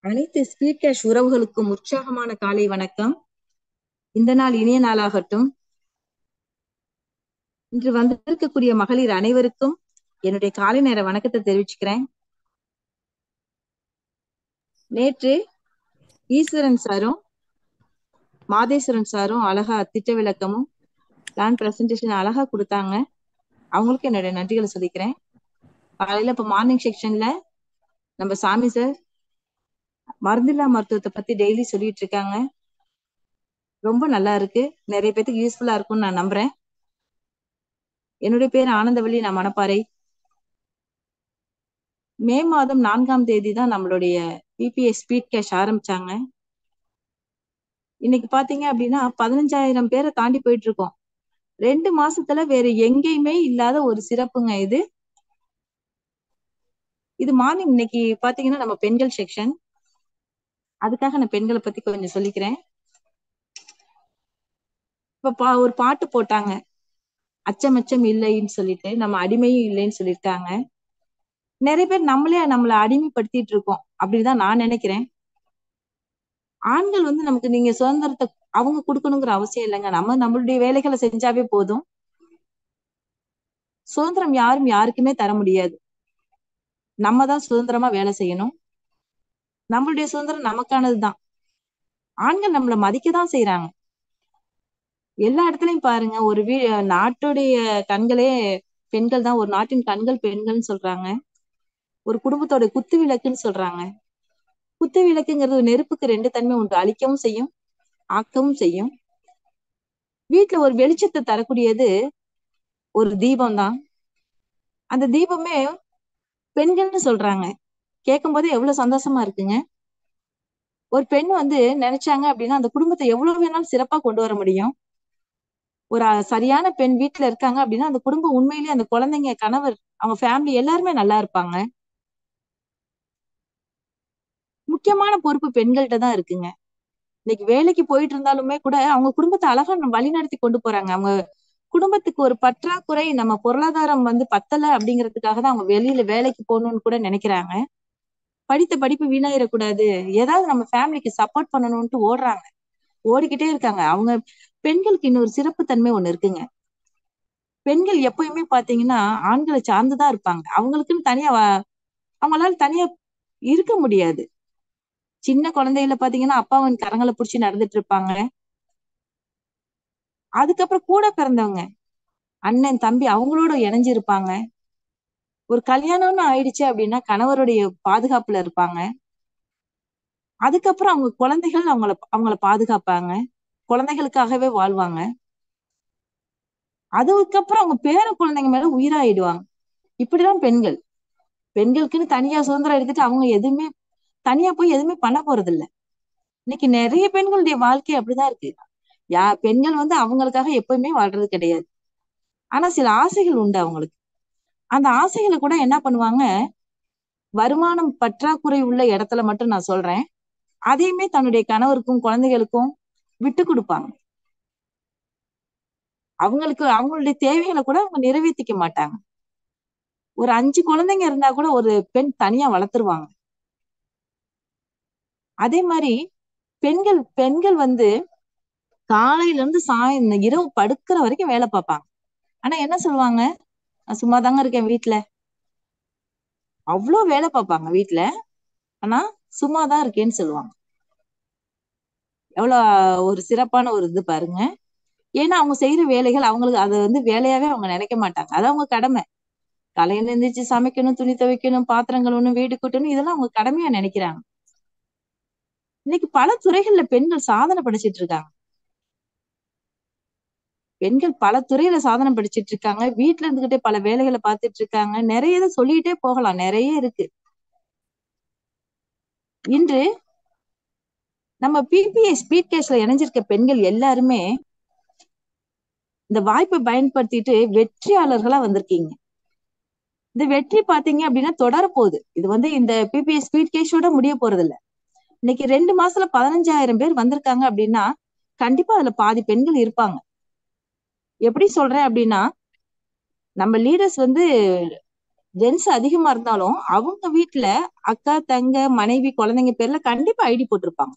அனைத்து speed cash உறவுகளுக்கும் உற்சாகமான காலை வணக்கம். இந்த நாள் இனிய நாளாகட்டும். இன்று வந்திருக்கக்கூடிய மகளிர் அனைவருக்கும் என்னுடைய காலை நேர வணக்கத்தை தெரிவிச்சுக்கிறேன். நேற்று ஈஸ்வரன் சாரும் மாதேஸ்வரன் சாரும் அழகா திட்ட விளக்கமும் பிளான் பிரசன்டேஷன் அழகா கொடுத்தாங்க. அவங்களுக்கு என்னுடைய நன்றிகளை சொல்லிக்கிறேன். காலையில இப்ப மார்னிங் செக்ஷன்ல நம்ம சாமி சார் மருந்தில்லா மருத்துவத்தை பத்தி டெய்லி சொல்லிட்டு இருக்காங்க. ரொம்ப நல்லா இருக்கு. நிறைய பேருக்கு யூஸ்ஃபுல்லா இருக்கும்னு நான் நம்புறேன். என்னுடைய பேர் ஆனந்தவள்ளி, நான் மணப்பாறை. மே மாதம் 4ஆம் தேதி தான் நம்மளுடைய பிபிஎஸ் ஸ்பீட் கேஷ் ஆரம்பிச்சாங்க. இன்னைக்கு பாத்தீங்க அப்படின்னா 15,000 பேரை தாண்டி போயிட்டு இருக்கோம். 2 மாசத்துல வேற எங்கேயுமே இல்லாத ஒரு சிறப்புங்க இது. இது மார்னிங் இன்னைக்கு பாத்தீங்கன்னா நம்ம பெண்கள் செக்ஷன். அதுக்காக நான் பெண்களை பத்தி கொஞ்சம் சொல்லிக்கிறேன். இப்ப ஒரு பாட்டு போட்டாங்க, அச்சமச்சம் இல்லைன்னு சொல்லிட்டு, நம்ம அடிமையும் இல்லைன்னு சொல்லியிருக்காங்க. நிறைய பேர் நம்மளை அடிமைப்படுத்திட்டு இருக்கோம் அப்படிதான் நான் நினைக்கிறேன். ஆண்கள் நமக்கு நீங்க சுதந்திரத்தை அவங்க கொடுக்கணுங்கிற அவசியம் இல்லைங்க. நம்மளுடைய வேலைகளை செஞ்சாவே போதும். சுதந்திரம் யாருக்குமே தர முடியாது. நம்ம தான் சுதந்திரமா வேலை செய்யணும். நம்மளுடைய சுதந்திரம் நமக்கானதுதான். ஆண்கள் நம்மளை மதிக்கதான் செய்யறாங்க. எல்லா இடத்துலயும் பாருங்க, ஒரு நாட்டுடைய கண்களே பெண்கள் தான். ஒரு நாட்டின் கண்கள் பெண்கள்னு சொல்றாங்க. ஒரு குடும்பத்தோட குத்து விளக்குன்னு சொல்றாங்க. குத்து விளக்குங்கிறது நெருப்புக்கு 2 தன்மை உண்டு, அழிக்கவும் செய்யும், ஆக்கவும் செய்யும். வீட்டுல ஒரு வெளிச்சத்தை தரக்கூடியது ஒரு தீபம் தான். அந்த தீபமே பெண்கள்னு சொல்றாங்க. கேட்கும் போதே எவ்வளவு சந்தோஷமா இருக்குங்க. ஒரு பெண் நினைச்சாங்க அப்படின்னா அந்த குடும்பத்தை எவ்வளவு வேணாலும் சிறப்பா கொண்டு வர முடியும். ஒரு சரியான பெண் வீட்டுல இருக்காங்க அப்படின்னா அந்த குடும்பம் உண்மையிலேயே, அந்த குழந்தைங்க, கணவர், அவங்க ஃபேமிலி எல்லாருமே நல்லா இருப்பாங்க. முக்கியமான பொறுப்பு பெண்கள்கிட்ட தான் இருக்குங்க. இன்னைக்கு வேலைக்கு போயிட்டு இருந்தாலுமே கூட அவங்க குடும்பத்தை அழகா வழி நடத்தி கொண்டு போறாங்க. அவங்க குடும்பத்துக்கு ஒரு பற்றாக்குறை, நம்ம பொருளாதாரம் பத்தல அப்படிங்கிறதுக்காக தான் அவங்க வெளியில வேலைக்கு போகணும்னு கூட நினைக்கிறாங்க. படித்த படிப்பு வீணாயிடக்கூடாது, ஏதாவது நம்ம ஃபேமிலிக்கு சப்போர்ட் பண்ணணும்ட்டு ஓடுறாங்க, ஓடிக்கிட்டே இருக்காங்க. அவங்க பெண்களுக்கு இன்னொரு சிறப்பு தன்மை ஒண்ணு இருக்குங்க. பெண்கள் எப்பயுமே பாத்தீங்கன்னா ஆண்களை சார்ந்துதான் இருப்பாங்க. அவங்களுக்குன்னு தனியா அவங்களால தனியா இருக்க முடியாது. சின்ன குழந்தைகள பாத்தீங்கன்னா அப்பாவின் கரங்களை பிடிச்சி நடந்துட்டு இருப்பாங்க. அதுக்கப்புறம் கூட பிறந்தவங்க, அண்ணன், தம்பி, அவங்களோட இணைஞ்சிருப்பாங்க. ஒரு கல்யாணம்னு ஆயிடுச்சு அப்படின்னா கணவருடைய பாதுகாப்புல இருப்பாங்க. அதுக்கப்புறம் அவங்க குழந்தைகள் அவங்கள பாதுகாப்பாங்க. குழந்தைகளுக்காகவே வாழ்வாங்க. அதுக்கப்புறம் அவங்க பேர குழந்தைங்க மேல உயிராயிடுவாங்க. இப்படிதான் பெண்கள். பெண்களுக்குன்னு தனியா சுதந்திரம் எடுத்துட்டு அவங்க எதுவுமே தனியா போய் எதுவுமே பண்ண போறது இல்ல. இன்னைக்கு நிறைய பெண்களுடைய வாழ்க்கை அப்படிதான் இருக்கு. பெண்கள் அவங்களுக்காக எப்பவுமே வாழ்றது கிடையாது. ஆனா சில ஆசைகள் உண்டு அவங்களுக்கு. அந்த ஆசைகளை கூட என்ன பண்ணுவாங்க, வருமானம் பற்றாக்குறை உள்ள இடத்துல மட்டும் நான் சொல்றேன், அதையுமே தன்னுடைய கணவருக்கும் குழந்தைகளுக்கும் விட்டு கொடுப்பாங்க. அவங்களுடைய தேவைகளை கூட அவங்க நிறைவேற்றிக்க மாட்டாங்க. ஒரு 5 குழந்தைங்க இருந்தா கூட ஒரு பெண் தனியா வளர்த்துருவாங்க. அதே மாதிரி பெண்கள் பெண்கள் காலையில இருந்து இரவு படுக்கிற வரைக்கும் வேலை பார்ப்பாங்க. ஆனா என்ன சொல்லுவாங்க, நான் சும்மா தாங்க இருக்கேன் வீட்டுல. அவ்வளவு வேலை பார்ப்பாங்க வீட்டுல, ஆனா சும்மாதான் இருக்கேன்னு சொல்லுவாங்க. எவ்வளவு ஒரு சிறப்பான ஒரு இது பாருங்க. ஏன்னா அவங்க செய்யற வேலைகள் அவங்களுக்கு அதை வேலையாவே அவங்க நினைக்க மாட்டாங்க. அது அவங்க கடமை. காலையில எழுந்திரிச்சு சமைக்கணும், துணி துவைக்கணும், பாத்திரம் கழுவணும், வீடு கூட்டணும், இதெல்லாம் அவங்க கடமையா நினைக்கிறாங்க. இன்னைக்கு பல துறைகள்ல பெண்கள் சாதனை படைச்சிட்டு இருக்காங்க. பெண்கள் பல துறையில சாதனை படிச்சிட்டு இருக்காங்க. வீட்டுல இருந்துகிட்டே பல வேலைகளை பார்த்துட்டு இருக்காங்க. நிறைய இதை சொல்லிட்டே போகலாம், நிறைய இருக்கு. இன்று நம்ம பிபிஎஸ் ஸ்பீட் கேஸ்ல இணைஞ்சிருக்க பெண்கள் எல்லாருமே இந்த வாய்ப்பை பயன்படுத்திட்டு வெற்றியாளர்களா வந்திருக்கீங்க. இந்த வெற்றி பாத்தீங்க அப்படின்னா தொடர போகுது. இது இந்த பிபிஎஸ் ஸ்பீட் கேஸோட முடிய போறது இல்ல. இன்னைக்கு 2 மாசத்துல 15,000 பேர் வந்திருக்காங்க அப்படின்னா கண்டிப்பா அதுல பாதி பெண்கள் இருப்பாங்க. எப்படி சொல்றேன் அப்படின்னா, நம்ம லீடர்ஸ் ஜென்ஸ் அதிகமா இருந்தாலும் அவங்க வீட்டுல அக்கா, தங்க, மனைவி, குழந்தைங்க பேர்ல கண்டிப்பா ஐடி போட்டிருப்பாங்க.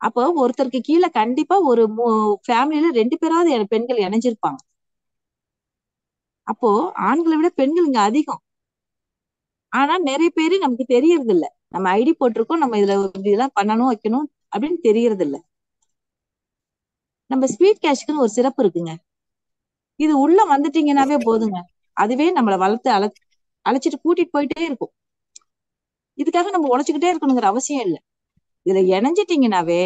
அப்போ ஒருத்தருக்கு கீழே கண்டிப்பா ஒரு ஃபேமிலியில 2 பேராவது பெண்கள் இணைஞ்சிருப்பாங்க. அப்போ ஆண்களை விட பெண்கள் இங்க அதிகம். ஆனா நிறைய பேரு நமக்கு தெரியறது இல்ல. நம்ம ஐடி போட்டிருக்கோம், நம்ம இதுல இதெல்லாம் பண்ணணும் வைக்கணும் அப்படின்னு தெரியறது இல்ல. நம்ம ஸ்பீட் கேஷ்க்குன்னு ஒரு சிறப்பு இருக்குங்க. இது உள்ள வந்துட்டீங்கன்னாவே போதுங்க, அதுவே நம்மளை வளர்த்து அழைச்சிட்டு கூட்டிட்டு போயிட்டே இருக்கும். இதுக்காக நம்ம உழைச்சுக்கிட்டே இருக்கணுங்கிற அவசியம் இல்லை. இதுல இணைஞ்சிட்டீங்கன்னாவே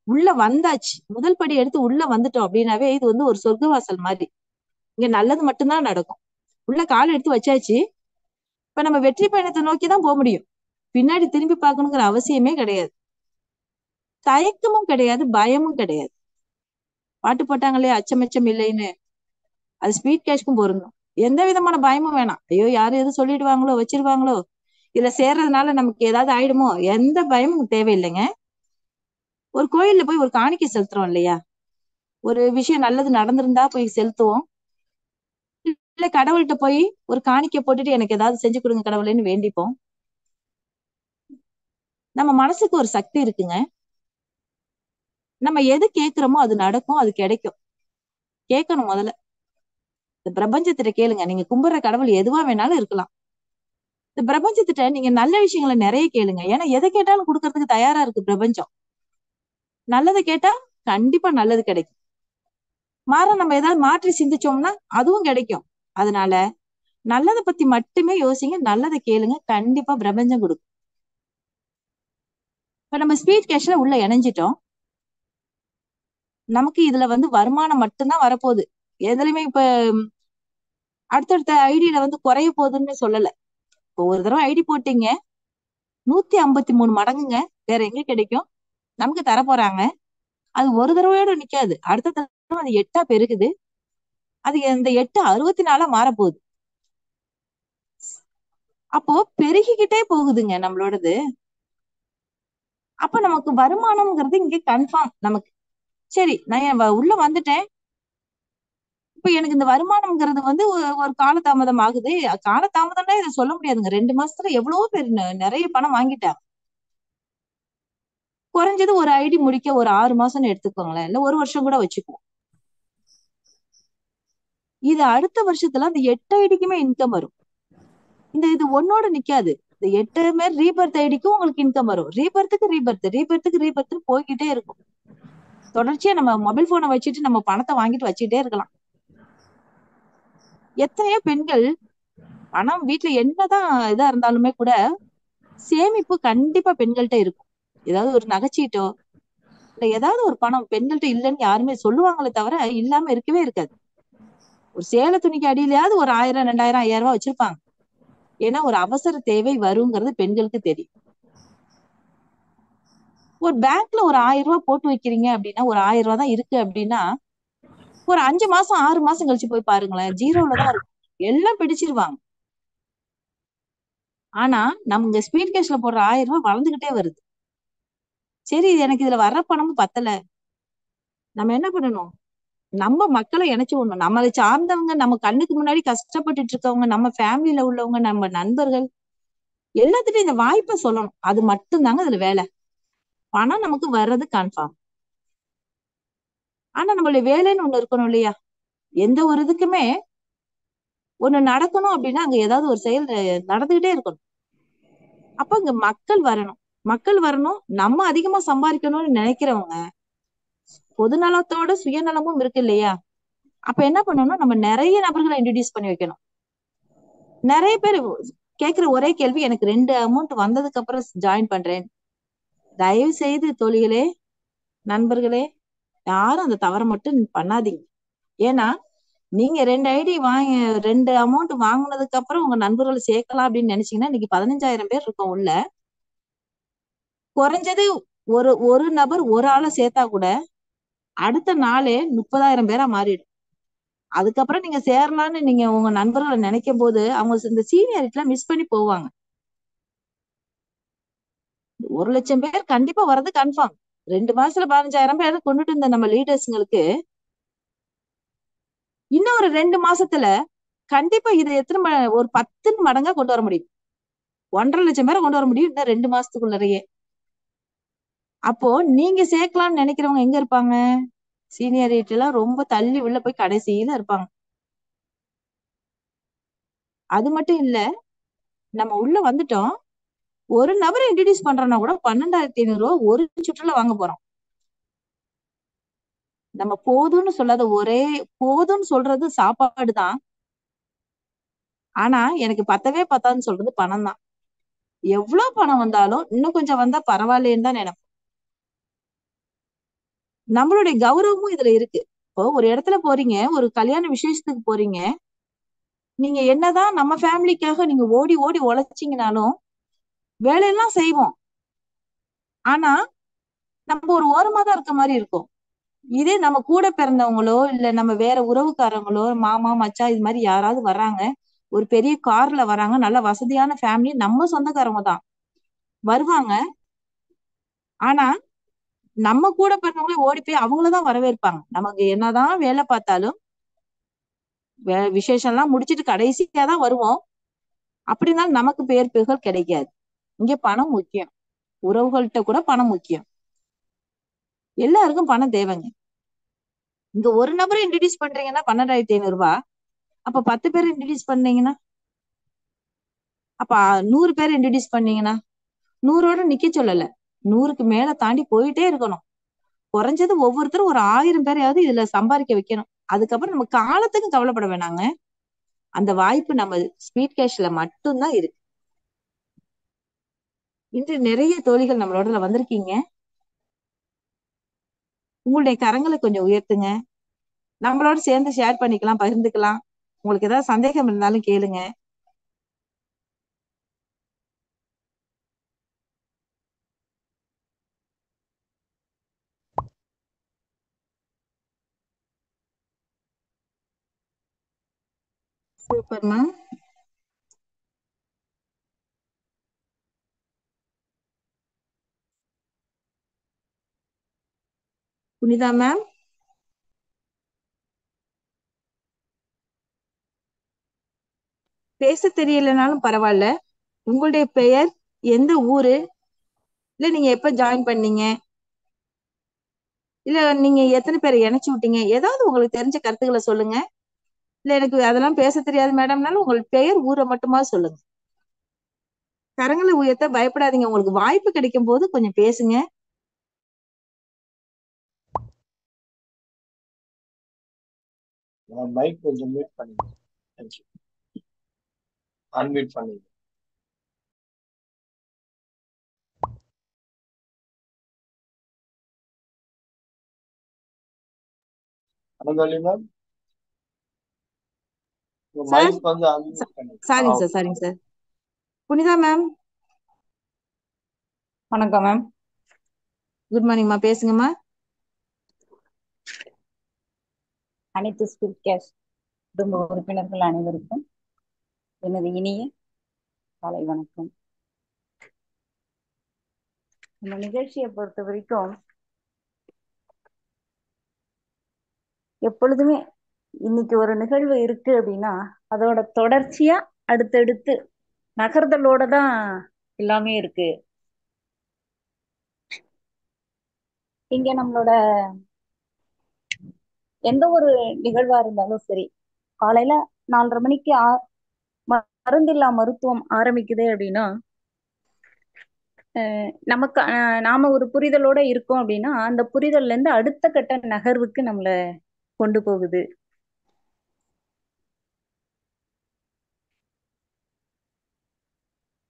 உள்ள வந்தாச்சு, முதல் படி எடுத்து உள்ள வந்துட்டோம் அப்படின்னாவே இது வந்து ஒரு சொர்க்கவாசல் மாதிரி. இங்க நல்லது மட்டும்தான் நடக்கும். உள்ள கால் எடுத்து வச்சாச்சு, இப்ப நம்ம வெற்றி பயணத்தை நோக்கிதான் போக முடியும். பின்னாடி திரும்பி பார்க்கணுங்கிற அவசியமே கிடையாது. தயக்கமும் கிடையாது, பயமும் கிடையாது. பாட்டு போட்டாங்களே அச்சமச்சம் இல்லைன்னு, அது ஸ்பீட் கேஷ்க்கும் பொருந்தும். எந்த விதமான பயமும் வேணாம். ஐயோ யாரும் எதுவும் சொல்லிடுவாங்களோ வச்சிருவாங்களோ, இதுல சேர்றதுனால நமக்கு ஏதாவது ஆயிடுமோ, எந்த பயமும் தேவையில்லைங்க. ஒரு கோயில்ல போய் ஒரு காணிக்கை செலுத்துறோம் இல்லையா, ஒரு விஷயம் நல்லது நடந்திருந்தா போய் செலுத்துவோம். இல்ல கடவுள்கிட்ட போய் ஒரு காணிக்கை போட்டுட்டு எனக்கு ஏதாவது செஞ்சு கொடுங்க கடவுளேன்னு வேண்டிப்போம். நம்ம மனசுக்கு ஒரு சக்தி இருக்குங்க. நம்ம எது கேட்கிறோமோ அது நடக்கும், அது கிடைக்கும். கேட்கணும் முதல்ல. இந்த பிரபஞ்சத்திட்ட கேளுங்க. நீங்க கும்பிடுற கடவுள் எதுவா வேணாலும் இருக்கலாம். இந்த பிரபஞ்சத்திட்ட நீங்க நல்ல விஷயங்களை நிறைய கேளுங்க. ஏன்னா எதை கேட்டாலும் கொடுக்கறதுக்கு தயாரா இருக்கு பிரபஞ்சம். நல்லதை கேட்டா கண்டிப்பா நல்லது கிடைக்கும். நம்ம ஏதாவது மாற்றி சிந்திச்சோம்னா அதுவும் கிடைக்கும். அதனால நல்லதை பத்தி மட்டுமே யோசிங்க, நல்லதை கேளுங்க, கண்டிப்பா பிரபஞ்சம் கொடுக்கும். இப்ப நம்ம ஸ்பீட் கேஷ்ல உள்ள இணைஞ்சிட்டோம். நமக்கு இதுல வந்து வருமானம் மட்டும்தான் வரப்போகுது. எதுலையுமே இப்ப அடுத்தடுத்த ஐடியில வந்து குறைய போகுதுன்னு சொல்லல. இப்போ ஒரு தடவை ஐடி போட்டீங்க, 153 மடங்குங்க. வேற எங்க கிடைக்கும்? நமக்கு தர போறாங்க. அது ஒரு தடவையோட நிக்காது, அடுத்த தடவை அது 8ஆ பெருகுது. அது இந்த 8 64ஆ மாறப்போகுது. அப்போ பெருகிக்கிட்டே போகுதுங்க நம்மளோடது. அப்ப நமக்கு வருமானம்ங்கிறது இங்க கன்ஃபார்ம் நமக்கு. சரி, நான் உள்ள வந்துட்டேன். இப்ப எனக்கு இந்த வருமானம்ங்கிறது வந்து ஒரு காலதாமதம் ஆகுது. காலதாமதம்னா இதை சொல்ல முடியாதுங்க. 2 மாசத்துல எவ்வளவோ பேர் நிறைய பணம் வாங்கிட்டாங்க. குறைஞ்சது ஒரு ஐடி முடிக்க ஒரு 6 மாசம்னு எடுத்துக்கோங்களேன், இல்ல 1 வருஷம் கூட வச்சுக்குவோம். இது அடுத்த வருஷத்துல அந்த 8 ஐடிக்குமே இன்கம் வரும். இது ஒன்னோட நிக்காது. இந்த 8 பேர் ரீபர்த் ஐடிக்கும் உங்களுக்கு இன்கம் வரும். ரீபர்த்துக்கு போய்கிட்டே இருக்கும். தொடர்ச்சியா நம்ம மொபைல் போனை வச்சுட்டு நம்ம பணத்தை வாங்கிட்டு வச்சுட்டே இருக்கலாம். எத்தனையோ பெண்கள் பணம் வீட்டுல என்னதான் இதா இருந்தாலுமே கூட சேமிப்பு கண்டிப்பா பெண்கள்கிட்ட இருக்கும். ஏதாவது ஒரு நகைச்சீட்டோ இல்ல ஏதாவது ஒரு பணம் பெண்கள்கிட்ட இல்லைன்னு யாருமே சொல்லுவாங்களே தவிர இல்லாம இருக்கவே இருக்காது. ஒரு சேலை துணிக்கு அடியிலயாவது ஒரு 1000, 2000, 5000 ரூபாய் வச்சிருப்பாங்க. ஏன்னா ஒரு அவசர தேவை வருங்கிறது பெண்களுக்கு தெரியும். ஒரு பேங்க்ல ஒரு 1000 ரூபாய் போட்டு வைக்கிறீங்க அப்படின்னா, ஒரு 1000 ரூபாய் தான் இருக்கு அப்படின்னா, ஒரு 5 மாசம் 6 மாசம் கழிச்சு போய் பாருங்களேன், ஜீரோல தான் இருக்கும். எல்லாம் பிடிச்சிருவாங்க. ஆனா நம்ம ஸ்பீட் கேஷ்ல போடுற 1000 ரூபாய் வளர்ந்துகிட்டே வருது. சரி, எனக்கு இதுல வர்ற பணமும் பத்தல, நம்ம என்ன பண்ணணும்? நம்ம மக்களை இணைச்சு விடணும். நம்மளை சார்ந்தவங்க, நம்ம கண்ணுக்கு முன்னாடி கஷ்டப்பட்டுட்டு இருக்கவங்க, நம்ம ஃபேமிலியில உள்ளவங்க, நம்ம நண்பர்கள் எல்லாத்துட்டும் இந்த வாய்ப்பை சொல்லணும். அது மட்டும் தாங்க அதுல வேலை. பணம் நமக்கு வர்றது கன்ஃபார்ம். ஆனா நம்மளுடைய வேலைன்னு ஒண்ணு இருக்கணும் இல்லையா? எந்த ஒரு இதுக்குமே ஒண்ணு நடக்கணும் அப்படின்னா அங்க ஏதாவது ஒரு செயல் நடந்துகிட்டே இருக்கணும். அப்ப இங்க மக்கள் வரணும். நம்ம அதிகமா சம்பாதிக்கணும்னு நினைக்கிறவங்க, பொதுநலத்தோட சுயநலமும் இருக்கு இல்லையா? அப்ப என்ன பண்ணணும்? நம்ம நிறைய நபர்களை இன்ட்ரடியூஸ் பண்ணி வைக்கணும். நிறைய பேர் கேட்கிற ஒரே கேள்வி, எனக்கு 2 அமௌண்ட் வந்ததுக்கு அப்புறம் ஜாயின் பண்றேன். தயவு செய்து தோழிகளே, நண்பர்களே, யாரும் அந்த தவறை மட்டும் பண்ணாதீங்க. ஏன்னா நீங்க 2 ஐடி வாங்கி 2 அமௌண்ட் வாங்கினதுக்கு அப்புறம் உங்க நண்பர்களை சேர்க்கலாம் அப்படின்னு நினைச்சீங்கன்னா, இன்னைக்கு 15,000 பேர் இருக்கும் உள்ள. குறைஞ்சது ஒரு ஒரு நபர் ஒரு ஆளை சேர்த்தா கூட அடுத்த நாளே 30,000 பேரா மாறிடும். அதுக்கப்புறம் நீங்க சேரலாம்னு நீங்க உங்க நண்பர்களை நினைக்கும் போது அவங்க இந்த சீனியாரிட்டி எல்லாம் மிஸ் பண்ணி போவாங்க. 1,00,000 பேர் கண்டிப்பா வர்றது கன்ஃபார்ம். 2 மாசத்துல 15,000 பேரை கொண்டுட்டு இருந்த நம்ம லீடர்ஸ்ங்களுக்கு இன்னும் ஒரு 2 மாசத்துல கண்டிப்பா இதை ஒரு 10 மடங்கா கொண்டு வர முடியும். 1,50,000 பேரை கொண்டு வர முடியும் இன்னும் 2 மாசத்துக்குள்ளரையே. அப்போ நீங்க சேர்க்கலாம்னு நினைக்கிறவங்க எங்க இருப்பாங்க? சீனியாரிட்டி எல்லாம் ரொம்ப தள்ளி உள்ள போய் கடைசியில இருப்பாங்க. அது மட்டும் இல்ல, நம்ம உள்ள வந்துட்டோம், ஒரு நபரை இன்ட்ரடியூஸ் பண்றோம்னா கூட 12,500 ரூபாய் ஒரு சுற்றுல வாங்க போறோம். நம்ம போதும்னு சொல்லாத போதும்னு சொல்றது சாப்பாடு தான். ஆனா எனக்கு பத்தவே பத்தாதுன்னு சொல்றது பணம் தான். எவ்வளவு பணம் வந்தாலும் இன்னும் கொஞ்சம் வந்தா பரவாயில்லைன்னு தான் நினைப்போம். நம்மளுடைய கௌரவமும் இதுல இருக்கு. இப்போ ஒரு இடத்துல போறீங்க, ஒரு கல்யாண விசேஷத்துக்கு போறீங்க, நீங்க என்னதான் நம்ம ஃபேமிலிக்காக நீங்க ஓடி ஓடி உழைச்சீங்கனாலும் வேலையெல்லாம் செய்வோம். ஆனா நம்ம ஒரு ஓரமா தான் இருக்க மாதிரி இருக்கும். இதே நம்ம கூட பிறந்தவங்களோ இல்ல நம்ம வேற உறவுக்காரங்களோ மாமா மச்சான் இது மாதிரி யாராவது வர்றாங்க, ஒரு பெரிய கார்ல வராங்க, நல்ல வசதியான ஃபேமிலி, நம்ம சொந்தக்காரங்க தான் வருவாங்க. ஆனா நம்ம கூட பிறந்தவங்களே ஓடி போய் அவங்களதான் வரவேற்பாங்க. நமக்கு என்னதான் வேலை பார்த்தாலும் விசேஷம் எல்லாம் முடிச்சிட்டு கடைசியா தான் வருவோம். அப்படின்னாலும் நமக்கு பேர் புகழ் கிடைக்காது. இங்க பணம் முக்கியம். உறவுகள்கிட்ட கூட பணம் முக்கியம். எல்லாருக்கும் பணம் தேவைங்க. இங்க ஒரு நபரை இன்ட்ரடியூஸ் பண்றீங்கன்னா 12,500 ரூபாய். அப்ப 10 பேர் இன்ட்ரடியூஸ் பண்ணீங்கன்னா, அப்ப 100 பேர் இன்ட்ரடியூஸ் பண்ணீங்கன்னா 100ஓட நிக்க சொல்லல, 100க்கு மேல தாண்டி போயிட்டே இருக்கணும். குறைஞ்சது ஒவ்வொருத்தரும் ஒரு 1000 பேரையாவது இதுல சம்பாதிக்க வைக்கணும். அதுக்கப்புறம் நம்ம காலத்துக்கு கவலைப்பட வேணாங்க. அந்த வாய்ப்பு நம்ம ஸ்பீட் கேஷ்ல மட்டும்தான் இருக்கு. இன்று நிறைய தோழிகள் நம்மளோட வந்திருக்கீங்க. உங்களுடைய கரங்களை கொஞ்சம் உயர்த்துங்க. நம்மளோட சேர்ந்து ஷேர் பண்ணிக்கலாம், பகிர்ந்துக்கலாம். உங்களுக்கு ஏதாவது சந்தேகம் இருந்தாலும் கேளுங்க. சூப்பர்மா. புனிதா மேம், பேச தெரியலனாலும் பரவாயில்ல. உங்களுடைய பெயர், எந்த ஊரு, இல்ல நீங்க எப்ப ஜாயின் பண்ணீங்க, இல்ல நீங்க எத்தனை பேரை இணைச்சு விட்டீங்க, ஏதாவது உங்களுக்கு தெரிஞ்ச கருத்துக்களை சொல்லுங்க. இல்ல எனக்கு அதெல்லாம் பேச தெரியாது மேடம்னாலும் உங்கள் பெயர் ஊரை மட்டுமா சொல்லுங்க. கரங்களை உயர்த்த பயப்படாதீங்க. உங்களுக்கு வாய்ப்பு கிடைக்கும் போது கொஞ்சம் பேசுங்க. மைக் கொஞ்சம் மியூட் பண்ணுங்க. தேங்க்யூ. அன்மியூட் பண்ணுங்க. அனந்தவல்லி மேம், மைக் வந்து அன்மியூட் பண்ணுங்க. சரிங்க சார், சரிங்க சார். புனிதா மேம், வணக்கம் மேம். குட் மார்னிங்மா, பேசுங்கம்மா. அனைத்து ஸ்பீட் கேஷ் குடும்ப உறுப்பினர்கள் அனைவருக்கும் எனது இனிய காலை வணக்கம். இந்த நிகழ்ச்சியை பொறுத்த வரைக்கும் எப்பொழுதுமே இன்னைக்கு ஒரு நிகழ்வு இருக்கு அப்படின்னா அதோட தொடர்ச்சியா அடுத்தடுத்து நகர்தலோட தான் எல்லாமே இருக்கு. இங்க நம்மளோட எந்த ஒரு நிகழ்வா இருந்தாலும் சரி, காலையில 4:30 மணிக்கு மருந்தில்லா மருத்துவம் ஆரம்பிக்குது அப்படின்னா நமக்கு நாம ஒரு புரிதலோட இருக்கோம் அப்படின்னா அந்த புரிதல்ல இருந்து அடுத்த கட்ட நகர்வுக்கு நம்மள கொண்டு போகுது.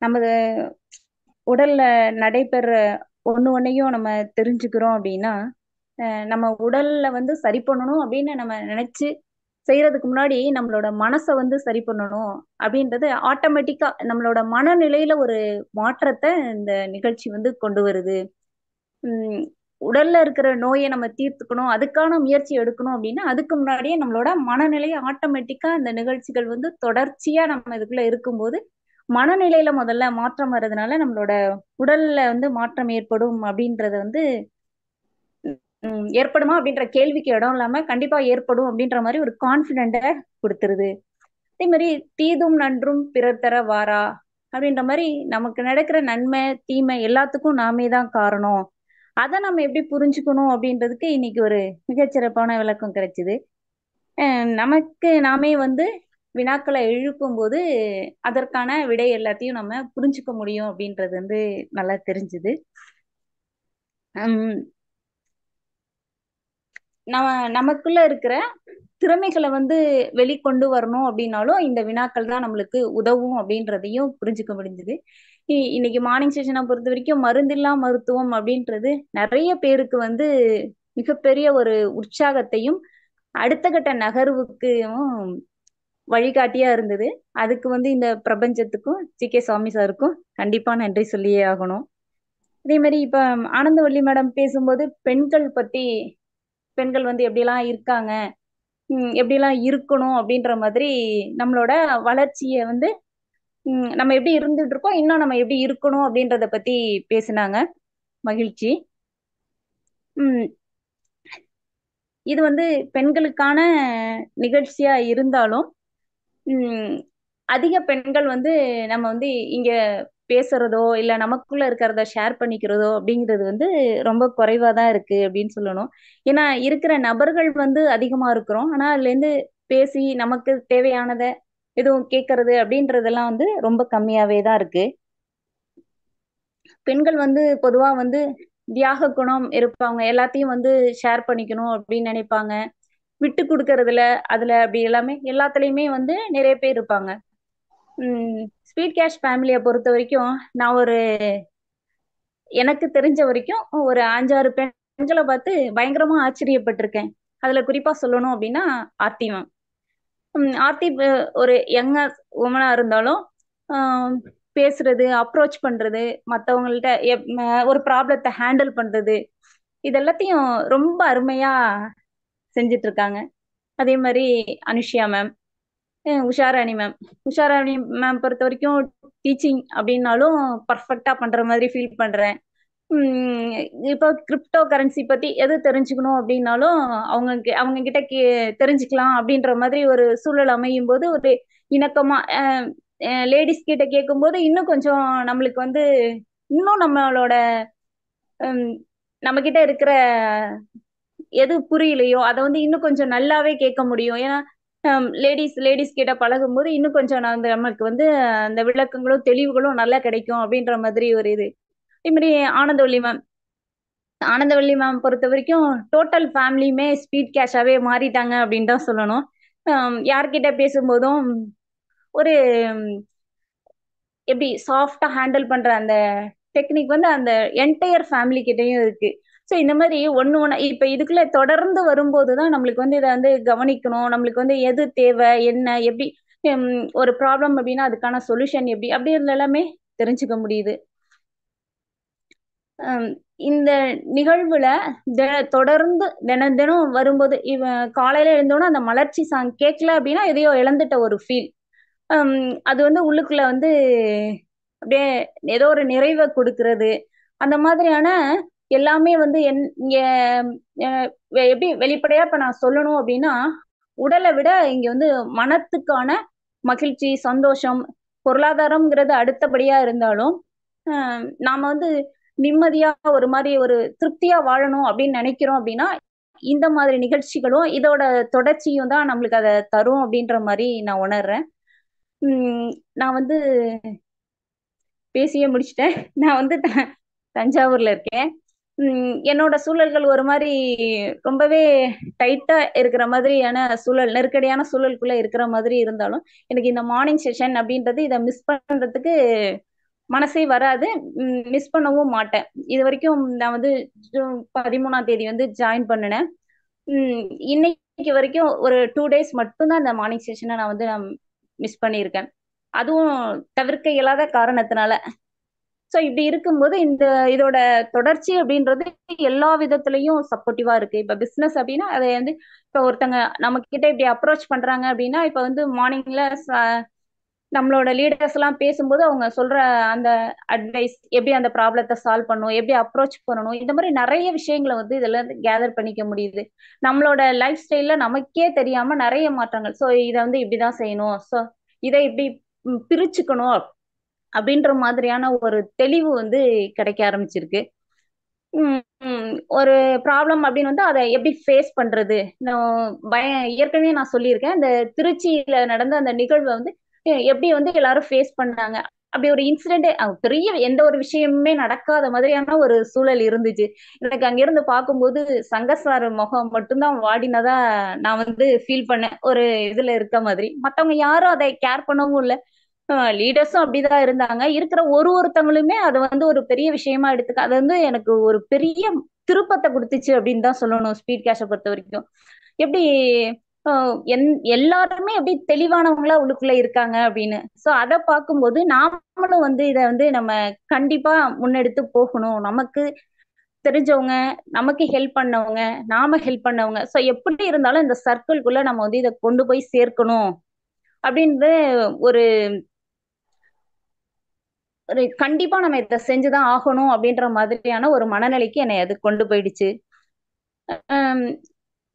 நமது உடல்ல நடைபெற ஒண்ணையும் நம்ம தெரிஞ்சுக்கிறோம் அப்படின்னா நம்ம உடல்ல வந்து சரி பண்ணணும் அப்படின்னு நம்ம நினைச்சு செய்யறதுக்கு முன்னாடி நம்மளோட மனசை வந்து சரி பண்ணணும் அப்படின்றது ஆட்டோமேட்டிக்கா நம்மளோட மனநிலையில ஒரு மாற்றத்தை இந்த நிகழ்ச்சி வந்து கொண்டு வருது. உடல்ல இருக்கிற நோயை நம்ம தீர்த்துக்கணும், அதுக்கான முயற்சி எடுக்கணும் அப்படின்னா அதுக்கு முன்னாடியே நம்மளோட மனநிலையை ஆட்டோமேட்டிக்கா இந்த நிகழ்ச்சிகள் வந்து தொடர்ச்சியா நம்ம இதுக்குள்ள இருக்கும்போது மனநிலையில முதல்ல மாற்றம் வர்றதுனால நம்மளோட உடல்ல வந்து மாற்றம் ஏற்படும் அப்படின்றத வந்து ஏற்படுமா அப்படின்ற கேள்விக்கு இடம் இல்லாம கண்டிப்பா ஏற்படும் அப்படின்ற மாதிரி ஒரு கான்பிடென்ட கொடுத்துருது. அதே மாதிரி தீதும் நன்றும் பிறர் தர வாரா அப்படின்ற மாதிரி நமக்கு நடக்கிற நன்மை தீமை எல்லாத்துக்கும் நாமே தான் காரணம். அதை நம்ம எப்படி புரிஞ்சுக்கணும் அப்படின்றதுக்கு இன்னைக்கு ஒரு மிகச்சிறப்பான விளக்கம் கிடைச்சிது. நமக்கு நாமே வந்து வினாக்களை எழுப்பும் போது அதற்கான விடை எல்லாத்தையும் நம்ம புரிஞ்சுக்க முடியும் அப்படின்றது வந்து நல்லா தெரிஞ்சுது. நமக்குள்ள இருக்கிற திறமைகளை வந்து வெளிக்கொண்டு வரணும் அப்படின்னாலும் இந்த வினாக்கள் தான் நம்மளுக்கு உதவும் அப்படின்றதையும் புரிஞ்சுக்க முடிஞ்சுது. இன்னைக்கு மார்னிங் செஷனை பொறுத்த வரைக்கும் மருந்தில்லா மருத்துவம் அப்படின்றது நிறைய பேருக்கு வந்து மிகப்பெரிய ஒரு உற்சாகத்தையும் அடுத்த கட்ட நகர்வுக்கும் வழிகாட்டியா இருந்தது. அதுக்கு வந்து இந்த பிரபஞ்சத்துக்கும் ஜி.கே. சுவாமி சாருக்கும் கண்டிப்பா நன்றி சொல்லியே ஆகணும். அதே மாதிரி இப்ப ஆனந்தவள்ளி மேடம் பேசும்போது பெண்கள் வந்து எப்படிலாம் இருக்காங்க, எப்படிலாம் இருக்கணும் அப்படின்ற மாதிரி நம்மளோட வளர்ச்சியை வந்து நம்ம எப்படி இருந்துட்டு இருக்கோம், இன்னும் நம்ம எப்படி இருக்கணும் அப்படின்றத பத்தி பேசினாங்க. மகிழ்ச்சி. இது வந்து பெண்களுக்கான நிகழ்ச்சியா இருந்தாலும் அதிக பெண்கள் வந்து நம்ம வந்து இங்க பேசுறதோ இல்ல நமக்குள்ள இருக்கிறத ஷேர் பண்ணிக்கிறதோ அப்படிங்கிறது வந்து ரொம்ப குறைவா தான் இருக்கு அப்படின்னு சொல்லணும். ஏன்னா இருக்கிற நபர்கள் வந்து அதிகமா இருக்கிறோம், ஆனா அதுல இருந்து பேசி நமக்கு தேவையானதை எதுவும் கேட்கறது அப்படின்றதெல்லாம் வந்து ரொம்ப கம்மியாவே தான் இருக்கு. பெண்கள் வந்து பொதுவா வந்து தியாக குணம் இருப்பாங்க, எல்லாத்தையும் வந்து ஷேர் பண்ணிக்கணும் அப்படின்னு நினைப்பாங்க. விட்டு கொடுக்கறதுல அதுல அப்படி எல்லாத்துலயுமே வந்து நிறைய பேர் இருப்பாங்க. ஸ்வீட் கேஷ் ஃபேமிலியை பொறுத்த வரைக்கும் நான் எனக்கு தெரிஞ்ச வரைக்கும் ஒரு 5-6 பெண்களை பார்த்து பயங்கரமா ஆச்சரியப்பட்டிருக்கேன். அதுல குறிப்பா சொல்லணும் அப்படின்னா ஆர்த்தி மேம். ஆர்த்தி ஒரு யங்கா உமனா இருந்தாலும் பேசுறது, அப்ரோச் பண்றது, மற்றவங்கள்ட்ட ஒரு ப்ராப்ளத்தை ஹேண்டில் பண்றது, இது எல்லாத்தையும் ரொம்ப அருமையா செஞ்சிட்டு இருக்காங்க. அதே மாதிரி அனுஷியா மேம், உஷாராணி மேம் பொறுத்த வரைக்கும் டீச்சிங் அப்படின்னாலும் பர்ஃபெக்டா பண்ற மாதிரி ஃபீல் பண்றேன். இப்போ கிரிப்டோ கரன்சி பத்தி எது தெரிஞ்சுக்கணும் அப்படின்னாலும் அவங்க கிட்ட தெரிஞ்சுக்கலாம் அப்படின்ற மாதிரி ஒரு சூழல் அமையும் போது ஒரு இணக்கமா லேடிஸ் கிட்ட கேட்கும் போது இன்னும் கொஞ்சம் நம்மளுக்கு வந்து இன்னும் நம்மளோட நம்ம கிட்ட இருக்கிற எது புரியலையோ அதை வந்து இன்னும் கொஞ்சம் நல்லாவே கேட்க முடியும். ஏன்னா லேடிஸ் கிட்ட பழகும் போது இன்னும் கொஞ்சம் நமக்கு வந்து அந்த விளக்கங்களும் தெளிவுகளும் நல்லா கிடைக்கும் அப்படின்ற மாதிரி ஒரு இது. அதே மாதிரி ஆனந்தவள்ளி மேம் பொறுத்த வரைக்கும் டோட்டல் ஃபேமிலியுமே ஸ்பீட் கேஷாவே மாறிட்டாங்க அப்படின்னு தான் சொல்லணும். யார்கிட்ட பேசும்போதும் ஒரு எப்படி சாஃப்டா ஹேண்டில் பண்ற அந்த டெக்னிக் வந்து அந்த என்டையர் ஃபேமிலி கிட்டையும் இருக்கு. ஸோ இந்த மாதிரி ஒன்று இப்ப இதுக்குள்ள தொடர்ந்து வரும்போதுதான் நம்மளுக்கு வந்து இதை வந்து கவனிக்கணும், நம்மளுக்கு வந்து எது தேவை என்ன எப்படி ஒரு ப்ராப்ளம் அப்படின்னா அதுக்கான சொல்யூஷன் எப்படி அப்படி எல்லாமே தெரிஞ்சுக்க முடியுது. இந்த நிகழ்வுல தொடர்ந்து தினம் வரும்போது காலையில எழுந்தோன்னா அந்த மலர்ச்சி சாங் கேட்கல அப்படின்னா எதையோ இழந்துட்ட ஒரு ஃபீல். அது வந்து உள்ளுக்குள்ள வந்து அப்படியே ஏதோ ஒரு நிறைவை கொடுக்கறது. அந்த மாதிரியான எல்லாமே வந்து எப்படி வெளிப்படையா இப்ப நான் சொல்லணும் அப்படின்னா உடலை விட இங்க வந்து மனத்துக்கான மகிழ்ச்சி, சந்தோஷம், பொருளாதாரம்ங்கிறது அடுத்தபடியா இருந்தாலும் நாம வந்து நிம்மதியா ஒரு மாதிரி ஒரு திருப்தியா வாழணும் அப்படின்னு நினைக்கிறோம் அப்படின்னா இந்த மாதிரி நிகழ்ச்சிகளும் இதோட தொடர்ச்சியும் தான் நம்மளுக்கு அதை தரும் அப்படின்ற மாதிரி நான் உணர்றேன். நான் வந்து பேசியே முடிச்சிட்டேன். நான் வந்து தஞ்சாவூர்ல இருக்கேன். என்னோட சூழல்கள் ஒரு மாதிரி ரொம்பவே டைட்டா இருக்கிற மாதிரியான சூழல், நெருக்கடியான சூழலுக்குள்ள இருக்கிற மாதிரி இருந்தாலும் எனக்கு இந்த மார்னிங் செஷன் அப்படின்றது இதை மிஸ் பண்றதுக்கு மனசே வராது, மிஸ் பண்ணவும் மாட்டேன். இது வரைக்கும் நான் வந்து ஜூன் 13ஆம் தேதி வந்து ஜாயின் பண்ணினேன். இன்னைக்கு வரைக்கும் ஒரு 2 days மட்டும்தான் இந்த மார்னிங் செஷனை நான் வந்து மிஸ் பண்ணியிருக்கேன், அதுவும் தவிர்க்க இயலாத காரணத்தினால. ஸோ இப்படி இருக்கும்போது இதோட தொடர்ச்சி அப்படின்றது எல்லா விதத்துலயும் சப்போர்ட்டிவா இருக்கு. இப்ப பிசினஸ் அப்படின்னா அதை வந்து இப்ப ஒருத்தங்க நம்ம கிட்ட இப்படி அப்ரோச் பண்றாங்க அப்படின்னா இப்ப வந்து மார்னிங்ல நம்மளோட லீடர்ஸ் எல்லாம் பேசும்போது அவங்க சொல்ற அந்த அட்வைஸ், எப்படி அந்த ப்ராப்ளத்தை சால்வ் பண்ணணும், எப்படி அப்ரோச் பண்ணணும், இந்த மாதிரி நிறைய விஷயங்களை வந்து இதுல இருந்து கேதர் பண்ணிக்க முடியுது. நம்மளோட லைஃப் ஸ்டைல்ல நமக்கே தெரியாம நிறைய மாற்றங்கள். ஸோ இதை வந்து இப்படிதான் செய்யணும், ஸோ இதை இப்படி பிரிச்சுக்கணும் அப்படின்ற மாதிரியான ஒரு தெளிவு வந்து கிடைக்க ஆரம்பிச்சிருக்கு. ஒரு ப்ராப்ளம் அப்படின்னு வந்து அதை எப்படி ஃபேஸ் பண்றது, ஏற்கனவே நான் சொல்லியிருக்கேன். இந்த திருச்சியில நடந்த அந்த நிகழ்வை வந்து எப்படி வந்து எல்லாரும் ஃபேஸ் பண்ணாங்க. அப்படி ஒரு இன்சிடென்டே பெரிய எந்த ஒரு விஷயமுமே நடக்காத மாதிரியான ஒரு சூழல் இருந்துச்சு. எனக்கு அங்கிருந்து பார்க்கும்போது சங்கசார முகம் மட்டும்தான் வாடினதா நான் வந்து ஃபீல் பண்ணேன். ஒரு இதுல இருக்க மாதிரி மத்தவங்க யாரும் அதை கேர் பண்ணவும் இல்லை. லீடர்ஸும் அப்படிதான் இருந்தாங்க. இருக்கிற ஒருத்தவங்களுமே அதை வந்து ஒரு பெரிய விஷயமா எடுத்துக்க, அது வந்து எனக்கு ஒரு பெரிய திருப்பத்தை கொடுத்துச்சு அப்படின்னு தான் சொல்லணும். ஸ்பீட் கேஷை பொறுத்த வரைக்கும் எப்படி எல்லாருமே எப்படி தெளிவானவங்களா உள்ளுக்குள்ள இருக்காங்க அப்படின்னு. சோ அதை பார்க்கும்போது நாமளும் வந்து இதை வந்து நம்ம கண்டிப்பா முன்னெடுத்து போகணும். நமக்கு தெரிஞ்சவங்க, நமக்கு ஹெல்ப் பண்ணவங்க, நாம ஹெல்ப் பண்ணவங்க, சோ எப்படி இருந்தாலும் இந்த சர்க்கிள்குள்ள நம்ம வந்து இதை கொண்டு போய் சேர்க்கணும் அப்படின்னு ஒரு கண்டிப்பா நம்ம இதை செஞ்சுதான் ஆகணும் அப்படின்ற மாதிரியான ஒரு மனநிலைக்கு என்னை அது கொண்டு போயிடுச்சு.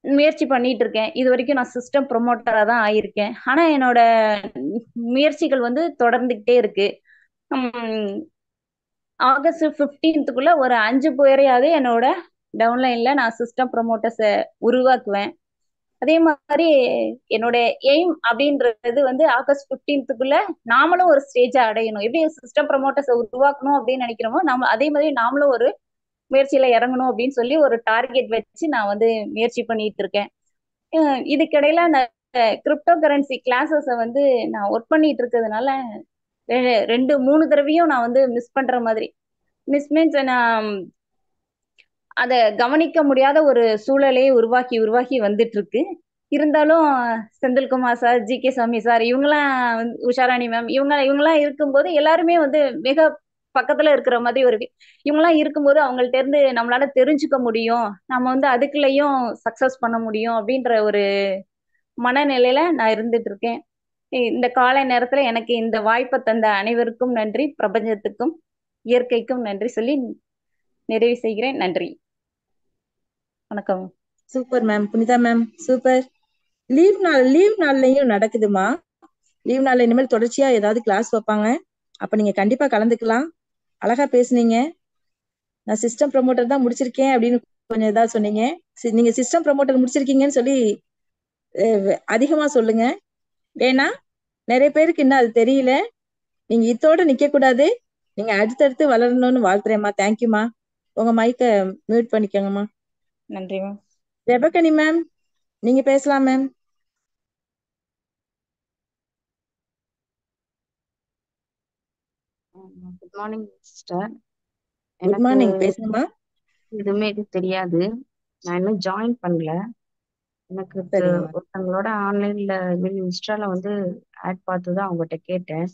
முயற்சி பண்ணிட்டு இருக்கேன். இது வரைக்கும் நான் சிஸ்டம் ப்ரொமோட்டரா தான் ஆயிருக்கேன். ஆனா என்னோட முயற்சிகள் வந்து தொடர்ந்துகிட்டே இருக்கு. ஆகஸ்ட் 15க்குள்ள ஒரு 5 பேரையாவது என்னோட டவுன்லைன்ல நான் சிஸ்டம் ப்ரொமோட்டர்ஸை உருவாக்குவேன். அதே மாதிரி என்னோட எய்ம் அப்படின்றது வந்து ஆகஸ்ட் 15க்குள்ள நாமளும் ஒரு ஸ்டேஜை அடையணும். எப்படி சிஸ்டம் ப்ரொமோட்டர்ஸை உருவாக்கணும் அப்படின்னு நினைக்கிறோமோ நாம அதே மாதிரி நாமளும் ஒரு முயற்சியில இறங்கணும் அப்படின்னு சொல்லி ஒரு டார்கெட் வச்சு நான் வந்து முயற்சி பண்ணிட்டு இருக்கேன். இதுக்கிடையில அந்த கிரிப்டோ கரன்சி கிளாஸஸை வந்து நான் ஒர்க் பண்ணிட்டு இருக்கிறதுனால 2-3 தடவையும் நான் வந்து மிஸ் பண்ற மாதிரி, மிஸ் மீன்ஸ் நான் அதை கவனிக்க முடியாத ஒரு சூழலே உருவாக்கி உருவாக்கி வந்துட்டு இருக்கு. இருந்தாலும் செந்தில்குமார் சார், ஜி.கே. சாமி சார், இவங்கெல்லாம் உஷாராணி மேம், இவங்கெல்லாம் இருக்கும்போது எல்லாருமே வந்து மிக பக்கத்துல இருக்கிற மாதிரி ஒரு இவங்கெல்லாம் இருக்கும்போது அவங்கள்ட்ட இருந்து நம்மளால தெரிஞ்சுக்க முடியும், நம்ம வந்து அதுக்குள்ளேயும் சக்சஸ் பண்ண முடியும் அப்படின்ற ஒரு மனநிலையில நான் இருந்துட்டு இருக்கேன். இந்த காலை நேரத்துல எனக்கு இந்த வாய்ப்பை தந்த அனைவருக்கும் நன்றி, பிரபஞ்சத்துக்கும் இயற்கைக்கும் நன்றி சொல்லி நிறைவு செய்கிறேன். நன்றி, வணக்கம். Super ma'am. Punitha ma'am super. Leave நாள்லயும் நடக்குதுமா. லீவ் நாள்ல இனிமேல் தொடர்ச்சியா ஏதாவது கிளாஸ் வைப்பாங்க, அப்ப நீங்க கண்டிப்பா கலந்துக்கலாம். அழகா பேசுனீங்க. நான் சிஸ்டம் ப்ரொமோட்டர் தான் முடிச்சிருக்கேன் அப்படின்னு கொஞ்சம் ஏதாவது சொன்னீங்க. நீங்க சிஸ்டம் ப்ரொமோட்டர் முடிச்சிருக்கீங்கன்னு சொல்லி அதிகமா சொல்லுங்க. ஏன்னா நிறைய பேருக்கு இன்னும் அது தெரியல. நீங்க இதோட நிக்க கூடாது, நீங்க அடுத்தடுத்து வளரணும்னு வாழ்த்துறேம்மா. தேங்க்யூமா. உங்க மைக்க மியூட் பண்ணிக்கோங்கம்மா. நன்றி மேம். ரெபக்கனி மேம், நீங்க பேசலாம் ma'am. Good morning sister. Good morning, பேசுங்கம்மா. எதுவுமே இது தெரியாது, நான் இன்னும் ஜாயின் பண்ணல. எனக்கு ஒருத்தவங்களோட ஆன்லைன்ல இன்ஸ்டால வந்து ஆட் பார்த்து தான் அவங்ககிட்ட கேட்டேன்.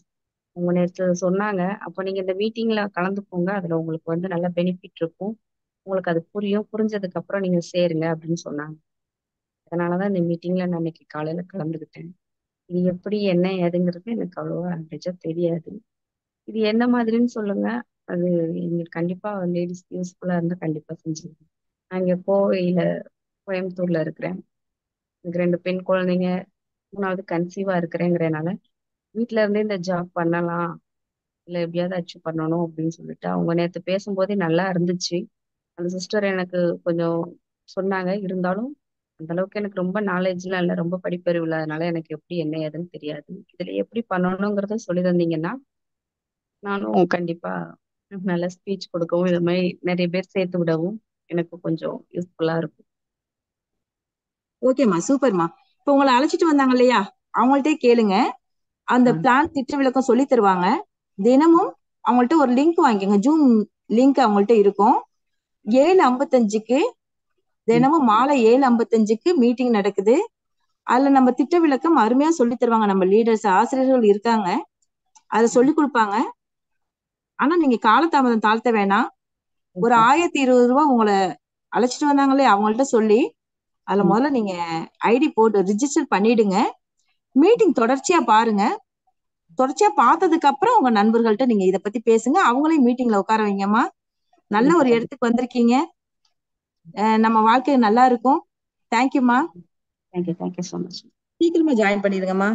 அவங்க நேற்று சொன்னாங்க, அப்போ நீங்க இந்த மீட்டிங்ல கலந்துக்கோங்க, அதுல உங்களுக்கு வந்து நல்ல பெனிஃபிட் இருக்கும், உங்களுக்கு அது புரியும், புரிஞ்சதுக்கு அப்புறம் நீங்க சேருங்க அப்படின்னு சொன்னாங்க. அதனாலதான் இந்த மீட்டிங்ல நான் இன்னைக்கு காலையில கலந்துக்கிட்டேன். இது எப்படி என்ன ஏதுங்கிறது எனக்கு அவ்வளோவா நிஜம் தெரியாது. இது என்ன மாதிரின்னு சொல்லுங்க, அது எங்களுக்கு கண்டிப்பா லேடிஸ்க்கு யூஸ்ஃபுல்லா இருந்தா கண்டிப்பா செஞ்சுருக்கேன். நான் இங்க கோயம்புத்தூர்ல இருக்கிறேன். எனக்கு 2 பெண் குழந்தைங்க, 3வது கன்சீவா இருக்கிறேங்கிறனால வீட்டுல இருந்தே இந்த ஜாப் பண்ணலாம், இல்லை எப்படியாவது அச்சீவ் பண்ணணும் அப்படின்னு சொல்லிட்டு அவங்க நேற்று பேசும்போதே நல்லா இருந்துச்சு. அந்த சிஸ்டர் எனக்கு கொஞ்சம் சொன்னாங்க, இருந்தாலும் அந்த அளவுக்கு எனக்கு ரொம்ப நாலேஜ்லாம் இல்லை, ரொம்ப படிப்பறிவு இல்லாதனால எனக்கு எப்படி என்ன ஏதுன்னு தெரியாது. இதுல எப்படி பண்ணணுங்கிறத சொல்லி தந்தீங்கன்னா நானும் கண்டிப்பா நல்ல ஸ்பீச் கொடுக்கவும் இது மாதிரி நிறைய பேர் சேர்த்து விடவும் எனக்கு கொஞ்சம் யூஸ்ஃபுல்லா இருக்கும். ஓகேம்மா, சூப்பர்மா. இப்ப உங்களை அழைச்சிட்டு வந்தாங்க இல்லையா, அவங்கள்ட்டே கேளுங்க. அந்த பிளான் திட்ட விளக்கம் சொல்லி தருவாங்க. தினமும் அவங்கள்ட்ட ஒரு லிங்க் வாங்கிக்கோங்க, ஜூம் லிங்க் அவங்கள்ட்ட இருக்கும். 7:55க்கு தினமும் மாலை 7:55க்கு மீட்டிங் நடக்குது. அதுல நம்ம திட்ட விளக்கம் அருமையா சொல்லி தருவாங்க. நம்ம லீடர்ஸ், ஆசிரியர்கள் இருக்காங்க, அதை சொல்லி கொடுப்பாங்க. ஆனா நீங்க காலதாமதம் தாழ்த்த வேணாம். ஒரு 1020 ரூபாய் உங்களை அழைச்சிட்டு வந்தாங்களே அவங்கள்ட்ட சொல்லி அதுல முதல்ல நீங்க ஐடி போட்டு ரிஜிஸ்டர் பண்ணிடுங்க. மீட்டிங் தொடர்ச்சியா பாருங்க. தொடர்ச்சியா பார்த்ததுக்கு அப்புறம் உங்க நண்பர்கள்ட்ட நீங்க இத பத்தி பேசுங்க. அவங்களையும் மீட்டிங்ல உட்கார வைங்கம்மா. நல்ல ஒரு இடத்துக்கு வந்திருக்கீங்க. நம்ம வாழ்க்கை நல்லா இருக்கும். தேங்க்யூமா. Thank you so much. சீக்கிரமா ஜாயின் பண்ணிடுங்கம்மா.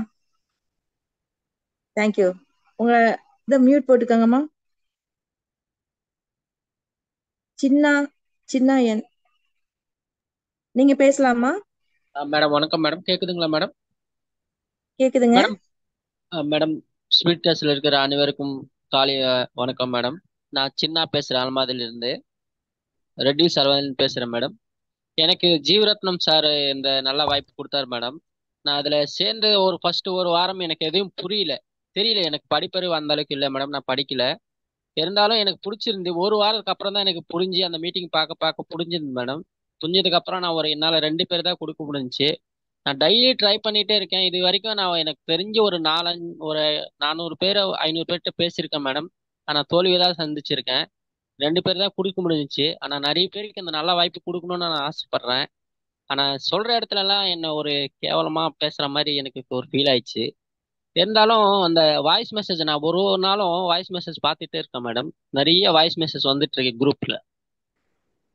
தேங்க்யூ. உங்க இதை மியூட் போட்டுக்கோங்கம்மா. சின்ன என் நீங்க பேசலாமா? மேடம் வணக்கம் மேடம். கேக்குதுங்களா மேடம்? கேக்குதுங்க மேடம். மேடம், ஸ்வீட் கேஸ்ல இருக்கிற அனைவருக்கும் காலை வணக்கம் மேடம். நான் சின்ன பேசுறேன், அல்மாதிலிருந்து ரெட்டி சரவணன் பேசுறேன் மேடம். எனக்கு ஜீவரத்னம் சார் இந்த நல்ல வாய்ப்பு கொடுத்தாரு மேடம். நான் அதுல சேர்ந்து ஃபர்ஸ்ட் ஒரு வாரம் எனக்கு எதுவும் தெரியல. எனக்கு படிப்பறிவு அந்த அளவுக்கு இல்லை மேடம். நான் படிக்கல. இருந்தாலும் எனக்கு பிடிச்சிருந்து. ஒரு வாரத்துக்கு அப்புறம் தான் எனக்கு புரிஞ்சு அந்த மீட்டிங் பார்க்க புரிஞ்சிருந்து மேடம். புரிஞ்சதுக்கு அப்புறம் நான் என்னால் 2 பேர் தான் கொடுக்க முடிஞ்சுச்சு. நான் டெய்லி ட்ரை பண்ணிட்டே இருக்கேன். இது வரைக்கும் நான் எனக்கு தெரிஞ்சு ஒரு 400 பேர் 500 பேர்கிட்ட பேசியிருக்கேன் மேடம். ஆனால் தோல்வி தான் சந்திச்சிருக்கேன். 2 பேர் தான் கொடுக்க முடிஞ்சிச்சு. ஆனால் நிறைய பேருக்கு இந்த நல்ல வாய்ப்பு கொடுக்கணும்னு நான் ஆசைப்படுறேன். ஆனால் சொல்ற இடத்துல எல்லாம் என்ன ஒரு கேவலமா பேசுற மாதிரி எனக்கு ஒரு ஃபீல் ஆயிடுச்சு. இருந்தாலும் அந்த வாய்ஸ் மெசேஜ் நான் ஒரு நாளும் வாய்ஸ் மெசேஜ் பார்த்துட்டே இருக்கேன் மேடம். நிறைய வாய்ஸ் மெசேஜ் வந்துட்டு இருக்கு குரூப்ல.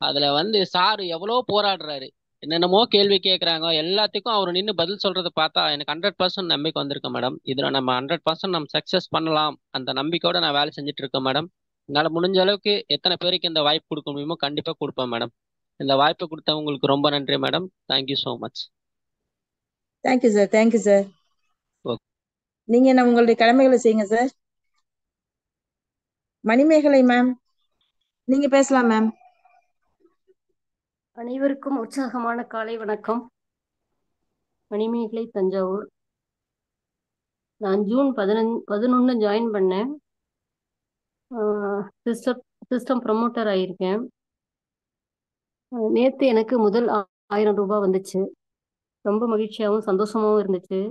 அதுல சார் எவ்வளோ போராடுறாரு. என்னென்னமோ கேள்வி கேட்குறாங்க. எல்லாத்துக்கும் அவர் நின்று பதில் சொல்றதை பார்த்தா எனக்கு 100% நம்பிக்கை வந்திருக்கேன் மேடம். இதுல நம்ம 100% நம்ம சக்சஸ் பண்ணலாம் அந்த நம்பிக்கையோட நான் வேலை செஞ்சுட்டு இருக்கேன் மேடம். என்னால் முடிஞ்ச அளவுக்கு எத்தனை பேருக்கு இந்த வாய்ப்பு கொடுக்க முடியுமோ கண்டிப்பா கொடுப்பேன் மேடம். இந்த வாய்ப்பை கொடுத்த உங்களுக்கு ரொம்ப நன்றி madam. Thank you so much. Thank you sir. Thank you sir. Okay. நீங்க உங்களுடைய கடமைகளை செய்யுங்க சார். மணிமேகலை மேம், நீங்க பேசலாம் மேம். அனைவருக்கும் உற்சாகமான காலை வணக்கம். மணிமேகலை, தஞ்சாவூர். நான் ஜூன் 11 ஜாயின் பண்ணேன். சிஸ்டம் ப்ரமோட்டர் ஆயிருக்கேன். நேற்று எனக்கு முதல் 1000 ரூபாய் வந்துச்சு. ரொம்ப மகிழ்ச்சியாகவும் சந்தோஷமாகவும் இருந்துச்சு.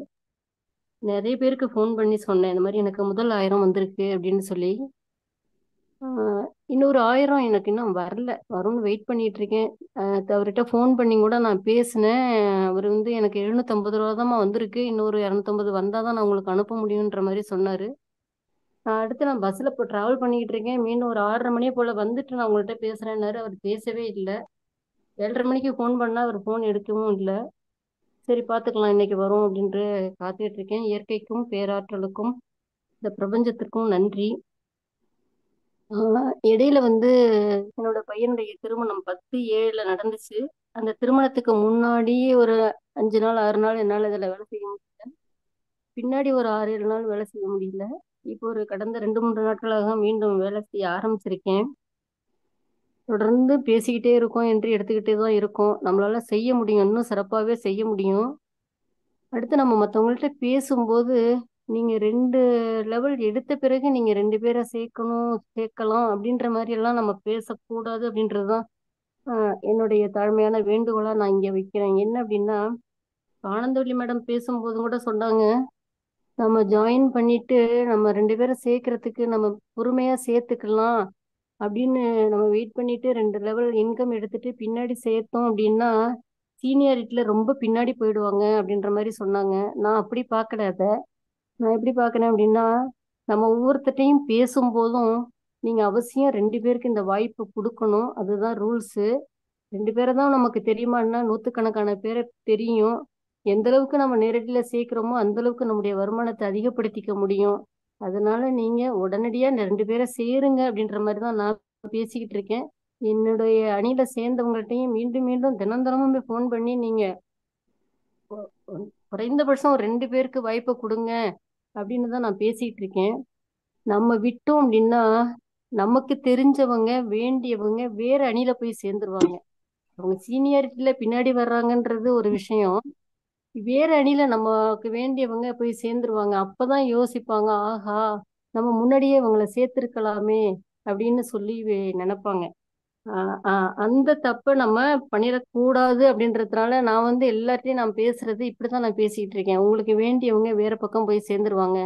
நிறைய பேருக்கு ஃபோன் பண்ணி சொன்னேன், இந்த மாதிரி எனக்கு முதல் 1000 வந்திருக்கு அப்படின்னு சொல்லி. இன்னொரு 1000 எனக்கு இன்னும் வரல, வரும்னு வெயிட் பண்ணிட்டு இருக்கேன். அவர்கிட்ட ஃபோன் பண்ணி கூட நான் பேசினேன். அவர் எனக்கு 750 ரூபா தான் வந்திருக்கு, இன்னொரு 250 வந்தால் தான் நான் உங்களுக்கு அனுப்ப முடியுன்ற மாதிரி சொன்னார். அடுத்து நான் பஸ்ஸில் இப்போ ட்ராவல் பண்ணிக்கிட்டு இருக்கேன். மீண்டும் ஒரு 6:30 மணியை போல் வந்துட்டு நான் உங்கள்கிட்ட பேசுகிறேன்னாரு. அவர் பேசவே இல்லை. 7:30 மணிக்கு ஃபோன் பண்ணால் அவர் ஃபோன் எடுக்கவும் இல்லை. சரி பார்த்துக்கலாம், இன்னைக்கு வரும் அப்படின்ட்டு காத்துக்கிட்டு இருக்கேன். இயற்கைக்கும் பேராற்றலுக்கும் இந்த பிரபஞ்சத்திற்கும் நன்றி. இடையில என்னோட பையனுடைய திருமணம் 10/7 நடந்துச்சு. அந்த திருமணத்துக்கு முன்னாடியே ஒரு 5 நாள் 6 நாள் என்னால் இதில் வேலை செய்ய முடியல. பின்னாடி ஒரு 6-7 நாள் வேலை செய்ய முடியல. இப்போ ஒரு கடந்த 2-3 நாட்களாக மீண்டும் வேலை செய்ய ஆரம்பிச்சிருக்கேன். தொடர்ந்து பேசிக்கிட்டே இருக்கோம், என்று எடுத்துக்கிட்டே தான் இருக்கோம். நம்மளால செய்ய முடியும், இன்னும் சிறப்பாகவே செய்ய முடியும். அடுத்து நம்ம மற்றவங்கள்ட்ட பேசும்போது நீங்க 2 லெவல் எடுத்த பிறகு நீங்க 2 பேரை சேர்க்கலாம் அப்படின்ற மாதிரி எல்லாம் நம்ம பேசக்கூடாது அப்படின்றதுதான் என்னுடைய தாழ்மையான வேண்டுகோளா நான் இங்க வைக்கிறேன். என்ன அப்படின்னா, ஆனந்தவள்ளி மேடம் பேசும்போது கூட சொன்னாங்க, நம்ம ஜாயின் பண்ணிட்டு நம்ம 2 பேரை சேர்க்கறதுக்கு நம்ம பொறுமையா சேர்த்துக்கலாம் அப்படின்னு. நம்ம வெயிட் பண்ணிட்டு 2 லெவல் இன்கம் எடுத்துட்டு பின்னாடி சேர்த்தோம் அப்படின்னா சீனியாரிட்டியில ரொம்ப பின்னாடி போயிடுவாங்க அப்படின்ற மாதிரி சொன்னாங்க. நான் அப்படி பார்க்கல. அதை நான் எப்படி பார்க்குறேன் அப்படின்னா, நம்ம ஒவ்வொருத்தட்டையும் பேசும்போதும் நீங்கள் அவசியம் 2 பேருக்கு இந்த வாய்ப்பு கொடுக்கணும். அதுதான் ரூல்ஸு. 2 பேரை தான் நமக்கு தெரியுமான்னா நூற்றுக்கணக்கான பேரை தெரியும். எந்த அளவுக்கு நம்ம நேரடியில் சேர்க்குறோமோ அந்த அளவுக்கு நம்முடைய வருமானத்தை அதிகப்படுத்திக்க முடியும். அதனால நீங்கள் உடனடியாக 2 பேரை சேருங்க அப்படின்ற மாதிரி தான் நான் பேசிக்கிட்டு இருக்கேன். என்னுடைய அணியில் சேர்ந்தவங்கள்ட்டையும் மீண்டும் மீண்டும் தினந்தனமும் ஃபோன் பண்ணி நீங்கள் குறைந்தபட்சம் ஒரு 2 பேருக்கு வாய்ப்பை கொடுங்க அப்படின்னு தான் நான் பேசிட்டு இருக்கேன். நம்ம விட்டோம் அப்படின்னா நமக்கு தெரிஞ்சவங்க வேண்டியவங்க வேற அணியில போய் சேர்ந்துருவாங்க. அவங்க சீனியாரிட்டியில பின்னாடி வர்றாங்கன்றது ஒரு விஷயம். வேற அணியில நமக்கு வேண்டியவங்க போய் சேர்ந்துருவாங்க. அப்பதான் யோசிப்பாங்க, ஆஹா நம்ம முன்னாடியே இவங்களை சேர்த்திருக்கலாமே அப்படின்னு சொல்லி நினைப்பாங்க. அந்த தப்பை நம்ம பண்ணிடக்கூடாது அப்படின்றதுனால நான் எல்லாத்தையும் நான் பேசுறது இப்படிதான் நான் பேசிக்கிட்டு இருக்கேன். உங்களுக்கு வேண்டியவங்க வேற பக்கம் போய் சேர்ந்துருவாங்க.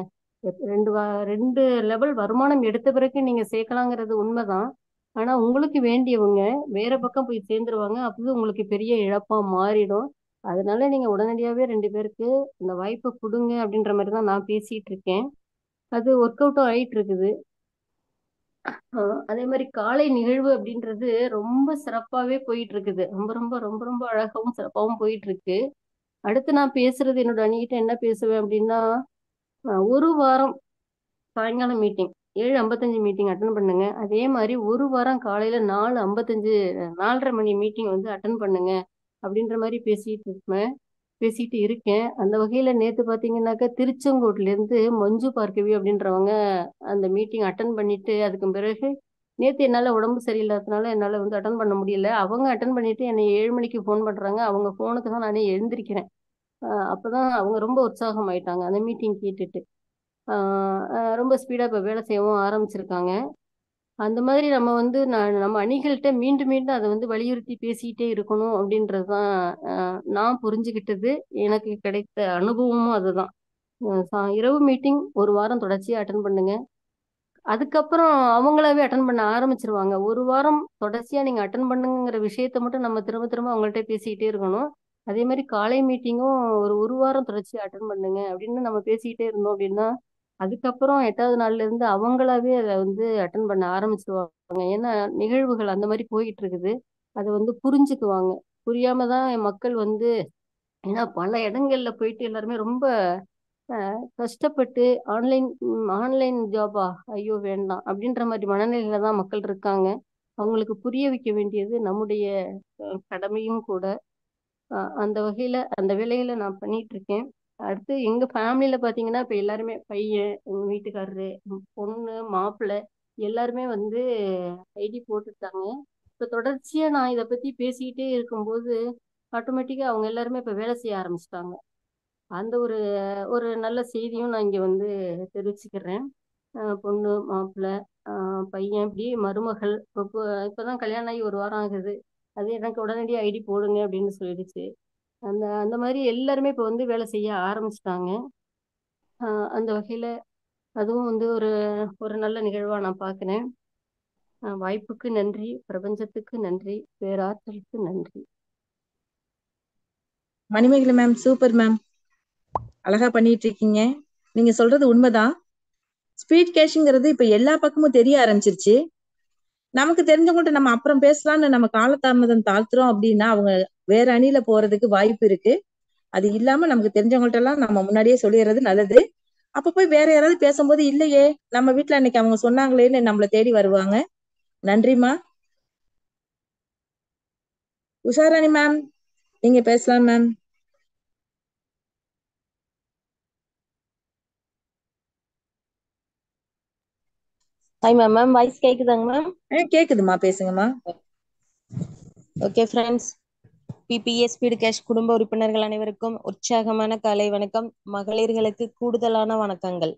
2 லெவல் வருமானம் எடுத்த பிறகு நீங்க சேர்க்கலாங்கிறது உண்மைதான். ஆனா உங்களுக்கு வேண்டியவங்க வேற பக்கம் போய் சேர்ந்துருவாங்க. அப்போது உங்களுக்கு பெரிய இழப்பா மாறிடும். அதனால நீங்க உடனடியாவே 2 பேருக்கு இந்த வாய்ப்பை கொடுங்க அப்படின்ற மாதிரி தான் நான் பேசிட்டு இருக்கேன். அது ஒர்க் அவுட்டும் ஆயிட்டு இருக்குது. அதே மாதிரி காலை நிகழ்வு அப்படின்றது ரொம்ப சிறப்பாவே போயிட்டு இருக்குது. ரொம்ப ரொம்ப ரொம்ப ரொம்ப அழகாவும் சிறப்பாவும் போயிட்டு இருக்கு. அடுத்து நான் பேசுறது என்னோட அணிகிட்ட என்ன பேசுவேன் அப்படின்னா, ஒரு வாரம் சாயங்காலம் மீட்டிங் 7:55 மீட்டிங் அட்டன் பண்ணுங்க. அதே மாதிரி ஒரு வாரம் காலையில 4:55 4:30 மணி மீட்டிங் வந்து அட்டன் பண்ணுங்க அப்படின்ற மாதிரி பேசிட்டு இருக்கேன். அந்த வகையில நேத்து பாத்தீங்கன்னாக்கா திருச்செங்கோட்டுல இருந்து மஞ்சு பார்க்கவி அப்படின்றவங்க அந்த மீட்டிங் அட்டன் பண்ணிட்டு அதுக்கு பிறகு நேத்து என்னால உடம்பு சரியில்லாததுனால என்னால வந்து அட்டன் பண்ண முடியல. அவங்க அட்டன் பண்ணிட்டு என்னை 7 மணிக்கு ஃபோன் பண்றாங்க. அவங்க ஃபோனுக்கு தான் நானே எழுந்திருக்கிறேன். அப்பதான் அவங்க ரொம்ப உற்சாகம் ஆயிட்டாங்க அந்த மீட்டிங் கேட்டுட்டு. ரொம்ப ஸ்பீடா இப்ப வேலை செய்யவும் ஆரம்பிச்சிருக்காங்க. அந்த மாதிரி நம்ம வந்து நம்ம அணிகள்கிட்ட மீண்டும் மீண்டும் அதை வந்து வலியுறுத்தி பேசிக்கிட்டே இருக்கணும் அப்படின்றது தான் நான் புரிஞ்சுக்கிட்டது. எனக்கு கிடைத்த அனுபவமும் அதுதான். இரவு மீட்டிங் ஒரு வாரம் தொடர்ச்சியா அட்டன் பண்ணுங்க. அதுக்கப்புறம் அவங்களாவே அட்டன் பண்ண ஆரம்பிச்சிருவாங்க. ஒரு வாரம் தொடர்ச்சியா நீங்க அட்டன் பண்ணுங்கிற விஷயத்த மட்டும் நம்ம திரும்ப திரும்ப அவங்கள்ட்ட பேசிக்கிட்டே இருக்கணும். அதே மாதிரி காலை மீட்டிங்கும் ஒரு வாரம் தொடர்ச்சியா அட்டன் பண்ணுங்க அப்படின்னு நம்ம பேசிக்கிட்டே இருந்தோம் அப்படின்னா அதுக்கப்புறம் 8வது நாள்ல இருந்து அவங்களாவே அதை வந்து அட்டன் பண்ண ஆரம்பிச்சிருவாங்க. ஏன்னா நிகழ்வுகள் அந்த மாதிரி போயிட்டு இருக்குது. அதை வந்து புரிஞ்சுக்குவாங்க. புரியாம தான் மக்கள் வந்து ஏன்னா பல இடங்கள்ல போயிட்டு எல்லாருமே ரொம்ப கஷ்டப்பட்டு ஆன்லைன் ஜாபா ஐயோ வேண்டாம் அப்படின்ற மாதிரி மனநிலையில தான் மக்கள் இருக்காங்க. அவங்களுக்கு புரிய வைக்க வேண்டியது நம்முடைய கடமையும் கூட. அந்த வகையில அந்த வேலைகளை நான் பண்ணிட்டு இருக்கேன். அடுத்து எங்க ஃபேமிலியில பாத்தீங்கன்னா இப்ப எல்லாருமே பையன், எங்க வீட்டுக்காரரு, பொண்ணு, மாப்பிள்ளை எல்லாருமே வந்து ஐடி போட்டுட்டாங்க. இப்ப தொடர்ச்சியா நான் இதை பத்தி பேசிக்கிட்டே இருக்கும்போது ஆட்டோமேட்டிக்கா அவங்க எல்லாருமே இப்ப வேலை செய்ய ஆரம்பிச்சிட்டாங்க. அந்த ஒரு ஒரு நல்ல செய்தியும் நான் இங்க வந்து தெரிவிச்சுக்கிறேன். பொண்ணு, மாப்பிள்ளை, பையன், இப்படி மருமகள் இப்பதான் கல்யாணம் ஆகி ஒரு வாரம் ஆகுது. அது எனக்கு உடனடியாக ஐடி போடுங்க அப்படின்னு சொல்லிடுச்சு. அந்த அந்த மாதிரி எல்லாருமே இப்போ வந்து வேலை செய்ய ஆரம்பிச்சிட்டாங்க. அந்த வகையில அதுவும் வந்து ஒரு ஒரு நல்ல நிகழ்வா நான் பார்க்கிறேன். வாய்ப்புக்கு நன்றி, பிரபஞ்சத்துக்கு நன்றி, பேராற்றலுக்கு நன்றி. மணிமேகலை மேம் சூப்பர் மேம், அழகா பண்ணிட்டு இருக்கீங்க. நீங்க சொல்றது உண்மைதான். ஸ்பீட் கேஷுங்கிறது இப்ப எல்லா பக்கமும் தெரிய ஆரம்பிச்சிருச்சு. நமக்கு தெரிஞ்சவங்கள்ட்ட நம்ம அப்புறம் பேசலாம்னு நம்ம காலதாமதம் தாழ்த்துறோம் அப்படின்னா அவங்க வேற அணியில போறதுக்கு வாய்ப்பு இருக்கு. அது இல்லாம நமக்கு தெரிஞ்சவங்கள்ட்ட எல்லாம் நம்ம முன்னாடியே சொல்லிடுறது நல்லது. அப்ப போய் வேற யாராவது பேசும்போது இல்லையே நம்ம வீட்டுல அன்னைக்கு அவங்க சொன்னாங்களேன்னு நம்மளை தேடி வருவாங்க. நன்றிமா. உஷாராணி மேம் நீங்க பேசலாம் ma'am. Hi ma'am. Ma'am voice கேக்குதாங்க மேம்? கேக்குதுமா, பேசுங்கம்மா. Okay friends, BBA speed cash குடும்ப உறுப்பினர்கள் அனைவருக்கும் உற்சாகமான காலை வணக்கம். மகளிர்களுக்கு கூடுதலான வணக்கங்கள்.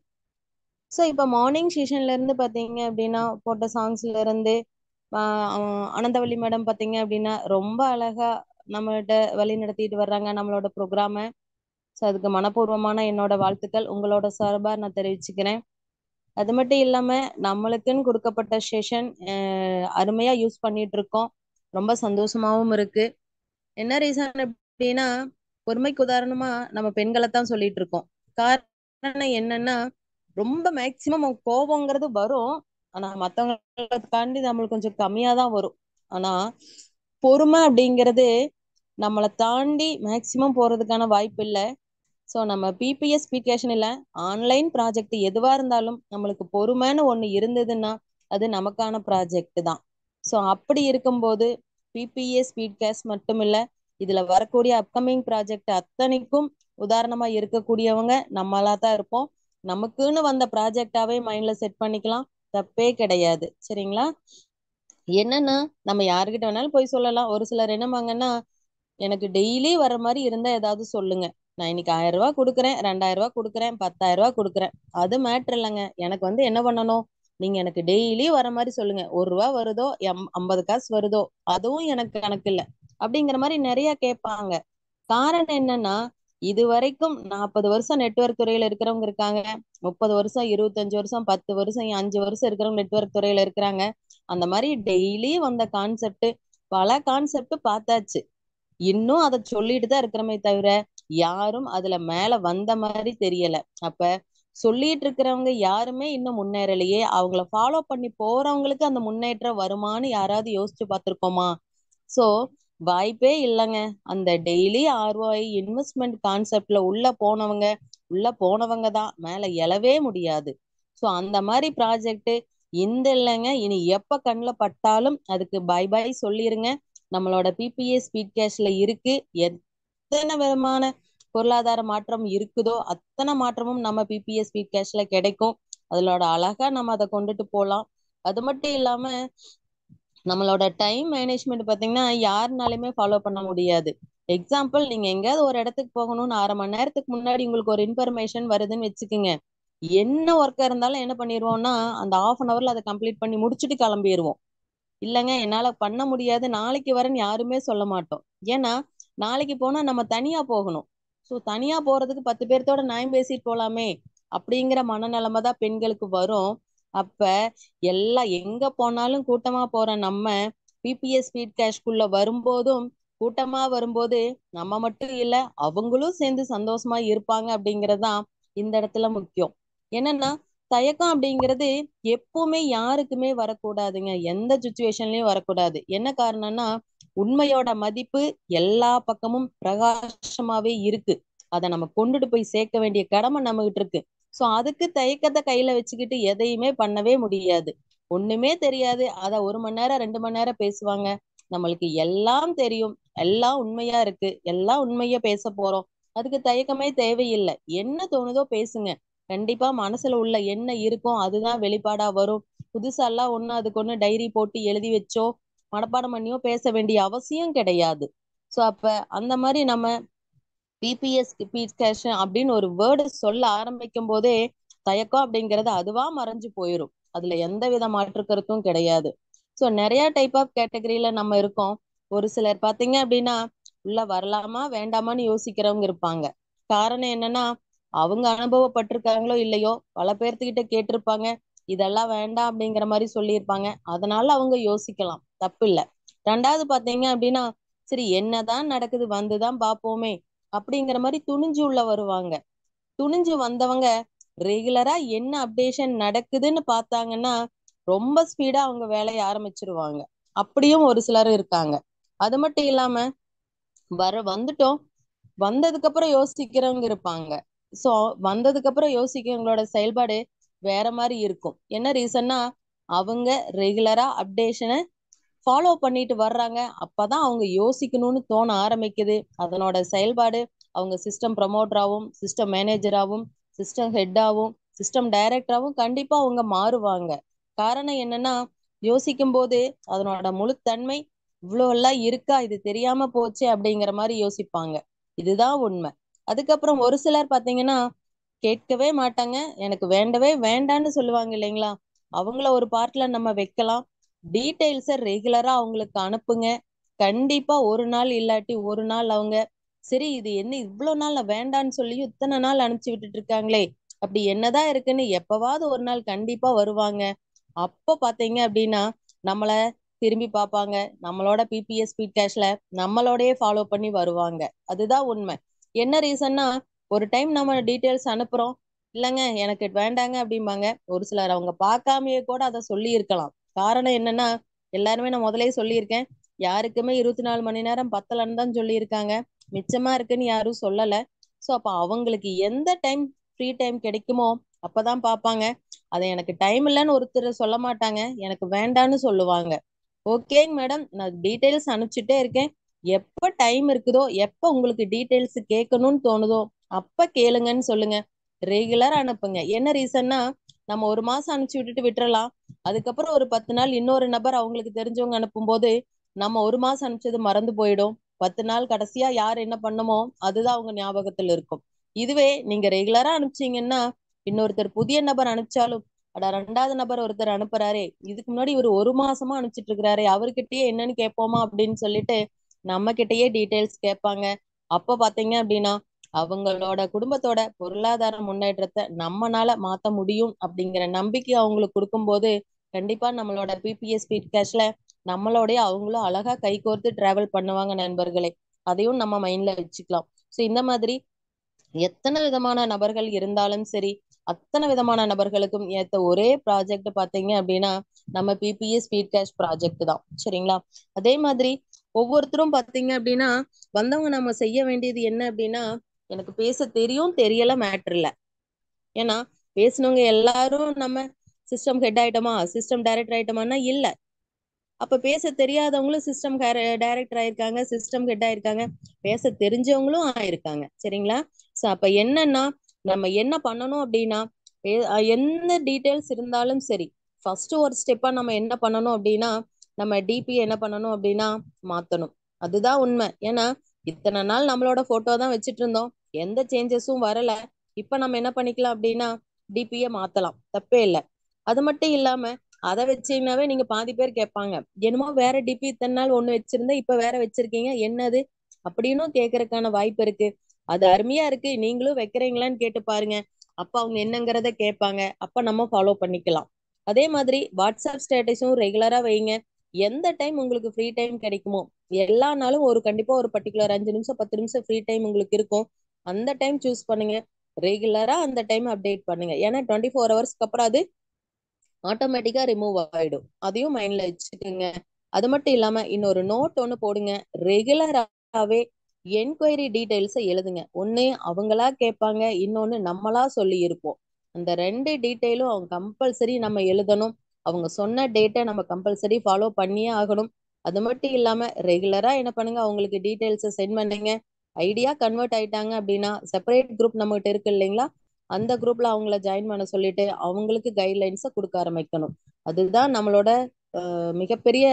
ஸோ இப்போ மார்னிங் செஷன்ல இருந்து பார்த்தீங்க அப்படின்னா போட்ட சாங்ஸ்ல இருந்து ஆனந்தவள்ளி மேடம் பார்த்தீங்க அப்படின்னா ரொம்ப அழகா நம்மள்கிட்ட வழி நடத்திட்டு வர்றாங்க நம்மளோட ப்ரோக்ராமை. ஸோ அதுக்கு மனப்பூர்வமான என்னோட வாழ்த்துக்கள் உங்களோட சார்பா நான் தெரிவிச்சுக்கிறேன். அது மட்டும் இல்லாம நம்மளுக்குன்னு கொடுக்கப்பட்ட செஷன் அருமையா யூஸ் பண்ணிட்டு இருக்கோம். ரொம்ப சந்தோஷமாவும் இருக்கு. என்ன ரீசன் அப்படின்னா பொறுமைக்கு உதாரணமா நம்ம பெண்களை தான் சொல்லிட்டு இருக்கோம். காரணம் என்னன்னா ரொம்ப மேக்சிமம் கோபங்கிறது வரும். ஆனா மத்தவங்களை தாண்டி நம்மளுக்கு கொஞ்சம் கம்மியா தான் வரும். ஆனா பொறுமை அப்படிங்கிறது நம்மளை தாண்டி மேக்சிமம் போறதுக்கான வாய்ப்பு இல்லை. ஸோ நம்ம பிபிஎஸ் ஸ்பீட்கேஷன் இல்லை, ஆன்லைன் ப்ராஜெக்ட் எதுவா இருந்தாலும் நம்மளுக்கு பொறுமைன்னு ஒண்ணு இருந்ததுன்னா அது நமக்கான ப்ராஜெக்ட் தான். ஸோ அப்படி இருக்கும்போது பிபிஎஸ் ஸ்பீட்கேஷ் மட்டும் இல்லை, இதுல வரக்கூடிய அப்கமிங் ப்ராஜெக்ட் அத்தனைக்கும் உதாரணமா இருக்கக்கூடியவங்க நம்மளா தான் இருப்போம். நமக்குன்னு வந்த ப்ராஜெக்டாவே மைண்ட்ல செட் பண்ணிக்கலாம், தப்பே கிடையாது. சரிங்களா? என்னன்னா நம்ம யாருக்கிட்ட வேணாலும் போய் சொல்லலாம். ஒரு சிலர் என்னமாங்கன்னா எனக்கு டெய்லி வர மாதிரி இருந்தா ஏதாவது சொல்லுங்க. நான் இன்னைக்கு 1000 ரூபாய் கொடுக்குறேன், 2000 ரூபாய் கொடுக்குறேன், 10,000 ரூபாய் கொடுக்குறேன், அது மேட்ரு இல்லைங்க. எனக்கு வந்து என்ன பண்ணணும், நீங்க எனக்கு டெய்லி வர மாதிரி சொல்லுங்க. 1 ரூபா வருதோ 50 காசு வருதோ அதுவும் எனக்கு கணக்கு இல்லை அப்படிங்கிற மாதிரி நிறைய கேட்பாங்க. காரணம் என்னன்னா இது வரைக்கும் 40 வருஷம் நெட்வொர்க் துறையில இருக்கிறவங்க இருக்காங்க, 30 வருஷம், 25 வருஷம், 10 வருஷம், 5 வருஷம் இருக்கிறவங்க நெட்வொர்க் துறையில இருக்கிறாங்க. அந்த மாதிரி டெய்லி வந்த கான்செப்ட் பல கான்செப்ட் பார்த்தாச்சு. இன்னும் அதை சொல்லிட்டு தான் இருக்கிறோமே தவிர யாரும் அதுல மேல வந்த மாதிரி தெரியல. அப்ப சொல்லிட்டு இருக்கிறவங்க யாருமே இன்னும் முன்னேறலையே, அவங்கள ஃபாலோ பண்ணி போறவங்களுக்கு அந்த முன்னேற்றம் வருமான்னு யாராவது யோசிச்சு பார்த்திருக்கோமா? சோ வாய்ப்பே இல்லைங்க. அந்த டெய்லி ROI இன்வெஸ்ட்மெண்ட் கான்செப்ட்ல உள்ள போனவங்க தான் மேல எழவே முடியாது. சோ அந்த மாதிரி ப்ராஜெக்ட் இந்த இல்லைங்க. இனி எப்ப கண்ணில் பட்டாலும் அதுக்கு பை பை சொல்லிருங்க. நம்மளோட PPA ஸ்பீட் கேஷ்ல இருக்கு. எத்தனை விதமான பொருளாதார மாற்றம் இருக்குதோ அத்தனை மாற்றமும் நம்ம PPA ஸ்பீட் கேஷ்ல கிடைக்கும். அதோட அழகா நம்ம அதை கொண்டுட்டு போகலாம். அது மட்டும் இல்லாம நம்மளோட டைம் மேனேஜ்மெண்ட் பாத்தீங்கன்னா யாருனாலுமே ஃபாலோ பண்ண முடியாது. எக்ஸாம்பிள், நீங்க எங்கேயாவது ஒரு இடத்துக்கு போகணும்னு 1/2 மணி நேரத்துக்கு முன்னாடி உங்களுக்கு ஒரு இன்ஃபர்மேஷன் வருதுன்னு வச்சுக்கோங்க. என்ன ஒர்க்கா இருந்தாலும் என்ன பண்ணிடுவோம்னா அந்த 1/2 hourல அதை கம்ப்ளீட் பண்ணி முடிச்சுட்டு கிளம்பிடுவோம். இல்லைங்க என்னால பண்ண முடியாது, நாளைக்கு வரேன்னு யாருமே சொல்ல மாட்டோம். ஏன்னா நாளைக்கு போனா நம்ம தனியா போகணும். ஸோ தனியா போறதுக்கு 10 பேர்த்தோட நியாயம் பேசிட்டு போலாமே அப்படிங்கிற மனநிலைமை தான் பெண்களுக்கு வரும். அப்ப எல்லாம் எங்க போனாலும் கூட்டமா போற நம்ம PPA ஸ்பீட் கேஷ்குள்ள வரும்போதும் கூட்டமா வரும்போது நம்ம மட்டும் இல்ல அவங்களும் சேர்ந்து சந்தோஷமா இருப்பாங்க அப்படிங்கறதுதான் இந்த இடத்துல முக்கியம். என்னன்னா தயக்கம் அப்படிங்கிறது எப்பவுமே யாருக்குமே வரக்கூடாதுங்க. எந்த சுச்சுவேஷன்லயும் வரக்கூடாது. என்ன காரணம்னா உண்மையோட மதிப்பு எல்லா பக்கமும் பிரகாசமாவே இருக்கு. அதை நம்ம கொண்டுட்டு போய் சேர்க்க வேண்டிய கடமை நம்மகிட்ட இருக்கு. சோ அதுக்கு தயக்கத்தை கையில வச்சுக்கிட்டு எதையுமே பண்ணவே முடியாது. ஒண்ணுமே தெரியாது, அத 1 மணி நேரம் 2 மணி நேரம் பேசுவாங்க. நம்மளுக்கு எல்லாம் தெரியும், எல்லாம் உண்மையா இருக்கு, எல்லாம் உண்மையா பேச போறோம். அதுக்கு தயக்கமே தேவையில்லை. என்ன தோணுதோ பேசுங்க. கண்டிப்பா மனசுல உள்ள என்ன இருக்கும் அதுதான் வெளிப்பாடா வரும். புதுசாலாம் அதுக்கு ஒண்ணு டைரி போட்டு எழுதி வச்சோ மனப்பாடம் பண்ணியோ பேச வேண்டிய அவசியம் கிடையாது. சோ அப்ப அந்த மாதிரி நம்ம PPS கேஷ் அப்படின்னு ஒரு வேர்டு சொல்ல ஆரம்பிக்கும் போதே தயக்கம் அப்படிங்கிறது அதுவா மறைஞ்சு போயிடும். அதுல எந்த வித மாற்று கருத்தும் கிடையாது. சோ நிறைய டைப் ஆஃப் கேட்டகரியில நம்ம இருக்கோம். ஒரு சிலர் பாத்தீங்க அப்படின்னா உள்ள வரலாமா வேண்டாமான்னு யோசிக்கிறவங்க இருப்பாங்க. காரணம் என்னன்னா அவங்க அனுபவப்பட்டிருக்காங்களோ இல்லையோ பல பேர்த்துக்கிட்ட கேட்டிருப்பாங்க, இதெல்லாம் வேண்டாம் அப்படிங்கிற மாதிரி சொல்லியிருப்பாங்க. அதனால அவங்க யோசிக்கலாம், தப்பு இல்லை. ரெண்டாவது பாத்தீங்க அப்படின்னா சரி என்னதான் நடக்குது வந்துதான் பாப்போமே அப்படிங்கிற மாதிரி துணிஞ்சு உள்ள வருவாங்க. துணிஞ்சு வந்தவங்க ரெகுலரா என்ன அப்டேஷன் நடக்குதுன்னு பார்த்தாங்கன்னா ரொம்ப ஸ்பீடா அவங்க வேலையை ஆரம்பிச்சிருவாங்க. அப்படியும் ஒரு சிலர் இருக்காங்க. அது மட்டும் இல்லாம வந்துட்டோம், வந்ததுக்கு அப்புறம் யோசிக்கிறவங்க இருப்பாங்க. சோ வந்ததுக்கு அப்புறம் யோசிக்கிறவங்களோட செயல்பாடு வேற மாதிரி இருக்கும். என்ன ரீசன்னா அவங்க ரெகுலரா அப்டேஷனை ஃபாலோ பண்ணிட்டு வர்றாங்க. அப்பதான் அவங்க யோசிக்கணும்னு தோண ஆரம்பிக்குது. அதனோட செயல்பாடு அவங்க சிஸ்டம் ப்ரமோட்டராகவும் சிஸ்டம் மேனேஜராகவும் சிஸ்டம் ஹெட்டாகவும் சிஸ்டம் டைரக்டராகவும் கண்டிப்பா அவங்க மாறுவாங்க. காரணம் என்னன்னா யோசிக்கும் போது அதனோட முழுத்தன்மை இவ்வளோ எல்லாம் இருக்கா, இது தெரியாம போச்சு அப்படிங்கிற மாதிரி யோசிப்பாங்க. இதுதான் உண்மை. அதுக்கப்புறம் ஒரு சிலர் பாத்தீங்கன்னா கேட்கவே மாட்டாங்க, எனக்கு வேண்டவே வேண்டான்னு சொல்லுவாங்க இல்லைங்களா. அவங்கள ஒரு பார்ட்ல நம்ம வைக்கலாம். டீட்டெயில்ஸை ரெகுலரா அவங்களுக்கு அனுப்புங்க. கண்டிப்பா ஒரு நாள் இல்லாட்டி ஒரு நாள் அவங்க சரி இது என்ன இவ்வளவு நாள் வேண்டான்னு சொல்லியும் இத்தனை நாள் அனுப்பிச்சு விட்டுட்டு இருக்காங்களே அப்படி என்னதான் இருக்குன்னு எப்பவாவது ஒரு நாள் கண்டிப்பா வருவாங்க. அப்ப பாத்தீங்க அப்படின்னா நம்மள திரும்பி பார்ப்பாங்க. நம்மளோட PPS ஸ்பீட் கேஷ்ல நம்மளோடயே ஃபாலோ பண்ணி வருவாங்க. அதுதான் உண்மை. என்ன ரீசன்னா ஒரு டைம் நம்ம டீட்டெயில்ஸ் அனுப்புறோம், இல்லைங்க எனக்கு வேண்டாங்க அப்படிம்பாங்க. ஒரு சிலர் அவங்க பார்க்காமயே கூட அதை சொல்லி இருக்கலாம். காரணம் என்னன்னா எல்லாருமே நான் முதலே சொல்லியிருக்கேன், யாருக்குமே 24 மணி நேரம் பத்தலன்னு தான் சொல்லியிருக்காங்க, மிச்சமா இருக்குன்னு யாரும் சொல்லல. சோ அப்ப அவங்களுக்கு எந்த டைம் ஃப்ரீ டைம் கிடைக்குமோ அப்பதான் பார்ப்பாங்க. அதை எனக்கு டைம் இல்லைன்னு ஒருத்தர் சொல்ல மாட்டாங்க, எனக்கு வேண்டான்னு சொல்லுவாங்க. ஓகேங்க மேடம், நான் டீட்டெயில்ஸ் அனுப்பிச்சுட்டே இருக்கேன், எப்ப டைம் இருக்குதோ எப்ப உங்களுக்கு டீட்டெயில்ஸ் கேட்கணும்னு தோணுதோ அப்ப கேளுங்கன்னு சொல்லுங்க. ரெகுலர் அனுப்புங்க. என்ன ரீசன்னா நம்ம 1 மாசம் அனுப்பிச்சு விட்டுட்டு விட்டுறலாம். அதுக்கப்புறம் ஒரு 10 நாள் இன்னொரு நபர் அவங்களுக்கு தெரிஞ்சவங்க அனுப்பும் போது நம்ம 1 மாசம் அனுப்பிச்சது மறந்து போயிடும். 10 நாள் கடைசியா யார் என்ன பண்ணுமோ அதுதான் அவங்க ஞாபகத்துல இருக்கும். இதுவே நீங்க ரெகுலரா அனுப்பிச்சீங்கன்னா இன்னொருத்தர் புதிய நபர் அனுப்பிச்சாலும் அட 2வது நபர் ஒருத்தர் அனுப்புறாரே, இதுக்கு முன்னாடி ஒரு 1 மாசமா அனுப்பிச்சிட்டு இருக்கிறாரே அவர்கிட்டயே என்னன்னு கேட்போமா அப்படின்னு சொல்லிட்டு நம்ம கிட்டயே டீட்டெயில்ஸ் கேட்பாங்க. அப்ப பாத்தீங்க அப்படின்னா அவங்களோட குடும்பத்தோட பொருளாதார முன்னேற்றத்தை நம்மனால மாத்த முடியும் அப்படிங்கிற நம்பிக்கை அவங்களுக்கு கொடுக்கும்போது கண்டிப்பா நம்மளோட PPS ஸ்பீட் கேஷ்ல நம்மளோடய அவங்களும் அழகா கை கோர்த்து டிராவல் பண்ணுவாங்க நண்பர்களே. அதையும் நம்ம மைண்ட்ல வச்சுக்கலாம். சோ இந்த மாதிரி எத்தனை விதமான நபர்கள் இருந்தாலும் சரி அத்தனை விதமான நபர்களுக்கும் ஏத்த ஒரே ப்ராஜெக்ட் பாத்தீங்க அப்படின்னா நம்ம பிபிஎஸ் ஸ்பீட் கேஷ் ப்ராஜெக்ட் தான். சரிங்களா? அதே மாதிரி ஒவ்வொருத்தரும் பாத்தீங்க அப்படின்னா வந்தவங்க நம்ம செய்ய வேண்டியது என்ன அப்படின்னா, எனக்கு பேச தெரியும் தெரியல மேட்டர் இல்ல. ஏன்னா பேசினவங்க எல்லாரும் நம்ம சிஸ்டம் ஹெட் ஆயிட்டோமா, சிஸ்டம் டைரக்டர் ஆயிட்டோமான்னா இல்ல. அப்ப பேச தெரியாதவங்களும் சிஸ்டம் டைரக்டர் ஆயிருக்காங்க, சிஸ்டம் ஹெட் ஆயிருக்காங்க, பேச தெரிஞ்சவங்களும் ஆயிருக்காங்க. சரிங்களா? சோ அப்ப என்னன்னா நம்ம என்ன பண்ணணும் அப்படின்னா, எந்த டீட்டெயில்ஸ் இருந்தாலும் சரி, ஃபர்ஸ்ட் ஒரு ஸ்டெப்பா நம்ம என்ன பண்ணணும் அப்படின்னா, நம்ம டிபி என்ன பண்ணணும் அப்படின்னா மாத்தணும். அதுதான் உண்மை. ஏன்னா இத்தனை நாள் நம்மளோட போட்டோ தான் வச்சுட்டு இருந்தோம், எந்த சேஞ்சஸும் வரல. இப்ப நம்ம என்ன பண்ணிக்கலாம் அப்படின்னா டிபிய மாத்தலாம், தப்பே இல்லை. அது மட்டும் இல்லாம அதை வச்சீங்கன்னாவே நீங்க பாதி பேர் கேட்பாங்க, என்னமோ வேற டிபி இத்தனை நாள் ஒண்ணு வச்சிருந்தேன் இப்ப வேற வச்சிருக்கீங்க என்னது அப்படின்னும் கேட்கறதுக்கான வாய்ப்பு இருக்கு. அது அருமையா இருக்கு, நீங்களும் வைக்கிறீங்களான்னு கேட்டு பாருங்க. அப்ப அவங்க என்னங்கிறத கேட்பாங்க, அப்ப நம்ம ஃபாலோ பண்ணிக்கலாம். அதே மாதிரி வாட்ஸ்அப் ஸ்டேட்டஸும் ரெகுலரா வைங்க. எந்த டைம் உங்களுக்கு ஃப்ரீ டைம் கிடைக்குமோ எல்லா நாளும் கண்டிப்பா ஒரு பர்டிகுலர் 5 நிமிஷம் 10 நிமிஷம் ஃப்ரீ டைம் உங்களுக்கு இருக்கும், அந்த டைம் சூஸ் பண்ணுங்க. ரெகுலரா அந்த டைம் அப்டேட் பண்ணுங்க. ஏன்னா 24 ஹவர்ஸ்க்கு அப்புறம் அது ஆட்டோமேட்டிக்கா ரிமூவ் ஆயிடும். அதையும் மைண்ட்ல வச்சுக்கோங்க. அது மட்டும் இல்லாம இன்னொரு நோட் ஒண்ணு போடுங்க. ரெகுலராவே என்கொயரி டீடைல்ஸை எழுதுங்க. ஒண்ணு அவங்களா கேட்பாங்க, இன்னொன்னு நம்மளா சொல்லி இருப்போம். அந்த 2 டீடைலும் அவங்க கம்பல்சரி நம்ம எழுதணும். அவங்க சொன்ன டேட்டை நம்ம கம்பல்சரி ஃபாலோ பண்ணியே ஆகணும். அது மட்டும் இல்லாம ரெகுலரா என்ன பண்ணுங்க, அவங்களுக்கு டீடைல்ஸை சென்ட் பண்ணுங்க. ஐடியா கன்வெர்ட் ஆயிட்டாங்க அப்படின்னா செப்பரேட் குரூப் நம்ம கிட்ட இருக்கு இல்லைங்களா, அந்த குரூப்ல அவங்கள ஜாயின் பண்ண சொல்லிட்டு அவங்களுக்கு கைட்லைன்ஸை கொடுக்க ஆரம்பிக்கணும். அதுதான் நம்மளோட மிகப்பெரிய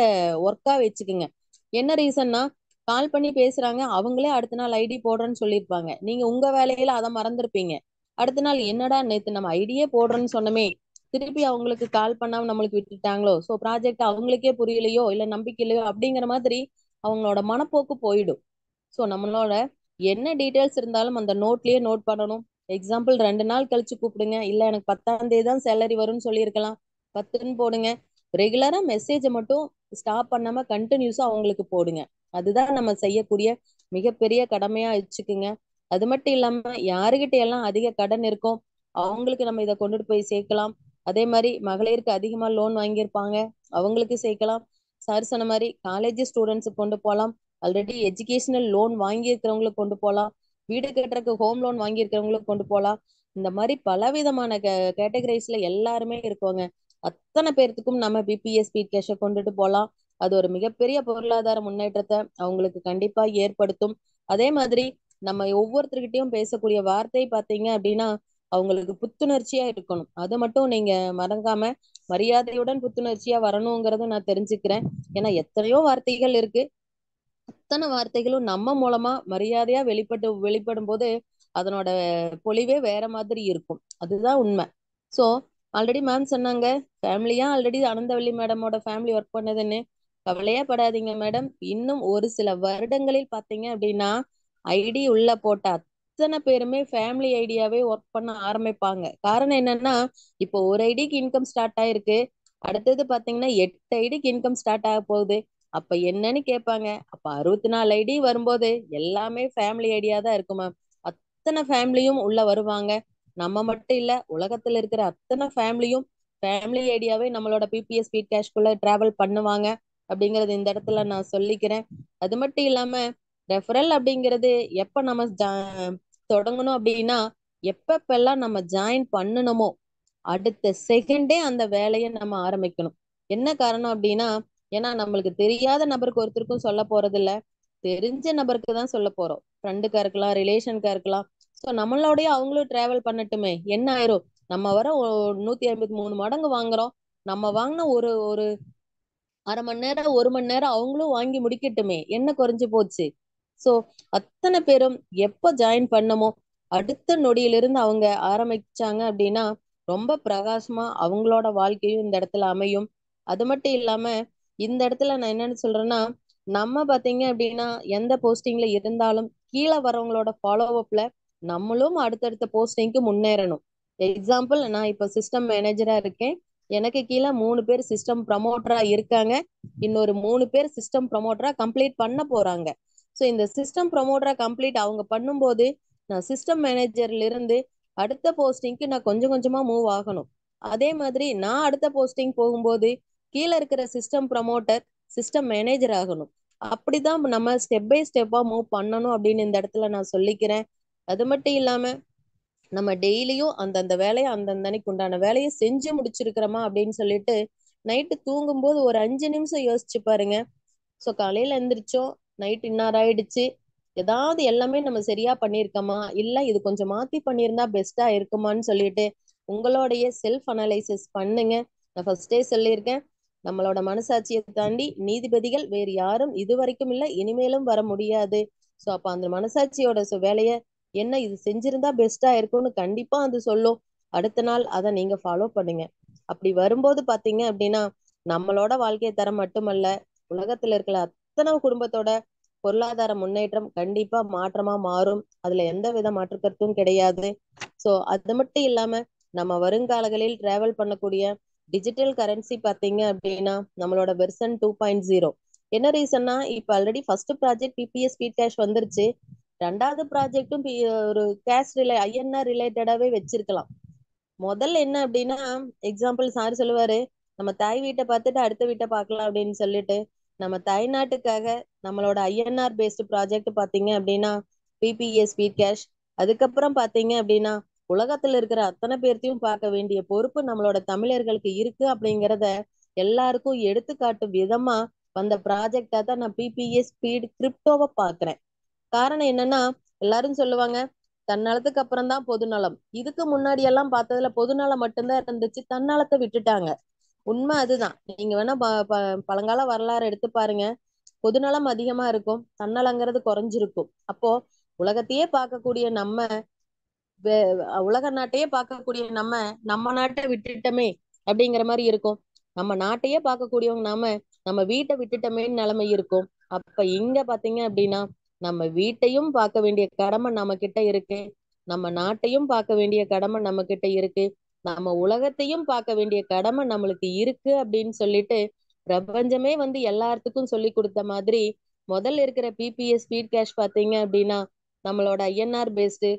ஒர்க்கா வச்சுக்குங்க. என்ன ரீசன்னா, கால் பண்ணி பேசுறாங்க, அவங்களே அடுத்த நாள் ஐடி போடுறேன்னு சொல்லியிருப்பாங்க, நீங்க உங்க வேலையில அதை மறந்துருப்பீங்க. அடுத்த நாள் என்னடா நேத்து நம்ம ஐடியே போடுறேன்னு சொன்னமே, திருப்பி அவங்களுக்கு கால் பண்ணாம நம்மளுக்கு விட்டுட்டாங்களோ, சோ ப்ராஜெக்ட் அவங்களுக்கே புரியலையோ இல்ல நம்பிக்கை இல்லையோ அப்படிங்கிற மாதிரி அவங்களோட மனப்போக்கு போயிடும். ஸோ நம்மளோட என்ன டீட்டெயில்ஸ் இருந்தாலும் அந்த நோட்லயே நோட் பண்ணணும். எக்ஸாம்பிள் 2 நாள் கழிச்சு கூப்பிடுங்க, இல்ல எனக்கு 10ஆம் தேதி தான் சேலரி வரும்னு சொல்லியிருக்கலாம், 10ன்னு போடுங்க. ரெகுலரா மெசேஜை மட்டும் ஸ்டாப் பண்ணாம கண்டினியூஸா அவங்களுக்கு போடுங்க. அதுதான் நம்ம செய்யக்கூடிய மிகப்பெரிய கடமையா வச்சுக்குங்க. அது மட்டும் இல்லாம யாருகிட்ட எல்லாம் அதிக கடன் இருக்கும் அவங்களுக்கு நம்ம இதை கொண்டுட்டு போய் சேர்க்கலாம். அதே மாதிரி மகளிருக்கு அதிகமா லோன் வாங்கியிருப்பாங்க, அவங்களுக்கு சேர்க்கலாம். சார் சொன்ன மாதிரி காலேஜ் ஸ்டூடெண்ட்ஸுக்கு கொண்டு போகலாம். ஆல்ரெடி எஜுகேஷனல் லோன் வாங்கி இருக்கிறவங்களுக்கு கொண்டு போகலாம். வீடு கட்டுறதுக்கு ஹோம் லோன் வாங்கி இருக்கிறவங்களுக்கு கொண்டு போகலாம். இந்த மாதிரி பலவிதமான கேட்டகரைஸ்ல எல்லாருமே இருக்கோங்க. அத்தனை பேர்த்துக்கும் நம்ம பிபிஎஸ் ஸ்பீட் கேஷை கொண்டுட்டு போகலாம். அது ஒரு மிகப்பெரிய பொருளாதார முன்னேற்றத்தை அவங்களுக்கு கண்டிப்பா ஏற்படுத்தும். அதே மாதிரி நம்ம ஒவ்வொருத்தர்கிட்டயும் பேசக்கூடிய வார்த்தை பாத்தீங்க அப்படின்னா அவங்களுக்கு புத்துணர்ச்சியா இருக்கணும். அதை மட்டும் நீங்க மறக்காம மரியாதையுடன் புத்துணர்ச்சியா வரணுங்கிறத நான் தெரிஞ்சுக்கிறேன். ஏன்னா எத்தனையோ வார்த்தைகள் இருக்கு, அத்தனை வார்த்தைகளும் நம்ம மூலமா மரியாதையா வெளிப்படும் போது அதனோட பொலிவே வேற மாதிரி இருக்கும். அதுதான் உண்மை. சோ ஆல்ரெடி மேம் சொன்னாங்க, ஃபேமிலியா ஆல்ரெடி அனந்தவல்லி மேடமோட ஃபேமிலி ஒர்க் பண்ணதுன்னு. கவலையே படாதீங்க மேடம், இன்னும் ஒரு சில வருடங்களில் பாத்தீங்க அப்படின்னா ஐடி உள்ள போட்ட அத்தனை பேருமே ஃபேமிலி ஐடியாவே ஒர்க் பண்ண ஆரம்பிப்பாங்க. காரணம் என்னன்னா, இப்போ ஒரு ஐடிக்கு இன்கம் ஸ்டார்ட் ஆயிருக்கு, அடுத்தது பாத்தீங்கன்னா 8 ஐடிக்கு இன்கம் ஸ்டார்ட் ஆக போகுது. அப்ப என்னன்னு கேட்பாங்க. அப்ப 64 ஐடி வரும்போது எல்லாமே ஃபேமிலி ஐடியா தான் இருக்குமா. அத்தனை ஃபேமிலியும் உள்ள வருவாங்க. நம்ம மட்டும் இல்ல, உலகத்துல இருக்கிற அத்தனை ஃபேமிலியும் ஃபேமிலி ஐடியாவே நம்மளோட பிபிஎஸ் ஸ்பீட் கேஷ்குள்ள டிராவல் பண்ணுவாங்க அப்படிங்கறது இந்த இடத்துல நான் சொல்லிக்கிறேன். அது மட்டும் இல்லாம ரெஃபரல் அப்படிங்கிறது எப்ப நம்ம தொடங்கணும் அப்படின்னா, எப்பப்பெல்லாம் நம்ம ஜாயின் பண்ணணுமோ அடுத்த செகண்டே அந்த வேலையை நம்ம ஆரம்பிக்கணும். என்ன காரணம் அப்படின்னா, ஏன்னா நம்மளுக்கு தெரியாத நபருக்கு ஒருத்தருக்கும் சொல்ல போறது இல்ல, தெரிஞ்ச நபருக்கு தான் சொல்ல போறோம். ஃப்ரெண்டுக்கா இருக்கலாம், ரிலேஷனுக்கா இருக்கலாம். ஸோ நம்மளோடய அவங்களும் டிராவல் பண்ணட்டுமே, என்ன ஆயிரும், நம்ம வர 153 மடங்கு வாங்குறோம், நம்ம வாங்கின ஒரு ஒரு அரை மணி நேரம் 1 மணி நேரம் அவங்களும் வாங்கி முடிக்கட்டுமே, என்ன குறைஞ்சு போச்சு. சோ அத்தனை பேரும் எப்ப ஜாயின் பண்ணமோ அடுத்த நொடியிலிருந்து அவங்க ஆரம்பிச்சாங்க அப்படின்னா ரொம்ப பிரகாசமா அவங்களோட வாழ்க்கையும் இந்த இடத்துல அமையும். அது மட்டும் இல்லாம இந்த இடத்துல நான் என்னன்னு சொல்றேன்னா, நம்ம பாத்தீங்க அப்படின்னா எந்த போஸ்டிங்ல இருந்தாலும் கீழே வரவங்களோட ஃபாலோ அப்ல நம்மளும் அடுத்தடுத்த போஸ்டிங்க்கு முன்னேறணும். எக்ஸாம்பிள், நான் இப்ப சிஸ்டம் மேனேஜரா இருக்கேன், எனக்கு கீழே 3 பேர் சிஸ்டம் ப்ரமோட்டரா இருக்காங்க, இன்னொரு 3 பேர் சிஸ்டம் ப்ரமோட்டரா கம்ப்ளீட் பண்ண போறாங்க. ஸோ இந்த சிஸ்டம் ப்ரமோட்டரா கம்ப்ளீட் அவங்க பண்ணும்போது நான் சிஸ்டம் மேனேஜர்ல இருந்து அடுத்த போஸ்டிங்க்கு நான் கொஞ்சம் கொஞ்சமா மூவ் ஆகணும். அதே மாதிரி நான் அடுத்த போஸ்டிங் போகும்போது கீழே இருக்கிற சிஸ்டம் ப்ரமோட்டர் சிஸ்டம் மேனேஜர் ஆகணும். அப்படிதான் நம்ம ஸ்டெப் பை ஸ்டெப்பா மூவ் பண்ணணும் அப்படின்னு இந்த இடத்துல நான் சொல்லிக்கிறேன். அது மட்டும் இல்லாம நம்ம டெய்லியும் அந்தந்த வேலையை அந்தந்த அன்னைக்கு உண்டான வேலையை செஞ்சு முடிச்சிருக்கிறோமா அப்படின்னு சொல்லிட்டு நைட்டு தூங்கும்போது ஒரு 5 நிமிஷம் யோசிச்சு பாருங்க. ஸோ காலையில எந்திரிச்சோம், நைட் இன்னார் ஆயிடுச்சு, ஏதாவது எல்லாமே நம்ம சரியா பண்ணியிருக்கோமா, இல்ல இது கொஞ்சம் மாத்தி பண்ணியிருந்தா பெஸ்டா இருக்குமான்னு சொல்லிட்டு உங்களுடைய செல்ஃப் அனலைசிஸ் பண்ணுங்க. நான் ஃபர்ஸ்டே சொல்லியிருக்கேன், நம்மளோட மனசாட்சியை தாண்டி நீதிபதிகள் வேறு யாரும் இது வரைக்கும் இல்லை, இனிமேலும் வர முடியாது. ஸோ அப்ப அந்த மனசாட்சியோட வேலையை என்ன இது செஞ்சிருந்தா பெஸ்டா இருக்கும்னு கண்டிப்பா அது சொல்லும். அடுத்த நாள் அதை நீங்க ஃபாலோ பண்ணுங்க. அப்படி வரும்போது பாத்தீங்க அப்படின்னா நம்மளோட வாழ்க்கை தரம் மட்டுமல்ல, உலகத்துல இருக்கிற அத்தனை குடும்பத்தோட பொருளாதார முன்னேற்றம் கண்டிப்பா மாற்றமா மாறும். அதுல எந்த வித மாற்று கருத்தும் கிடையாது. சோ அது மட்டும் இல்லாம நம்ம வருங்காலங்களில் டிராவல் பண்ணக்கூடிய டிஜிட்டல் கரன்சி பாத்தீங்க அப்படின்னா நம்மளோட வெர்சன் 2.0. என்ன ரீசன்னா இப்ப already first project PBS speed cash வந்துருச்சு. ரெண்டாவது ப்ராஜெக்டும் ஒரு கேஷ் ஐஎன்ஆர் ரிலேட்டடாவே வச்சிருக்கலாம். முதல்ல என்ன அப்படின்னா எக்ஸாம்பிள் சார் சொல்லுவாரு, நம்ம தாய் வீட்டை பார்த்துட்டு அடுத்த வீட்டை பார்க்கலாம் அப்படின்னு சொல்லிட்டு நம்ம தாய்நாட்டுக்காக நம்மளோட ஐஎன்ஆர் பேஸ்டு ப்ராஜெக்ட் பாத்தீங்க அப்படின்னா பிபிஎஸ் ஸ்பீட் கேஷ். அதுக்கப்புறம் பாத்தீங்க அப்படின்னா உலகத்துல இருக்கிற அத்தனை பேர்த்தையும் பார்க்க வேண்டிய பொறுப்பு நம்மளோட தமிழர்களுக்கு இருக்கு அப்படிங்கிறத எல்லாருக்கும் எடுத்துக்காட்டு விதமா வந்த ப்ராஜெக்டா தான் நான் பிபிஎஸ் ஸ்பீட் கிரிப்டோவை பாக்குறேன். காரணம் என்னன்னா எல்லாரும் சொல்லுவாங்க தன்னலத்துக்கு அப்புறம் தான் பொதுநலம். இதுக்கு முன்னாடி எல்லாம் பார்த்ததுல பொதுநலம் மட்டும்தான் இருந்துச்சு, தன்னலத்தை விட்டுட்டாங்க. உண்மை அதுதான். நீங்க வேணா பழங்கால வரலாறு எடுத்து பாருங்க, பொதுநலம் அதிகமா இருக்கும், தன்னலங்கிறது குறைஞ்சிருக்கும். அப்போ உலகத்தையே பார்க்கக்கூடிய நம்ம உலக நாட்டையே பார்க்கக்கூடிய நம்ம நாட்டை விட்டுட்டோமே அப்படிங்கிற மாதிரி இருக்கும். நம்ம நாட்டையே பார்க்கக்கூடியவங்க நம்ம வீட்டை விட்டுட்டோமேன்னு நிலைமை இருக்கும். அப்ப இங்க பாத்தீங்க அப்படின்னா நம்ம வீட்டையும் பார்க்க வேண்டிய கடமை நம்ம கிட்ட இருக்கு, நம்ம நாட்டையும் பார்க்க வேண்டிய கடமை நம்ம கிட்ட இருக்கு, நம்ம உலகத்தையும் பார்க்க வேண்டிய கடமை நம்மளுக்கு இருக்கு அப்படின்னு சொல்லிட்டு பிரபஞ்சமே எல்லாத்துக்கும் சொல்லி கொடுத்த மாதிரி முதல்ல இருக்கிற பிபிஎஸ் ஸ்பீட் கேஷ் பாத்தீங்க அப்படின்னா நம்மளோட ஐஎன்ஆர் பேஸ்டு,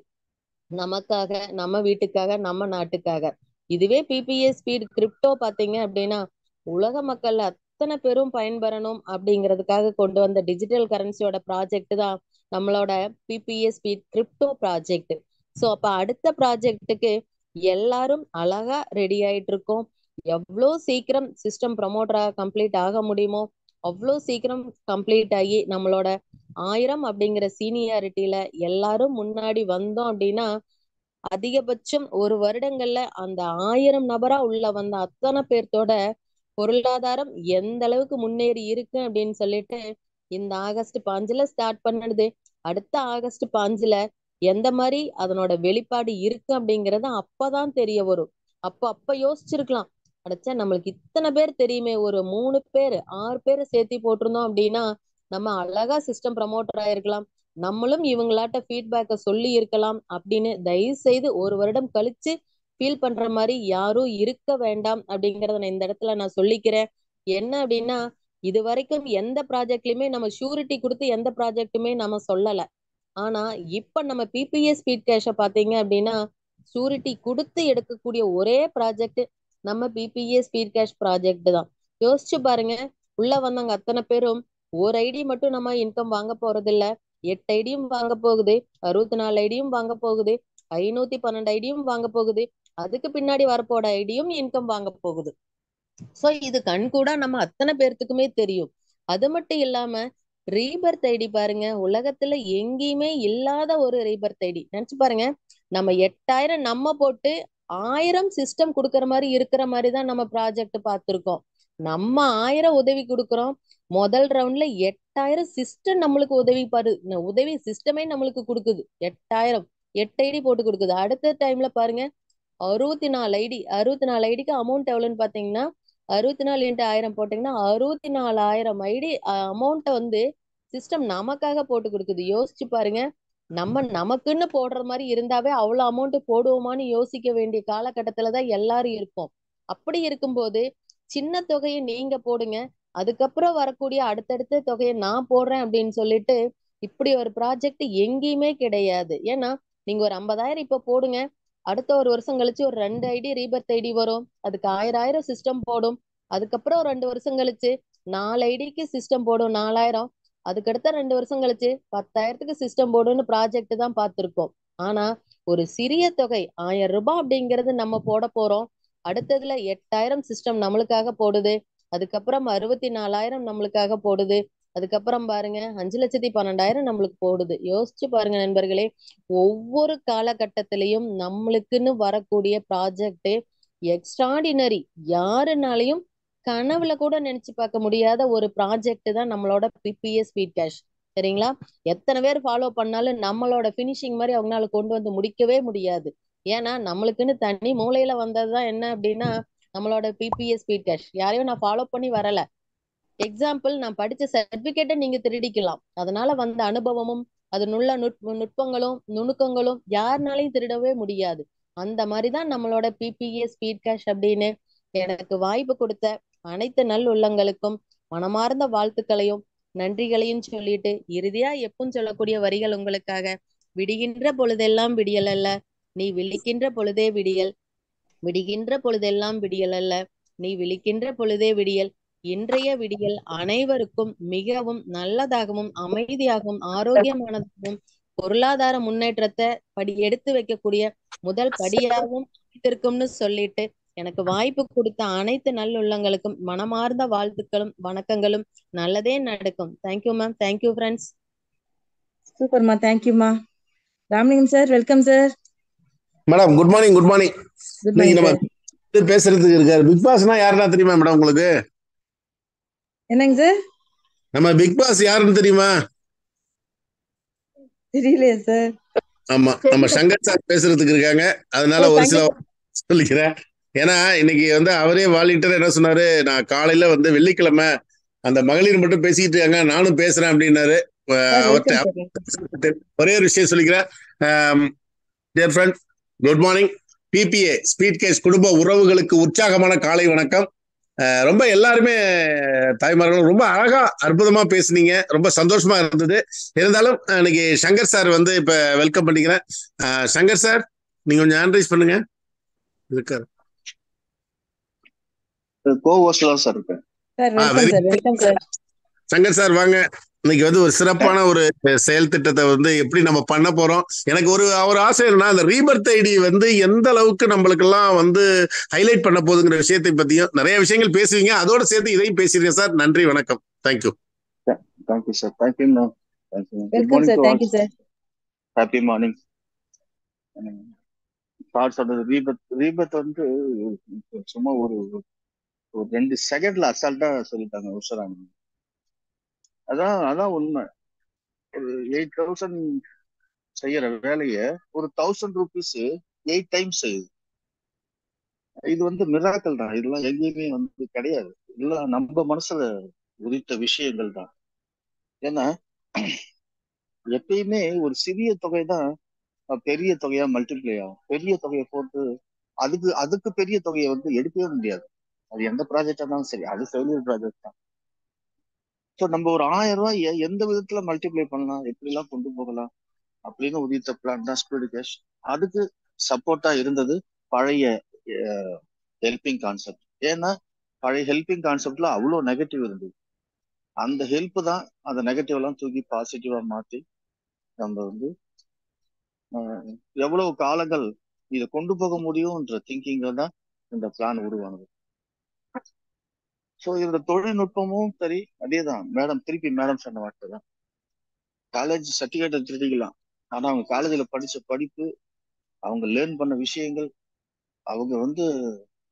நமக்காக, நம்ம வீட்டுக்காக, நம்ம நாட்டுக்காக. இதுவே பிபிஎஸ் ஸ்பீட் கிரிப்டோ பாத்தீங்க அப்படின்னா உலக மக்கள் அத்தனை பேரும் பயன்பெறணும் அப்படிங்கிறதுக்காக கொண்டு வந்த டிஜிட்டல் கரன்சியோட ப்ராஜெக்ட் தான் நம்மளோட PBS speed crypto project. So அப்ப அடுத்த ப்ராஜெக்டுக்கு எல்லாரும் அழகா ரெடி ஆயிட்டு இருக்கோம். எவ்வளோ சீக்கிரம் சிஸ்டம் ப்ரமோட்டரா கம்ப்ளீட் ஆக முடியுமோ அவ்வளோ சீக்கிரம் கம்ப்ளீட் ஆகி நம்மளோட 1000 அப்படிங்கிற சீனியாரிட்டியில எல்லாரும் முன்னாடி வந்தோம் அப்படின்னா அதிகபட்சம் 1 வருடங்கள்ல அந்த 1000 நபரா உள்ள வந்த அத்தனை பேர்த்தோட பொருளாதாரம் எந்த அளவுக்கு முன்னேறி இருக்கு அப்படின்னு சொல்லிட்டு இந்த ஆகஸ்ட் 5 ஸ்டார்ட் பண்ணது அடுத்த ஆகஸ்ட் 5 எந்த மாதிரி அதனோட வெளிப்பாடு இருக்கு அப்படிங்கறது அப்பதான் தெரிய வரும். அப்ப யோசிச்சிருக்கலாம், அடைச்சா நம்மளுக்கு இத்தனை பேர் தெரியுமே, ஒரு 3 பேர் 6 பேரை சேர்த்தி போட்டிருந்தோம் அப்படின்னா நம்ம அழகா சிஸ்டம் ப்ரமோட்டர் ஆயிருக்கலாம், நம்மளும் இவங்களாட்ட ஃபீட்பேக்கை சொல்லி இருக்கலாம் அப்படின்னு தயவு செய்து 1 வருடம் கழிச்சு ஃபீல் பண்ற மாதிரி யாரும் இருக்க வேண்டாம் அப்படிங்கறத நான் இந்த இடத்துல நான் சொல்லிக்கிறேன். என்ன அப்படின்னா இது வரைக்கும் எந்த ப்ராஜெக்ட்லயுமே நம்ம ஷூரிட்டி கொடுத்து எந்த ப்ராஜெக்ட்டுமே நம்ம சொல்லல. ஆனா இப்ப நம்ம பிபிஎஸ் ஸ்பீட் கேஷ பாத்தீங்க அப்படின்னா ஷூரிட்டி கொடுத்து எடுக்கக்கூடிய ஒரே ப்ராஜெக்ட் நம்ம பிபிஎஸ் ஸ்பீட் கேஷ் ப்ராஜெக்ட் தான். யோசிச்சு பாருங்க, உள்ள வந்தவங்க அத்தனை பேரும் ஒரு ஐடி மட்டும் நம்ம இன்கம் வாங்க போறது இல்ல, 8 ஐடியும் வாங்க போகுது, 64 ஐடியும் வாங்க போகுது, 512 ஐடியும் வாங்க போகுது, அதுக்கு பின்னாடி வரப்போட ஐடியும் இன்கம் வாங்க போகுது. சோ இது கண்கூடா நம்ம அத்தனை பேர்த்துக்குமே தெரியும். அது மட்டும் இல்லாம ரீபர்த் ஐடி பாருங்க, உலகத்துல எங்கேயுமே இல்லாத ஒரு ரீபர்த் ஐடி. நினைச்சு பாருங்க, நம்ம 8000 நம்ம போட்டு 1000 சிஸ்டம் கொடுக்கற மாதிரி இருக்கிற மாதிரிதான் நம்ம ப்ராஜெக்ட் பார்த்திருக்கோம். நம்ம 1000 உதவி கொடுக்குறோம், முதல் ரவுண்ட்ல 8000 சிஸ்டம் நம்மளுக்கு உதவி சிஸ்டமே நம்மளுக்கு கொடுக்குது. 8000 8 ஐடி போட்டு கொடுக்குது. அடுத்த டைம்ல பாருங்க 64 ஐடி, 64 ஐடிக்கு அமௌண்ட் எவ்வளவுன்னு பாத்தீங்கன்னா 64 × 1000 போட்டீங்கன்னா 64000 ஐடி அமௌண்ட்டை சிஸ்டம் நமக்காக போட்டு கொடுக்குது. யோசிச்சு பாருங்க, நமக்குன்னு போடுற மாதிரி இருந்தாவே அவ்வளவு அமௌண்ட் போடுவோமான்னு யோசிக்க வேண்டிய காலகட்டத்துலதான் எல்லாரும் இருப்போம். அப்படி இருக்கும்போது சின்ன தொகையை நீங்க போடுங்க, அதுக்கப்புறம் வரக்கூடிய அடுத்தடுத்த தொகையை நான் போடுறேன் அப்படின்னு சொல்லிட்டு இப்படி ஒரு ப்ராஜெக்ட் எங்கேயுமே கிடையாது. ஏன்னா நீங்க ஒரு 50,000 இப்ப போடுங்க, அடுத்த ஒரு வருஷம் கழிச்சு ஒரு 2 ஐடி ரீபர்த் ஐடி வரும். அதுக்கு 1000 சிஸ்டம் போடும். அதுக்கப்புறம் 2 வருஷம் கழிச்சு 4 ஐடிக்கு சிஸ்டம் போடும் 4000. அதுக்கடுத்த 2 வருஷம் கழிச்சு 10,000க்கு சிஸ்டம் போடுன்னு ப்ராஜெக்ட் தான் பார்த்திருக்கோம். ஆனா ஒரு சிறிய தொகை 1000 ரூபாய் அப்படிங்கிறது நம்ம போட போறோம். அடுத்ததுல 8000 சிஸ்டம் நம்மளுக்காக போடுது. அதுக்கப்புறம் 64,000 நம்மளுக்காக போடுது. அதுக்கப்புறம் பாருங்க 5,12,000 நம்மளுக்கு போடுது. யோசிச்சு பாருங்க நண்பர்களே, ஒவ்வொரு காலகட்டத்திலையும் நம்மளுக்குன்னு வரக்கூடிய ப்ராஜெக்ட் எக்ஸ்ட்ராடினரி, யாருனாலையும் கனவுல கூட நினைச்சு பார்க்க முடியாத ஒரு ப்ராஜெக்ட் தான் நம்மளோட பிபிஎஸ் ஸ்பீட் கேஷ். சரிங்களா? எத்தனை பேர் ஃபாலோ பண்ணாலும் நம்மளோட பினிஷிங் மாதிரி அவங்களால கொண்டு வந்து முடிக்கவே முடியாது. ஏன்னா நம்மளுக்குன்னு தனி மூலையில வந்ததுதான் என்ன அப்படின்னா நம்மளோட பிபிஎஸ் ஸ்பீட் கேஷ். யாரையும் நான் ஃபாலோ பண்ணி வரல. எக்ஸாம்பிள், நான் படிச்ச சர்டிபிகேட்டை நீங்க திருடிக்கலாம். அதனால வந்த அனுபவமும் அதனுள்ள நுட்பங்களும் நுணுக்கங்களும் யாருனாலையும் திருடவே முடியாது. அந்த மாதிரிதான் நம்மளோட பிபிஎஸ் ஸ்பீட் கேஷ் அப்படின்னு. எனக்கு வாய்ப்பு கொடுத்த அனைத்து நல் உள்ளங்களுக்கும் மனமார்ந்த வாழ்த்துக்களையும் நன்றிகளையும் சொல்லிட்டு இறுதியா எப்பவும் சொல்லக்கூடிய வரிகள் உங்களுக்காக. விடுகின்ற பொழுதெல்லாம் விடியல் அல்ல, நீ விழிக்கின்ற பொழுதே விடியல். விடுகின்ற பொழுதெல்லாம் விடியல் அல்ல, நீ விழிக்கின்ற பொழுதே விடியல். இன்றைய விடியல் அனைவருக்கும் மிகவும் நல்லதாகவும் அமைதியாகவும் ஆரோக்கியமானதாகவும் பொருளாதார முன்னேற்றத்தை எடுத்து வைக்கக்கூடிய முதல் படியாகவும் இருக்கும்னு சொல்லிட்டு எனக்கு வாய்ப்பு கொடுத்த அனைத்து நல்லுள்ளங்களுக்கும் மனமார்ந்த வாழ்த்துக்களும் வணக்கங்களும். நல்லதே நடக்கும். Thank you ma'am. Thank you friends. சூப்பர்மா, தேங்க்யூமா. Ramalingam sir, welcome sir. Madam good morning. Good morning. Good இன்னைக்கு மார்னிங் நம்ம சார். பேசுறதுக்கு இருக்காரு பிக் பாஸ்னா யாருன்னா தெரியுமா மேடம் உங்களுக்கு? என்னங்க சார்? நம்ம பிக் பாஸ் யாருன்னு தெரியுமா? தெரியலையே சார். ஆமா, நம்ம சங்கர் சார் பேசுறதுக்கு இருக்காங்க. அதனால ஒரு சில சொல்லிக்கிறேன். ஏன்னா இன்னைக்கு அவரே வாலிட்டர் என்ன சொன்னாரு, நான் காலையில வெள்ளிக்கிழமை அந்த மகளிர் மட்டும் பேசிட்டு இருக்காங்க, நானும் பேசுறேன் அப்படின்னாரு. அவர்கிட்ட ஒரே ஒரு விஷயம் சொல்லிக்கிறேன். Dear friend, good morning. பிபிஏ ஸ்பீட் கேஸ் குடும்ப உறவுகளுக்கு உற்சாகமான காலை வணக்கம். ரொம்ப எல்லாருமே தாய்மார்களும் ரொம்ப அழகா அற்புதமா பேசுனீங்க. ரொம்ப சந்தோஷமா இருந்தது. இருந்தாலும் இன்னைக்கு சங்கர் சார் இப்ப வெல்கம் பண்ணிக்கிறேன். சங்கர் சார், நீங்க கொஞ்சம் ஹேண்ட் ரைஸ் பண்ணுங்க. இருக்காரு சங்கர் சார், வாங்க. இன்னைக்கு ஒரு சிறப்பான ஒரு செயல் திட்டத்தை எப்படி நம்ம பண்ண போறோம். எனக்கு ஒரு ஆசை என்னன்னா, அந்த ரீபர்த் ஐடி எந்த அளவுக்கு நம்மளுக்கெல்லாம் ஹைலைட் பண்ண போகுதுங்கிற விஷயத்தை பத்தியும் நிறைய விஷயங்கள் பேசுவீங்க. அதோட சேர்த்து இதையும் பேசுறீங்க சார். நன்றி, வணக்கம். Thank you. Thank you sir. Thank you ma'am. Welcome sir. Thank you sir. Happy morning. Sir சொல்றது ரீபர்த் சும்மா ஒரு 2 செகண்ட்ல அசால்ட்டா சொல்லிட்டாங்க உஷராங்க. அதான் உண்மை. ஒரு 8,000 செய்யற வேலைய ஒரு 1,000 rupees 8 times செய்யுது. இது மிராக்கல் தான். இதெல்லாம் எங்கேயுமே கிடையாது. இதெல்லாம் நம்ம மனசுல உதித்த விஷயங்கள் தான். ஏன்னா எப்பயுமே ஒரு சிறிய தொகை தான் பெரிய தொகையா மல்டிப்ளை ஆகும். பெரிய தொகையை போட்டு அதுக்கு பெரிய தொகையை எடுக்கவே முடியாது. அது எந்த ப்ராஜெக்டா இருந்தாலும் சரி, அது ஃபெயிலியர் ப்ராஜெக்ட் தான். ஸோ நம்ம ஒரு 1000 ரூபாய் எந்த விதத்துல மல்டிப்ளை பண்ணலாம், எப்படி எல்லாம் கொண்டு போகலாம் அப்படின்னு உதித்த பிளான் தான் ஸ்பீட் கேஷ். அதுக்கு சப்போர்ட்டா இருந்தது பழைய ஹெல்பிங் கான்செப்ட். ஏன்னா பழைய ஹெல்பிங் கான்செப்ட்ல அவ்வளோ நெகட்டிவ் இருந்தது. அந்த ஹெல்ப் தான் அந்த நெகட்டிவ் எல்லாம் தூக்கி பாசிட்டிவா மாத்தி நம்ம எவ்வளவு காலங்கள் இதை கொண்டு போக முடியும்ன்ற திங்கிங்ல தான் இந்த பிளான் உருவானது. ஸோ இந்த தொழில்நுட்பமும் சரி அதேதான். மேடம் சொன்ன வார்த்தை தான். காலேஜ் சர்டிஃபிகேட்டை திருடிக்கலாம், ஆனா அவங்க காலேஜில் படிச்ச படிப்பு, அவங்க லேர்ன் பண்ண விஷயங்கள், அவங்க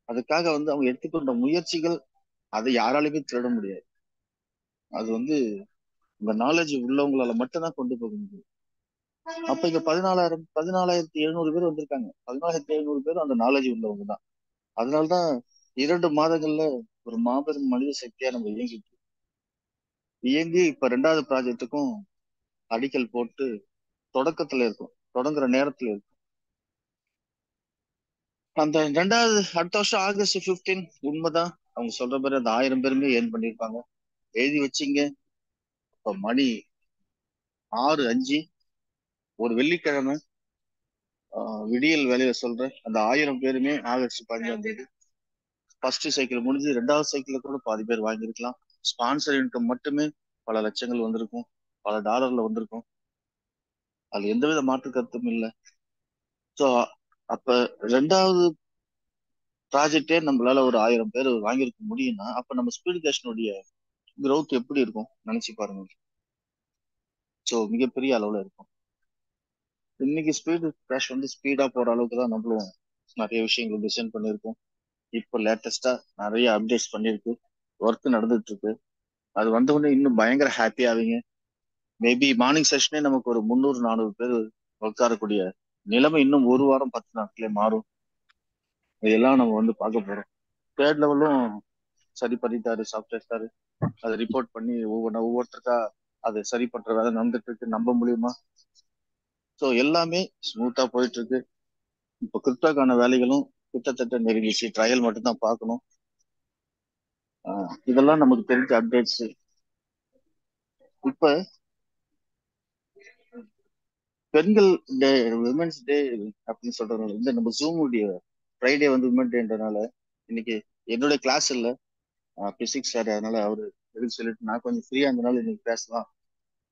அதுக்காக அவங்க எடுத்துக்கொண்ட முயற்சிகள், அதை யாராலுமே திருட முடியாது. அது உங்க நாலேஜ் உள்ளவங்களால மட்டும்தான் கொண்டு போக முடியும். அப்ப இங்க 14,700 பேர் வந்திருக்காங்க. 14,700 பேர் அந்த நாலேஜ் உள்ளவங்க தான். அதனால்தான் 2 மாதங்கள்ல ஒரு மாபெரும் மனித சக்தியா நம்ம இயங்கி இப்ப 2வது ப்ராஜெக்டுக்கும் அடிக்கல் போட்டு தொடக்கத்துல இருக்கும், தொடங்குற நேரத்துல இருக்கும். அந்த 2வது அடுத்த வருஷம் August 15 உண்மைதான் அவங்க சொல்ற மாதிரி அந்த 1000 பேருமே ஏர்ன் பண்ணிருப்பாங்க. எழுதி வச்சிங்க. இப்ப மணி 6:05, ஒரு வெள்ளிக்கிழமை. விடியல் வேலையில சொல்றேன், அந்த 1000 பேருமே ஆகஸ்ட் 15 ஃபர்ஸ்ட் சைக்கிள் முடிஞ்சு 2வது சைக்கிள்ல கூட பாதி பேர் வாங்கியிருக்கலாம். ஸ்பான்சர் இன்கம் மட்டுமே பல லட்சங்கள் வந்திருக்கும், பல டாலர்ல வந்திருக்கும். அது எந்தவித மாற்று கருத்தும் இல்லை. ஸோ அப்ப 2வது ப்ராஜெக்டே நம்மளால ஒரு 1000 பேர் வாங்கியிருக்க முடியும்னா, அப்ப நம்ம ஸ்பீட் கேஷனுடைய growth எப்படி இருக்கும் நினைச்சு பாருங்க. ஸோ மிகப்பெரிய அளவுல இருக்கும். இன்னைக்கு ஸ்பீடு கேஷ் வந்து ஸ்பீடா போற அளவுக்கு தான் நம்மளும் நிறைய விஷயங்கள் டிசைன் பண்ணியிருக்கோம். இப்போ லேட்டஸ்டா நிறைய அப்டேட்ஸ் பண்ணிருக்கு, ஒர்க் நடந்துட்டு இருக்கு. அது வந்த உடனே இன்னும் பயங்கர ஹாப்பி ஆவீங்க. மேபி மார்னிங் செஷனே நமக்கு ஒரு 300-400 பேர் உட்காரக்கூடிய நிலைமை இன்னும் 1 வாரம் 10 நாட்களே மாறும். இதெல்லாம் நம்ம வந்து பார்க்க போறோம். 3rd லெவலும் சரி பண்ணிட்டாரு சாஃப்ட்வேர் சார். அதை ரிப்போர்ட் பண்ணி ஒவ்வொருத்தருக்கா அதை சரி பண்ற வேலை நடந்துட்டு இருக்கு நம்ம மூலியமா. ஸோ எல்லாமே ஸ்மூத்தா போயிட்டு இருக்கு. இப்போ கிரிப்டோக்கான வேலைகளும் கிட்டத்தட்ட நெருங்கிச்சு. ட்ரையல் மட்டும் தான் பார்க்கணும். இதெல்லாம் நமக்கு தெரிஞ்ச அப்டேட்ஸ். இப்ப பெண்கள் டே, விமென்ஸ் டே அப்படின்னு சொல்றதுனால இந்த நம்ம ஜூமுடைய ஃப்ரைடே வந்து விமன் டேன்றனால இன்னைக்கு என்னுடைய கிளாஸ் இல்லை, பிசிக்ஸ் சார், அதனால அவரு எதுக்கு சொல்லிட்டு நான் கொஞ்சம் ஃப்ரீயா இருந்தனால இன்னைக்கு பேசலாம்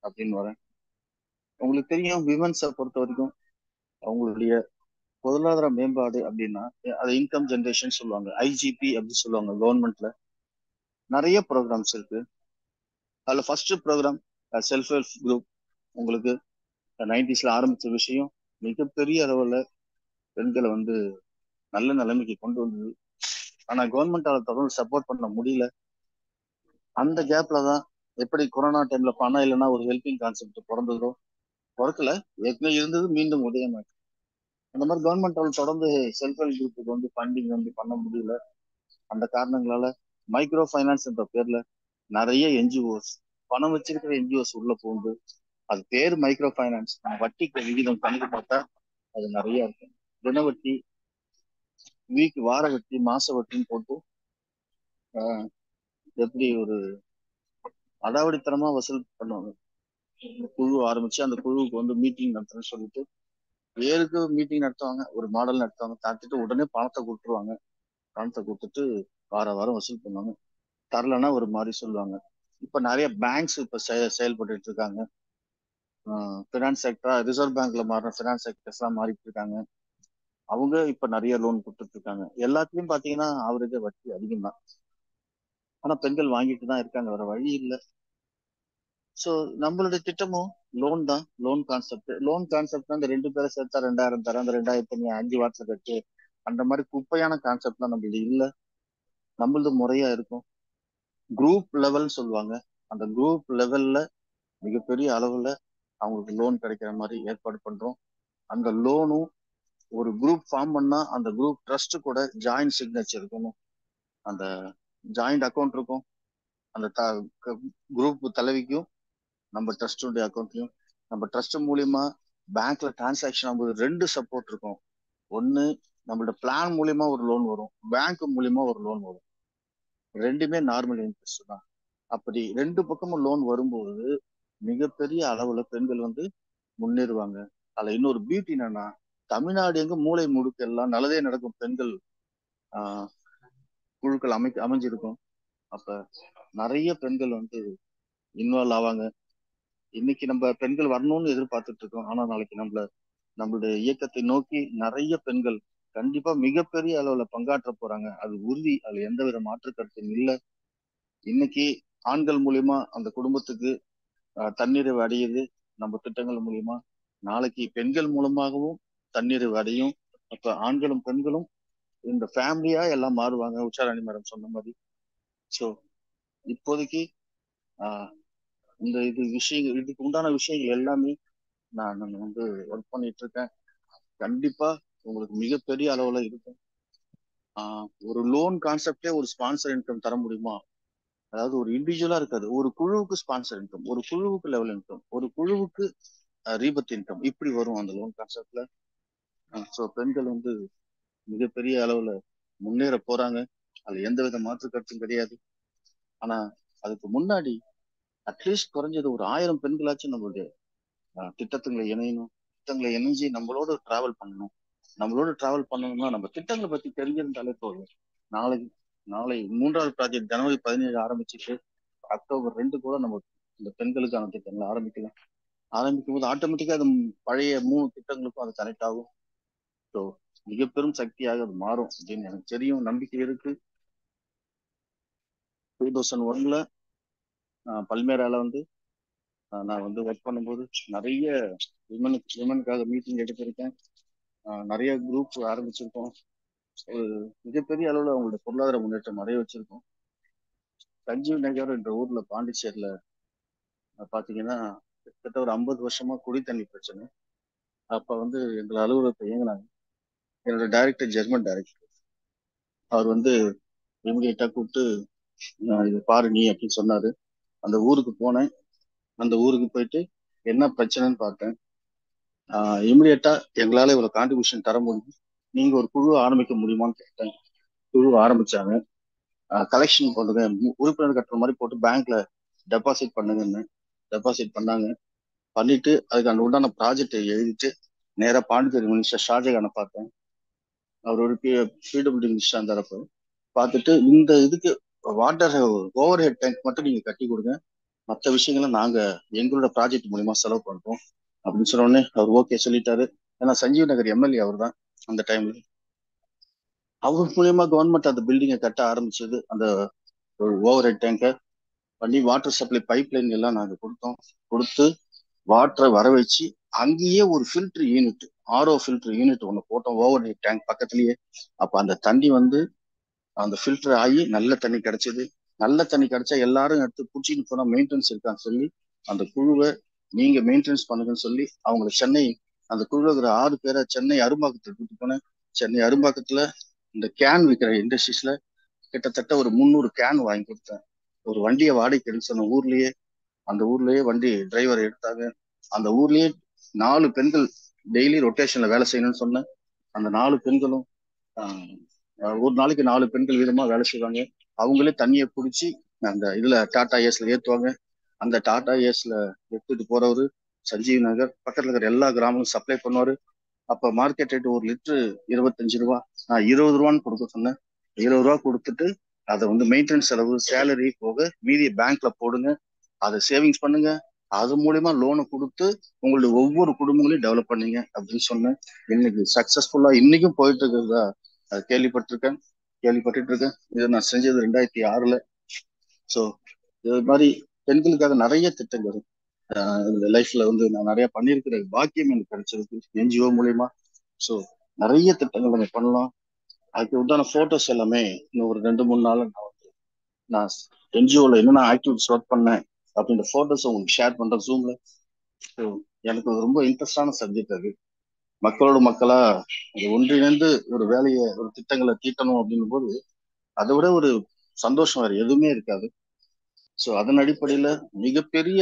அப்படின்னு வரேன். உங்களுக்கு தெரியும், விமன்ஸை பொறுத்த வரைக்கும் அவங்களுடைய பொருளாதார மேம்பாடு அப்படின்னா அது இன்கம் ஜென்ரேஷன் சொல்லுவாங்க, ஐஜிபி அப்படின்னு சொல்லுவாங்க. கவர்மெண்ட்ல நிறைய ப்ரோக்ராம்ஸ் இருக்கு. அதுல first programme self help group. உங்களுக்கு 90s ஆரம்பிச்ச விஷயம் மிகப்பெரிய அளவுல பெண்களை வந்து நல்ல நிலைமைக்கு கொண்டு வந்தது. ஆனா கவர்மெண்டால தொடர்ந்து சப்போர்ட் பண்ண முடியல. அந்த கேப்ல தான் எப்படி கொரோனா டைம்ல பணம் இல்லைன்னா ஒரு ஹெல்பிங் கான்செப்ட் பிறந்ததோ, பிறக்கல, ஏற்கனவே இருந்தது, மீண்டும் உதயமாச்சு. அந்த மாதிரி கவர்மெண்டால தொடர்ந்து செல்ஃப் ஹெல்ப் குரூப்புக்கு வந்து ஃபண்டிங் வந்து பண்ண முடியல. அந்த காரணங்களால மைக்ரோ ஃபைனான்ஸ் என்ற பேர்ல நிறைய என்ஜிஓஸ், பணம் வச்சிருக்கிற என்ஜிஓஸ் உள்ள போகுது. அது பேர் மைக்ரோ ஃபைனான்ஸ், வட்டிக்கு விகிதம் கணக்கு பார்த்தா அது நிறைய இருக்கு. தின வட்டி, வார வட்டி, மாச வட்டின்னு போட்டு எப்படி ஒரு அடாவடித்தனமா வசூல் பண்ணுவாங்க. குழு ஆரம்பிச்சு அந்த குழுவுக்கு வந்து மீட்டிங் நடத்துறேன்னு சொல்லிட்டு பேருக்கு மீட்டிங் நடத்துவாங்க, ஒரு மாடல் நடத்துவாங்க, தாத்திட்டு உடனே பணத்தை கொடுத்துருவாங்க. பணத்தை கொடுத்துட்டு வாரம் வசூல் பண்ணுவாங்க. தரலன்னா ஒரு மாதிரி சொல்லுவாங்க. இப்ப நிறைய பேங்க்ஸ் இப்ப செயல்பட்டு இருக்காங்க. ஃபினான்ஸ் செக்டரா ரிசர்வ் பேங்க்ல மாறின ஃபினான்ஸ் செக்டர்ஸ் எல்லாம் மாறிட்டு இருக்காங்க. அவங்க இப்ப நிறைய லோன் கொடுத்துட்டு இருக்காங்க. எல்லாத்துலயும் பாத்தீங்கன்னா அவருக்கு வட்டி அதிகம் தான். ஆனா பெண்கள் வாங்கிட்டு தான் இருக்காங்க, வேற வழி இல்லை. ஸோ நம்மளுடைய திட்டமும் லோன் தான். லோன் கான்செப்ட் அந்த 2 பேரை சேர்த்தா 2000 தரேன், அந்த 2000 நீ 5 வாரத்துல கட்டு, அந்த மாதிரி குப்பையான கான்செப்ட் தான் நம்மளது இல்லை. நம்மளது முறையா இருக்கும். குரூப் லெவல் சொல்லுவாங்க. அந்த குரூப் லெவல்ல மிகப்பெரிய அளவுல அவங்களுக்கு லோன் கிடைக்கிற மாதிரி ஏற்பாடு பண்றோம். அந்த லோனும் ஒரு குரூப் ஃபார்ம் பண்ணா அந்த குரூப் ட்ரஸ்ட் கூட ஜாயிண்ட் சிக்னேச்சர் இருக்கணும். அந்த ஜாயிண்ட் அக்கௌண்ட் இருக்கும். அந்த குரூப் தலைவிக்கும் நம்ம ட்ரஸ்டுடைய அக்கௌண்ட்லயும், நம்ம ட்ரஸ்ட் மூலியமா பேங்க்ல டிரான்சாக்ஷன் ஆகும்போது 2 சப்போர்ட் இருக்கும். ஒன்னு நம்மளோட பிளான் மூலியமா ஒரு லோன் வரும், பேங்க் மூலியமா ஒரு லோன் வரும். ரெண்டுமே நார்மல் இன்ட்ரெஸ்ட் தான். அப்படி 2 பக்கமும் லோன் வரும்போது மிகப்பெரிய அளவுல பெண்கள் வந்து முன்னேறுவாங்க. அதுல இன்னொரு பியூட்டி என்னன்னா, தமிழ்நாடு எங்க மூளை முடுக்கு எல்லாம் நல்லதே நடக்கும் பெண்கள் குழுக்கள் அமைஞ்சிருக்கும். அப்ப நிறைய பெண்கள் வந்து இன்வால்வ் ஆவாங்க. இன்னைக்கு நம்ம பெண்கள் வரணும்னு எதிர்பார்த்துட்டு இருக்கோம். ஆனா நாளைக்கு நம்மளுடைய இயக்கத்தை நோக்கி நிறைய பெண்கள் கண்டிப்பா மிகப்பெரிய அளவுல பங்காற்ற போறாங்க. அது உறுதி, அதுல எந்தவித மாற்று கருத்தும் இல்லை. இன்னைக்கு ஆண்கள் மூலியமா அந்த குடும்பத்துக்கு தன்னிறைவு அடையுது நம்ம திட்டங்கள் மூலியமா. நாளைக்கு பெண்கள் மூலமாகவும் தன்னிறைவு அடையும். அப்ப ஆண்களும் பெண்களும் இந்த ஃபேமிலியா எல்லாம் மாறுவாங்க, உஷாராணி மேடம் சொன்ன மாதிரி. ஸோ இப்போதைக்கு இந்த இதுக்கு உண்டான விஷயங்கள் எல்லாமே நான் வந்து ஒர்க் பண்ணிட்டு இருக்கேன். கண்டிப்பா உங்களுக்கு மிகப்பெரிய அளவுல இருக்கும். ஒரு லோன் கான்செப்டே ஒரு ஸ்பான்சர் இன்கம் தர முடியுமா? அதாவது ஒரு இண்டிவிஜுவலா இருக்காது, ஒரு குழுவுக்கு ஸ்பான்சர் இன்கம், ஒரு குழுவுக்கு லெவல் இன்கம், ஒரு குழுவுக்கு ரீபத் இன்கம், இப்படி வரும் அந்த லோன் கான்செப்ட்ல. ஸோ பெண்கள் வந்து மிகப்பெரிய அளவுல முன்னேற போறாங்க. அது எந்த வித மாற்று கருத்தும் கிடையாது. ஆனா அதுக்கு முன்னாடி அட்லீஸ்ட் குறைஞ்சது ஒரு 1000 பெண்களாச்சும் நம்மளுடைய திட்டத்துங்களை இணையணும். ஒருத்தங்களை இணைஞ்சு நம்மளோட டிராவல் பண்ணணும். நம்மளோட டிராவல் பண்ணணும்னா நம்ம திட்டங்களை பத்தி தெரிஞ்சிருந்தாலே போதும். நாளை 3வது ப்ராஜெக்ட் ஜனவரி 17 ஆரம்பிச்சுட்டு அக்டோபர் 2 கூட நம்ம இந்த பெண்களுக்கான திட்டங்களை ஆரம்பிக்கலாம். ஆரம்பிக்கும் போது ஆட்டோமேட்டிக்கா அது பழைய 3 திட்டங்களுக்கும் அது கனெக்ட் ஆகும். ஸோ மிக பெரும் சக்தியாக அது மாறும் அப்படின்னு எனக்கு தெரியும், நம்பிக்கை இருக்கு. 2001 பல்மேரால நான் ஒர்க் பண்ணும்போது நிறைய விமனுக்காக மீட்டிங் எடுத்திருக்கேன். நிறைய குரூப் ஆரம்பிச்சிருக்கோம். ஒரு மிகப்பெரிய அளவுல அவங்களோட பொருளாதார முன்னேற்றம் அடைய வச்சிருக்கோம். சஞ்சீவ் நகர் என்ற ஊர்ல பாண்டிச்சேரியில பாத்தீங்கன்னா கிட்டத்தட்ட ஒரு 50 வருஷமா குடி தண்ணி பிரச்சனை. அப்ப எங்களை அலுவலகத்தை இயங்கினாங்க. என்னோட டைரக்டர் ஜெர்மன் டைரக்டர், அவர் இமிடியேட்டா கூப்பிட்டு இதை பாரு நீ அப்படின்னு சொன்னாரு. அந்த ஊருக்கு போனேன். அந்த ஊருக்கு போயிட்டு என்ன பிரச்சனைன்னு பார்த்தேன். இமிடியேட்டா எங்களால இவ்வளவு கான்ட்ரிபியூஷன் தர முடியும், நீங்க ஒரு குழு ஆரம்பிக்க முடியுமான்னு கேட்டேன். குழு ஆரம்பிச்சாங்க. கலெக்ஷன் பண்ணுங்க, உறுப்பினர் கட்டுற மாதிரி போட்டு பேங்க்ல டெபாசிட் பண்ணுங்கன்னு டெபாசிட் பண்ணாங்க. பண்ணிட்டு அதுக்கு அந்த உண்டான ப்ராஜெக்டை எழுதிட்டு நேரா பாண்டிச்சேரி மினிஸ்டர் ஷாஜகானை பார்த்தேன். அவரோட பிடபிள்யூடி மினிஸ்டர் இருந்தாரப்போ பார்த்துட்டு இந்த இதுக்கு வாட்டர் ஓவர் ஹெட் டேங்க் மட்டும் நீங்க கட்டி கொடுங்க, மற்ற விஷயங்களை நாங்க எங்களோட ப்ராஜெக்ட் மூலியமா செலவு பண்றோம் அப்படின்னு சொன்ன உடனே அவர் ஓகே சொல்லிட்டாரு. ஏன்னா சஞ்சீவ் நகர் எம்எல்ஏ அவர் தான் அந்த டைம்ல. அவர் மூலியமா கவர்மெண்ட் அந்த பில்டிங்கை கட்ட ஆரம்பிச்சது. அந்த ஓவர் ஹெட் டேங்கை பண்ணி வாட்டர் சப்ளை பைப் லைன் எல்லாம் நாங்க கொடுத்து வாட்டரை வர வச்சு அங்கேயே ஒரு filter unit, RO filter unit ஒன்று போட்டோம் ஓவர் ஹெட் டேங்க் பக்கத்துலயே. அப்ப அந்த தண்ணி அந்த ஃபில்டர் ஆகி நல்ல தண்ணி கிடைச்சது. நல்ல தண்ணி கிடைச்சா எல்லாரும் எடுத்து குடிச்சிட்டு போனா மெயின்டெனன்ஸ் இருக்கான்னு சொல்லி அந்த குழுவை நீங்க மெயின்டெனன்ஸ் பண்ணுங்கன்னு சொல்லி அவங்களை சென்னை, அந்த குழுவில் இருக்கிற 6 பேரை சென்னை அரும்பாக்கத்தில் கூட்டு போனேன். சென்னை அரும்பாக்கத்துல இந்த கேன் விற்கிற இண்டஸ்ட்ரீஸ்ல கிட்டத்தட்ட ஒரு 300 கேன் வாங்கி கொடுத்தேன். ஒரு வண்டியை வாடகைக்கு எடுத்து சொன்ன ஊர்லயே, அந்த ஊர்லயே வண்டி டிரைவர் எடுத்தாங்க. அந்த ஊர்லயே 4 பெண்கள் டெய்லி ரொட்டேஷன்ல வேலை செய்யணும்னு சொன்னேன். அந்த 4 பெண்களும் ஒரு நாளைக்கு 4 பெண்கள் வீதமா வேலை செய்வாங்க. அவங்களே தண்ணியை பிடிச்சி அந்த இதுல டாடா ஏஸ்ல ஏத்துவாங்க. அந்த டாடா ஏஸ்ல எடுத்துட்டு போறவரு சஞ்சீவ் நகர் பக்கத்துல இருக்கிற எல்லா கிராமங்களும் சப்ளை பண்ணுவாரு. அப்ப மார்க்கெட் ரேட் 1 லிட்டரு 25 ரூபா. நான் 20 ரூபான்னு கொடுக்க சொன்னேன். 20 ரூபா கொடுத்துட்டு அதை மெயின்டெனன்ஸ் செலவு சேலரி போக மீதியை பேங்க்ல போடுங்க, அதை சேவிங்ஸ் பண்ணுங்க, அது மூலியமா லோனை கொடுத்து உங்களுடைய ஒவ்வொரு குடும்பங்களையும் டெவலப் பண்ணீங்க அப்படின்னு சொன்னேன். இன்னைக்கு சக்சஸ்ஃபுல்லா இன்னைக்கும் போயிட்டு இருக்கிறதா கேள்விப்பட்டுட்டு இருக்கேன். இதை நான் செஞ்சது 2006. ஸோ இது மாதிரி பெண்களுக்காக நிறைய திட்டங்கள் லைஃப்ல நான் நிறைய பண்ணியிருக்கிற பாக்கியம் எனக்கு கிடைச்சிருக்கு என்ஜிஓ மூலியமா. ஸோ நிறைய திட்டங்கள் நம்ம பண்ணலாம். அதுக்கு உண்டான போட்டோஸ் எல்லாமே இன்னும் ஒரு 2-3 நாள் நான் என்ஜிஓல என்னென்ன ஆக்டிவிட்டிஸ் ஒர்க் பண்ணேன் அப்படின்ற போட்டோஸ் உங்களுக்கு ஷேர் பண்றேன் ஜூம்ல. ஸோ எனக்கு ரொம்ப இன்ட்ரெஸ்டான சப்ஜெக்ட் அது. மக்களோட மக்களா ஒன்றிணைந்து ஒரு வேலையை ஒரு திட்டங்களை தீட்டணும் அப்படின்னும் போது அதை விட ஒரு சந்தோஷம் வேற எதுவுமே இருக்காது. ஸோ அதன் அடிப்படையில மிகப்பெரிய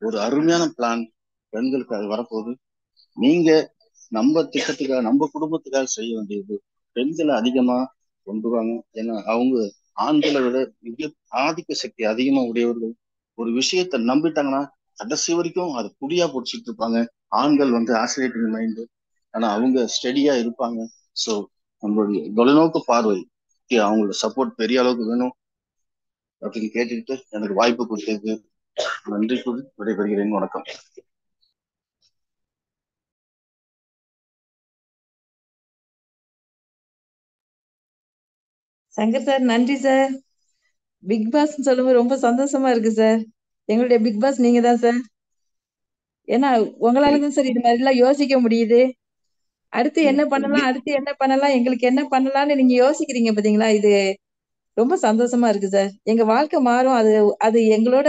ஒரு அருமையான பிளான் பெண்களுக்காக வரப்போகுது. நீங்க நம்ம திட்டத்துக்காக நம்ம குடும்பத்துக்காக செய்ய வேண்டியது பெண்களை அதிகமா கொண்டு வாங்க. ஏன்னா அவங்க ஆண்களை விட மிக ஆதிக்க சக்தி அதிகமா உடையவர்கள். ஒரு விஷயத்த நம்பிட்டாங்கன்னா கடைசி வரைக்கும் அது புடியா பிடிச்சிட்டு இருப்பாங்க. ஆண்கள் ஆசிலேட்டிங் மைண்டு, ஆனா அவங்க ஸ்டெடியா இருப்பாங்க. ஸோ நம்மளுடைய தொலைநோக்கு பார்வை, அவங்களோட சப்போர்ட் பெரிய அளவுக்கு வேணும் அப்படின்னு கேட்டுக்கிட்டு எனக்கு வாய்ப்பு கொடுத்ததுக்கு நன்றி கூறி விடைபெறுகிறேன். வணக்கம். சங்கர் சார் நன்றி சார். பிக் பாஸ் சொல்லும்போது ரொம்ப சந்தோஷமா இருக்கு சார். எங்களுடைய பிக் பாஸ் நீங்க தான் சார். ஏன்னா உங்களாலதான் சார் இது மாதிரி எல்லாம் யோசிக்க முடியுது. அடுத்து என்ன பண்ணலாம் எங்களுக்கு என்ன பண்ணலாம்னு நீங்க யோசிக்கிறீங்க பாத்தீங்களா, இது ரொம்ப சந்தோஷமா இருக்கு சார். எங்க வாழ்க்கை மாறும், அது அது எங்களோட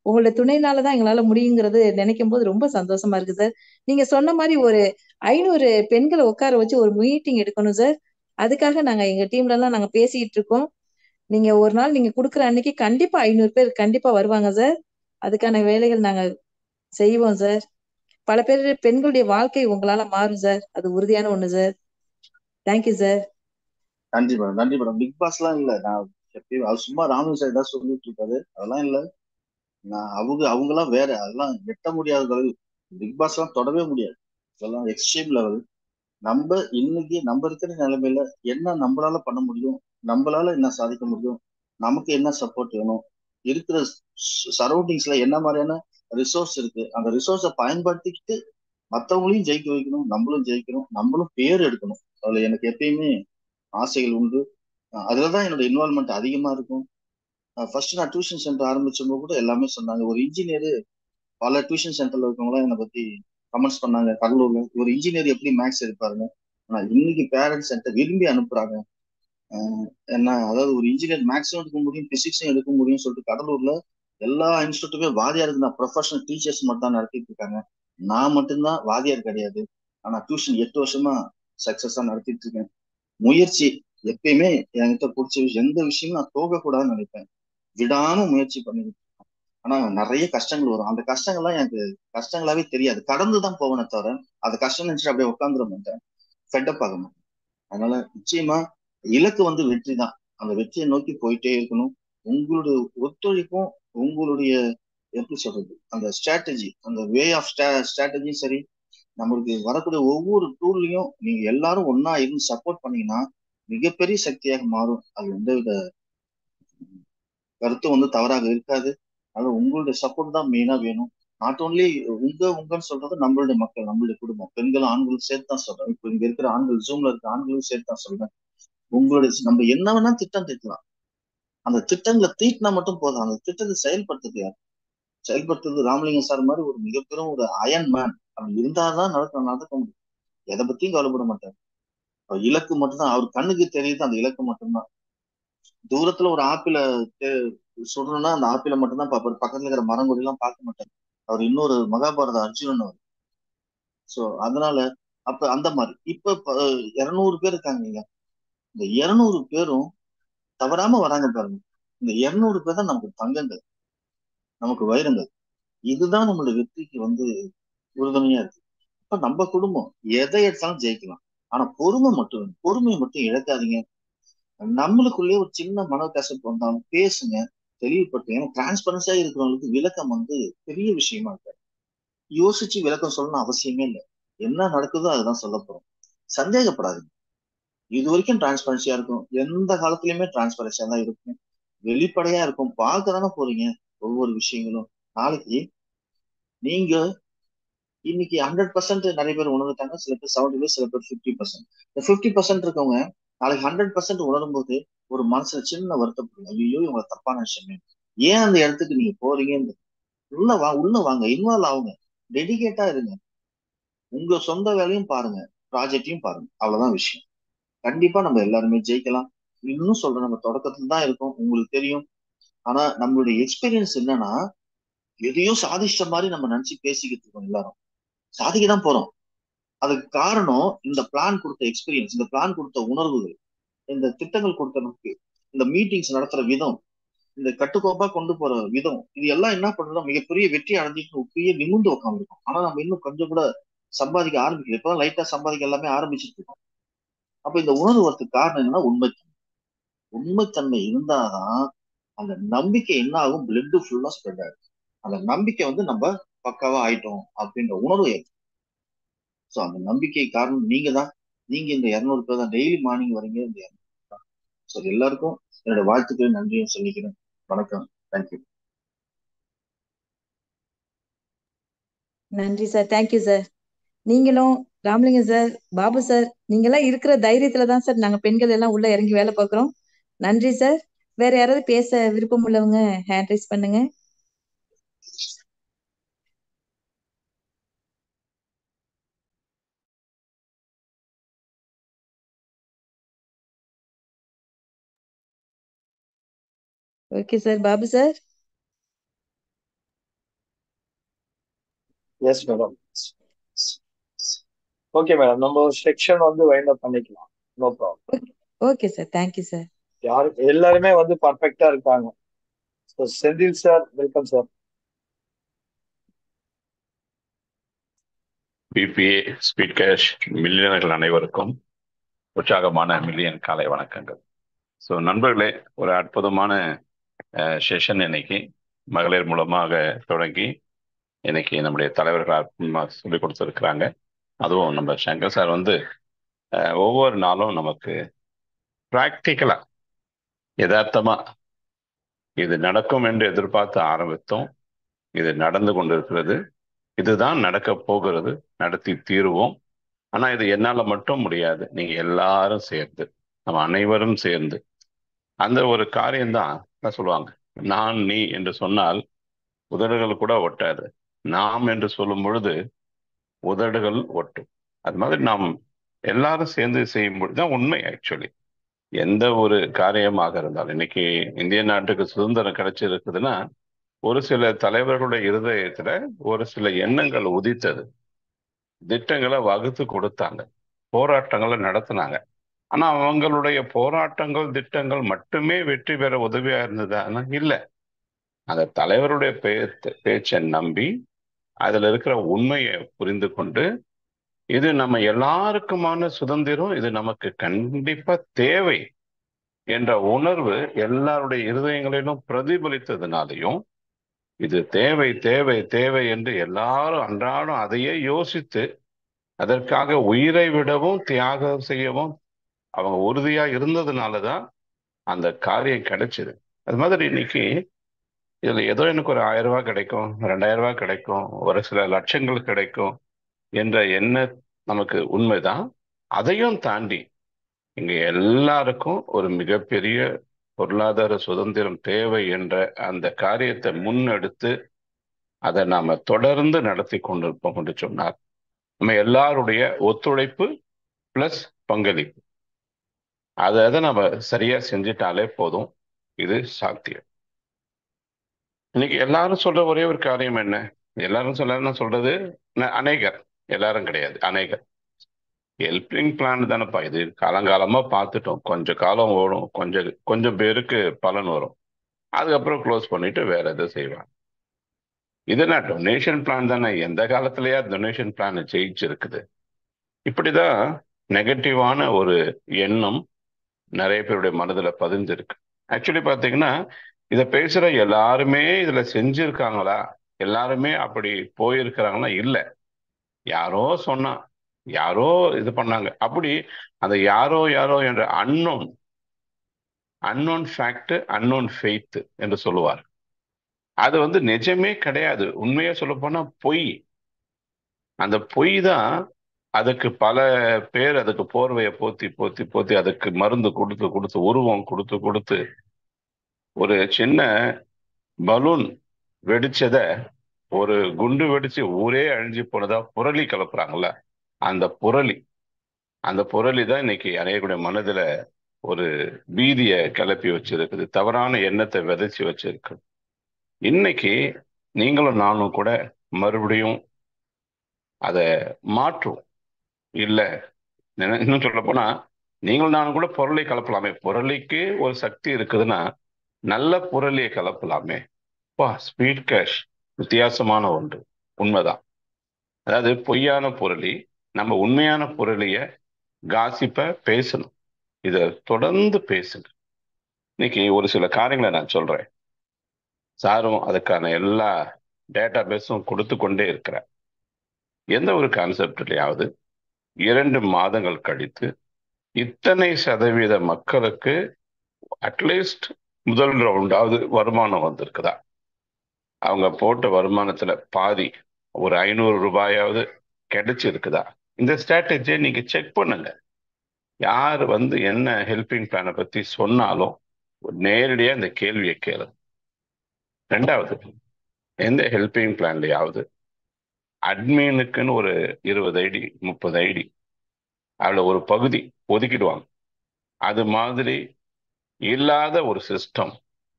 உங்களோட துணைனாலதான் எங்களால முடியுங்கிறது நினைக்கும் போது ரொம்ப சந்தோஷமா இருக்கு சார். நீங்க சொன்ன மாதிரி ஒரு 500 பெண்களை உட்கார வச்சு ஒரு மீட்டிங் எடுக்கணும் சார். அதுக்காக நாங்க எங்க டீம்ல எல்லாம் நாங்க பேசிட்டு இருக்கோம். நீங்க ஒரு நாள் நீங்க குடுக்குற அன்னைக்கு கண்டிப்பா 500 பேர் கண்டிப்பா வருவாங்க சார். அதுக்கான வேலைகள் நாங்க செய்வோம் சார். பல பேர் பெண்களுடைய வாழ்க்கை உங்களால மாறும் சார். அது உறுதியான ஒண்ணு சார். Thank you sir. நன்றி மேடம், நன்றி மேடம். பிக் பாஸ் எல்லாம் இல்ல, நான் எப்பயும் அது சும்மா ராமன் சார் ஏதாவது சொல்லிட்டு இருக்காரு, அதெல்லாம் இல்ல. நான் அவங்கெல்லாம் வேற, அதெல்லாம் எட்ட முடியாத பிக் பாஸ் எல்லாம் தொடவே முடியாது. இதெல்லாம் எக்ஸ்ட்ரீம் லெவல். நம்ம இன்னைக்கு நம்ம இருக்கிற நிலைமையில என்ன நம்மளால பண்ண முடியும், நம்மளால என்ன சாதிக்க முடியும், நமக்கு என்ன சப்போர்ட் வேணும், இருக்கிற சரௌண்டிங்ஸ்ல என்ன மாதிரியான ரிசோர்ஸ் இருக்கு, அந்த ரிசோர்ஸை பயன்படுத்திக்கிட்டு மற்றவங்களையும் ஜெயிக்க வைக்கணும், நம்மளும் ஜெயிக்கணும், நம்மளும் பேர் எடுக்கணும். அதுல எனக்கு எப்பயுமே ஆசைகள் உண்டு. அதுலதான் என்னோட இன்வால்மெண்ட் அதிகமா இருக்கும். ஃபர்ஸ்ட் நான் டியூஷன் சென்டர் ஆரம்பிச்சப்போ கூட எல்லாமே சொன்னாங்க. ஒரு இன்ஜினியர், பல டியூஷன் சென்டர்ல இருக்கவங்களாம் என்னை பத்தி கமெண்ட்ஸ் பண்ணாங்க, கடலூர்ல ஒரு இன்ஜினியர் எப்படி மேக்ஸ் எடுப்பாருன்னு. ஆனா இன்னைக்கு பேரண்ட்ஸ் என்கிட்ட விரும்பி அனுப்புறாங்க. என்ன அதாவது ஒரு இன்ஜினியர் மேக்ஸும் எடுக்க முடியும், பிசிக்ஸும் எடுக்க முடியும்னு சொல்லிட்டு கடலூர்ல எல்லா இன்ஸ்டியூட்டுமே வாதியாருக்கு நான் ப்ரொஃபஷனல் டீச்சர்ஸ் மட்டும் தான் நடத்திட்டு இருக்காங்க. நான் மட்டும்தான் வாதியார் கிடையாது. ஆனா டியூஷன் 8 வருஷமா சக்சஸா நடத்திட்டு இருக்கேன். முயற்சி எப்பயுமே என்கிட்ட பிடிச்ச எந்த விஷயமும் நான் போகக்கூடாதுன்னு நினைப்பேன். விடாம முயற்சி பண்ணிக்கிட்டு. ஆனா நிறைய கஷ்டங்கள் வரும். அந்த கஷ்டங்கள்லாம் எனக்கு கஷ்டங்களாவே தெரியாது. கடந்துதான் போவேனே தவிர அது கஷ்டம் நினைச்சிட்டு அப்படியே உட்காந்துட மாட்டேன், ஃபெட்டப் ஆக மாட்டேன். அதனால நிச்சயமா இலக்கு வந்து வெற்றி தான். அந்த வெற்றியை நோக்கி போயிட்டே இருக்கணும். உங்களுடைய ஒத்துழைப்பும், உங்களுடைய எப்படி சொல்றது, அந்த ஸ்ட்ராட்டஜி, அந்த வே ஆஃப் ஸ்ட்ராட்டஜியும் சரி, நம்மளுக்கு வரக்கூடிய ஒவ்வொரு டூர்லயும் நீங்க எல்லாரும் ஒன்னா இருந்து சப்போர்ட் பண்ணீங்கன்னா மிகப்பெரிய சக்தியாக மாறும். அது எந்தவித கருத்து வந்து தவறாக இருக்காது. அதனால உங்களுடைய சப்போர்ட் தான் மெயினா வேணும். நாட் ஓன்லி உங்கன்னு சொல்றது நம்மளுடைய மக்கள், நம்மளுடைய குடும்பம், பெண்களும் ஆண்களும் சேர்த்து தான் சொல்றேன். இப்போ இங்க இருக்கிற ஆண்கள், ஜூம்ல இருக்க ஆண்களும் சேர்த்து தான் சொல்றேன். உங்களுடைய நம்ம என்ன வேணா திட்டம் தீட்டலாம். அந்த திட்டங்களை தீட்டினா மட்டும் போதும். அந்த திட்டத்தை செயல்படுத்துறது யார்? செயல்படுத்துறது ராமலிங்கம் சார் மாதிரி ஒரு மிகப்பெரும் ஒரு அயன் மேன். அவன் இருந்தாதான் நடக்க முடியும். எதை பத்தியும் கவலைப்பட மாட்டார். இலக்கு மட்டும்தான் அவர் கண்ணுக்கு தெரியுது. அந்த இலக்கு மட்டும்தான். தூரத்துல ஒரு ஆப்பிள சுடணும்னா அந்த ஆப்பிள மட்டும்தான் பார்ப்பாரு. பக்கத்துல இருக்கிற மரங்கொடி எல்லாம் பார்க்க மாட்டாரு. அவர் இன்னொரு மகாபாரத அர்ஜுனன் அவர். சோ அதனால அப்ப அந்த மாதிரி இப்ப 200 பேர் இருக்காங்க. இந்த 200 பேரும் தவறாம வராங்க பாருங்க. இந்த 200 பேர் தான் நமக்கு தங்கங்கள், நமக்கு வைரங்கள். இதுதான் நம்மளோட வெற்றிக்கு வந்து உறுதுணையா இருக்கு. இப்ப நம்ம குடும்பம் எதை எடுத்தாலும் ஜெயிக்கலாம். ஆனா பொறுமையை மட்டும் இழக்காதீங்க. நம்மளுக்குள்ளேயே ஒரு சின்ன மனக்கசப்பு வந்தாலும் பேசுங்க, தெளிவுபடுத்துங்க. ஏன்னா டிரான்ஸ்பரன்ஸா இருக்கிறவங்களுக்கு விளக்கம் வந்து பெரிய விஷயமா இருக்கு. யோசிச்சு விளக்கம் சொல்லணும்னு அவசியமே இல்லை. என்ன நடக்குதோ அதுதான் சொல்ல போறோம். சந்தேகப்படாதீங்க. இது வரைக்கும் டிரான்ஸ்பரன்சியா இருக்கும். எந்த காலத்திலயுமே டிரான்ஸ்பரன்சியா தான் இருக்கும். வெளிப்படையா இருக்கும். பார்க்க தானே போறீங்க ஒவ்வொரு விஷயங்களும். நாளைக்கு நீங்க இன்னைக்கு 100% நிறைய பேர் உணர்ந்துட்டாங்க. சில பேர் 70%, சில பேர் 50%. இந்த 50% இருக்கவங்க நாளைக்கு 100% உணரும் போது ஒரு மனசுல சின்ன வருத்தப்படுங்க. ஐயோ இவங்க தப்பான விஷயமே. ஏன் அந்த இடத்துக்கு நீங்க போறீங்கன்னு உள்ள வாங்க, இன்வால்வ் ஆகுங்க, டெடிகேட்டா இருங்க. உங்க சொந்த வேலையும் பாருங்க, ப்ராஜெக்டையும் பாருங்க. அவ்வளவுதான் விஷயம். கண்டிப்பா நம்ம எல்லாருமே ஜெயிக்கலாம். இன்னும் சொல்றேன், நம்ம தொடக்கத்துல தான் இருக்கோம், உங்களுக்கு தெரியும். ஆனா நம்மளுடைய எக்ஸ்பீரியன்ஸ் என்னன்னா, எதையும் சாதிச்ச மாதிரி நம்ம நினைச்சு பேசிக்கிட்டு இருக்கோம். எல்லாரும் சாதிக்க தான் போறோம். அதுக்கு காரணம் இந்த பிளான் கொடுத்த எக்ஸ்பீரியன்ஸ், இந்த பிளான் கொடுத்த உணர்வுகள், இந்த திட்டங்கள் கொடுத்த நமக்கு, இந்த மீட்டிங்ஸ் நடத்துற விதம், இந்த கட்டுக்கோப்பா கொண்டு போற விதம், இது எல்லாம் என்ன பண்றோம், மிகப்பெரிய வெற்றி அடைஞ்சிட்டு உப்பையே நிமிர்ந்து உட்காந்துருக்கோம். ஆனா நம்ம இன்னும் கொஞ்சம் கூட சம்பாதிக்க ஆரம்பிக்கல. இப்பதான் லைட்டா சம்பாதிக்க எல்லாமே ஆரம்பிச்சுட்டு இருக்கோம். அப்ப இந்த உணர்வு வரதுக்கு காரணம் என்னன்னா உண்மைத்தன்மை இருந்தாதான் அந்த நம்பிக்கை என்ன ஆகும், பிளட் ஃபுல்லா ஸ்ப்ரெட் ஆகும். அந்த நம்பிக்கை வந்து நம்ம பக்காவா ஆயிட்டோம் அப்படின்ற உணர்வு ஏற்படும். ஸோ அந்த நம்பிக்கை காரணம் நீங்க தான். நீங்க இந்த 200 பேர் தான் டெய்லி மார்னிங் வரீங்க. இந்த 200 தான். ஸோ எல்லாருக்கும் என்னோட வாழ்த்துக்களை நன்றியும் சொல்லிக்கிறேன். வணக்கம். தேங்க்யூ. நன்றி சார். Thank you sir. நீங்களும் ராமலிங்கம் சார், பாபு சார், நீங்க எல்லாம் இருக்கிற தைரியத்துல தான் சார் நாங்க பெண்கள் எல்லாம் உள்ள இறங்கி வேலை பார்க்கிறோம். நன்றி சார். வேற யாராவது பேச விருப்பம் உள்ளவங்க ஹேண்ட் ரைஸ் பண்ணுங்க. Okay sir. Babu sir. Yes madam. Okay madam, நம்ம செக்ஷன் வந்து வைண்ட் அப் பண்ணிக்கலாம். No problem. Okay sir. Thank you sir. எல்லாருமே வந்து பர்ஃபெக்டா இருக்காங்க. Senthil sir, welcome sir. BBA speed cash மில்லியனர்கள் அனைவருக்கும் உற்சாகமான மில்லியன் காலை வணக்கங்கள். ஸோ நண்பர்களே, ஒரு அற்புதமான செஷன் இன்னைக்கு மகளிர் மூலமாக தொடங்கி இன்னைக்கு நம்முடைய தலைவர்கள் சொல்லிக் கொடுத்துருக்குறாங்க. அதுவும் நம்ம சங்கர் சார் வந்து ஒவ்வொரு நாளும் நமக்கு பிராக்டிக்கலா யதார்த்தமா இது நடக்கும் என்று எதிர்பார்த்து ஆரம்பித்தோம், இது நடந்து கொண்டிருக்கிறது, இதுதான் நடக்க போகிறது, நடத்தி தீருவோம். ஆனா இது என்னால மட்டும் முடியாது, நீங்க எல்லாரும் சேர்ந்து, நம்ம அனைவரும் சேர்ந்து அந்த ஒரு காரியம்தான் சொல்லுவாங்க. நான் நீ என்று சொன்னால் உதடுகள் கூட ஒட்டாது, நாம் என்று சொல்லும் பொழுது உதடுகள் ஒட்டும். அது மாதிரி நாம் எல்லாரும் சேர்ந்து செய்யும் பொழுதுதான் உண்மை. ஆக்சுவலி எந்த ஒரு காரியமாக இருந்தாலும், இன்னைக்கு இந்திய நாட்டுக்கு சுதந்திரம் கிடைச்சிருக்குதுன்னா ஒரு சில தலைவர்களுடைய இருதயத்துல ஒரு சில எண்ணங்கள் உதித்தது, திட்டங்களை வகுத்து கொடுத்தாங்க, போராட்டங்களை நடத்தினாங்க. ஆனா அவங்களுடைய போராட்டங்கள் திட்டங்கள் மட்டுமே வெற்றி பெற உதவியா இருந்ததுன்னா இல்ல. அந்த தலைவருடைய பேச்சை நம்பி அதுல இருக்கிற உண்மையை புரிந்து கொண்டு இது நம்ம எல்லாருக்குமான சுதந்திரம், இது நமக்கு கண்டிப்பா தேவை என்ற உணர்வு எல்லாருடைய இருதயங்களிலும் பிரதிபலித்ததுனாலையும் இது தேவை தேவை தேவை என்று எல்லாரும் அன்றாடம் அதையே யோசித்து அதற்காக உயிரை விடவும் தியாகம் செய்யவும் அவங்க உறுதியா இருந்ததுனாலதான் அந்த காரியம் கிடைச்சது. அது மாதிரி இன்னைக்கு இதுல ஏதோ எனக்கு ஒரு 1000 ரூபாய் கிடைக்கும், 2000 ரூபாய் கிடைக்கும், ஒரு சில லட்சங்கள் கிடைக்கும் என்ற எண்ண நமக்கு உண்மைதான். அதையும் தாண்டி இங்க எல்லாருக்கும் ஒரு மிகப்பெரிய பொருளாதார சுதந்திரம் தேவை என்ற அந்த காரியத்தை முன்னெடுத்து அதை நாம தொடர்ந்து நடத்தி கொண்டிருப்போம் என்று சொன்னார். நம்ம எல்லாருடைய ஒத்துழைப்பு பிளஸ் பங்களிப்பு, அதை நம்ம சரியா செஞ்சிட்டாலே போதும், இது சாத்தியம். இன்னைக்கு எல்லாரும் சொல்ற ஒரே ஒரு காரியம் என்ன, எல்லாரும் சொல்றது அநேகர், எல்லாரும் கிடையாது, அநேகர் ஹெல்பிங் பிளான் தானேப்பா இது, காலங்காலமா பார்த்துட்டோம், கொஞ்சம் காலம் ஓடும், கொஞ்சம் பேருக்கு பலன் வரும், அதுக்கப்புறம் க்ளோஸ் பண்ணிட்டு வேற எதுவும் செய்வாங்க. இதுனா டொனேஷன் பிளான் தானே, எந்த காலத்திலயா டொனேஷன் பிளான் ஜெயிச்சிருக்குது? இப்படிதான் நெகட்டிவான ஒரு எண்ணம் நிறைய பேருடைய மனதில் பதிஞ்சிருக்கு. ஆக்சுவலி பார்த்தீங்கன்னா இதை பேசுற எல்லாருமே இதுல செஞ்சிருக்காங்களா, எல்லாருமே அப்படி போயிருக்கிறாங்களா? இல்லை, யாரோ சொன்னா, யாரோ இது பண்ணாங்க, அப்படி அந்த யாரோ யாரோ என்ற அன்னோன் ஃபேக்ட், அன்னோன் ஃபெய்த் என்று சொல்லுவார். அது நிஜமே கிடையாது. உண்மையா சொல்ல போனா பொய். அந்த பொய் தான் அதுக்கு பல பேர் அதுக்கு போர்வையை போத்தி போத்தி போத்தி அதுக்கு மருந்து கொடுத்து கொடுத்து உருவம் கொடுத்து கொடுத்து ஒரு சின்ன பலூன் வெடிச்சத ஒரு குண்டு வெடிச்சு ஊரே அழிஞ்சு போனதா புரளி கலப்புறாங்கல்ல, அந்த புரளி தான் இன்னைக்கு அநேகருடைய மனதுல ஒரு பீதியை கிளப்பி வச்சிருக்குது, தவறான எண்ணத்தை விதைச்சு வச்சிருக்கு. இன்னைக்கு நீங்களும் நானும் கூட மறுபடியும் அதை மாற்றும். இல்ல இன்னும் சொல்ல போனா நீங்களும் நானும் கூட புரளி கலப்பலாமே, புரளிக்கு ஒரு சக்தி இருக்குதுன்னா நல்ல புரளியை கலப்பலாமே. ஸ்பீட் கேஷ் வித்தியாசமான ஒன்று, உண்மைதான். அதாவது பொய்யான புரளி, நம்ம உண்மையான புரளிய காசிப்ப பேசணும், இத தொடர்ந்து பேசுங்க. இன்னைக்கு ஒரு சில காரியங்களை நான் சொல்றேன், சாரும் அதுக்கான எல்லா டேட்டா பேஸும் கொடுத்து கொண்டே இருக்கிறேன். எந்த ஒரு கான்செப்ட்லயாவது 2 மாதங்கள் கழித்து இத்தனை சதவீத மக்களுக்கு அட்லீஸ்ட் முதல் ரவுண்டாவது வருமானம் வந்திருக்குதா, அவங்க போட்ட வருமானத்துல பாதி ஒரு 500 ரூபாயாவது கிடைச்சிருக்குதா, இந்த ஸ்ட்ராட்டஜியை நீங்க செக் பண்ணுங்க. யார் என்ன ஹெல்பிங் பிளானை பத்தி சொன்னாலும் நேரடியா இந்த கேள்வியை கேளு. 2வது, எந்த ஹெல்பிங் பிளான்லயாவது அட்மினுக்குன்னு ஒரு 20 ஐடி 30 ஐடி அதுல ஒரு பகுதி ஒதுக்கிடுவாங்க. அது மாதிரி இல்லாத ஒரு சிஸ்டம்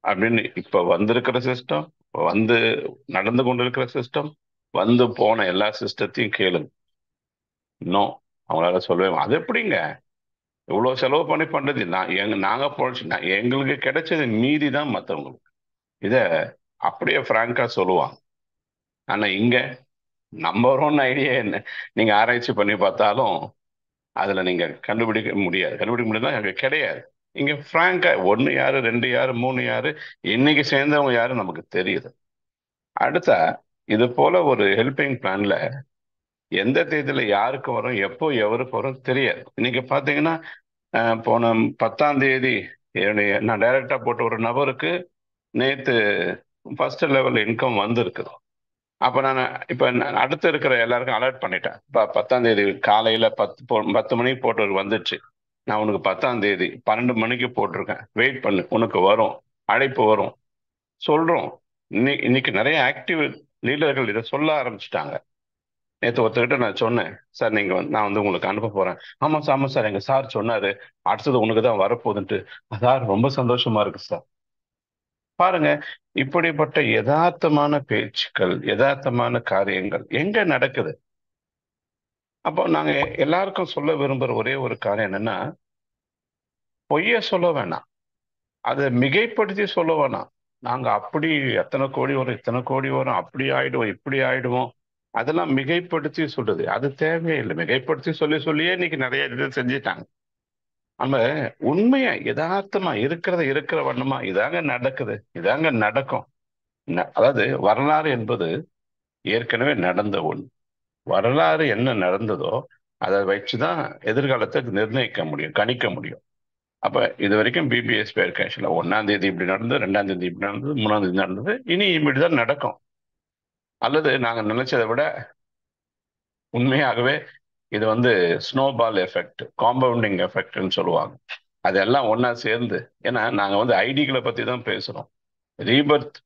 அப்படின்னு இப்ப வந்திருக்கிற சிஸ்டம், நடந்து கொண்டிருக்கிற சிஸ்டம், போன எல்லா சிஸ்டத்தையும் கேளுங்க. இன்னும் அவங்களால சொல்லவே, அது எப்படிங்க இவ்வளவு செலவு பண்ணி பண்றது, நாங்க பொழைச்சு எங்களுக்கு கிடைச்சது மீதி தான் மற்றவங்களுக்கு, இத அப்படியே பிராங்கா சொல்லுவாங்க. ஆனா இங்க நம்பர் 1 ஐடியா என்ன, நீங்க ஆராய்ச்சி பண்ணி பார்த்தாலும் அதுல நீங்க கண்டுபிடிக்க முடியாதுன்னா அங்க கிடையாது. இங்க பிராங்கா 1 யாரு 2 யாரு 3 யாரு இன்னைக்கு சேர்ந்தவங்க யாரு நமக்கு தெரியுது. அடுத்த இது போல ஒரு ஹெல்பிங் பிளான்ல எந்த தேதியில யாருக்கு வரும், எப்போ எவருக்கு வரும் தெரியாது. இன்னைக்கு பாத்தீங்கன்னா போன 10ஆம் தேதி நான் டைரக்டா போட்ட ஒரு நபருக்கு நேத்து ஃபர்ஸ்ட் லெவல் இன்கம் வந்திருக்குது. அப்ப நான் இப்ப அடுத்து இருக்கிற எல்லாருக்கும் அலர்ட் பண்ணிட்டேன். 10ஆம் தேதி காலையில 10 மணிக்கு போட்டவர் வந்துச்சு. நான் உனக்கு 10ஆம் தேதி 12 மணிக்கு போட்டிருக்கேன், வெயிட் பண்ணு, உனக்கு வரும், அழைப்பு வரும் சொல்றோம். இன்னைக்கு நிறைய ஆக்டிவ் லீடர்கள் இதை சொல்ல ஆரம்பிச்சுட்டாங்க. நேற்று ஒருத்தர்கிட்ட நான் சொன்னேன், சார் நீங்க நான் வந்து உங்களுக்கு அனுப்ப போறேன். ஆமா சார், ஆமா சார், எங்க சார் சொன்னாரு அடுத்தது உனக்கு தான் வரப்போகுதுன்ட்டு. சார் ரொம்ப சந்தோஷமா இருக்கு சார். பாருங்க, இப்படிப்பட்ட யதார்த்தமான பேச்சுக்கள், யதார்த்தமான காரியங்கள் எங்க நடக்குது? அப்போ நாங்க எல்லாருக்கும் சொல்ல விரும்புற ஒரே ஒரு காரியம் என்னன்னா, பொய்ய சொல்ல வேணாம், அதை மிகைப்படுத்தி சொல்ல வேணாம். நாங்க அப்படி எத்தனை கோடி வரும், இத்தனை கோடி வரும், அப்படி ஆயிடுவோம், இப்படி ஆயிடுவோம், அதெல்லாம் மிகைப்படுத்தி சொல்றது அது தேவையில்லை. மிகைப்படுத்தி சொல்லியே இன்னைக்கு நிறைய இது செஞ்சுட்டாங்க. நம்ம உண்மையா யதார்த்தமா இருக்கிற வண்ணமா இதாங்க நடக்குது, இதாங்க நடக்கும். அதாவது வரலாறு என்பது ஏற்கனவே நடந்த ஒன்று. வரலாறு என்ன நடந்ததோ அதை வச்சுதான் எதிர்காலத்தை நிர்ணயிக்க முடியும், கணிக்க முடியும். அப்ப இது வரைக்கும் பிபிஎஸ் பேர்கேஷன்ல 1ஆம் தேதி இப்படி நடந்தது, 2ஆம் தேதி இப்படி நடந்தது, 3ஆம் தேதி நடந்தது, இனி இப்படிதான் நடக்கும். அல்லது நாங்க நினைச்சதை விட உண்மையாகவே இது வந்து ஸ்னோபால் எஃபெக்ட், காம்பவுண்டிங் எஃபெக்ட்னு சொல்லுவாங்க. அதெல்லாம் ஒன்னா சேர்ந்து, ஏன்னா நாங்க வந்து ஐடிகளை பத்தி தான் பேசுறோம். ரீபர்த்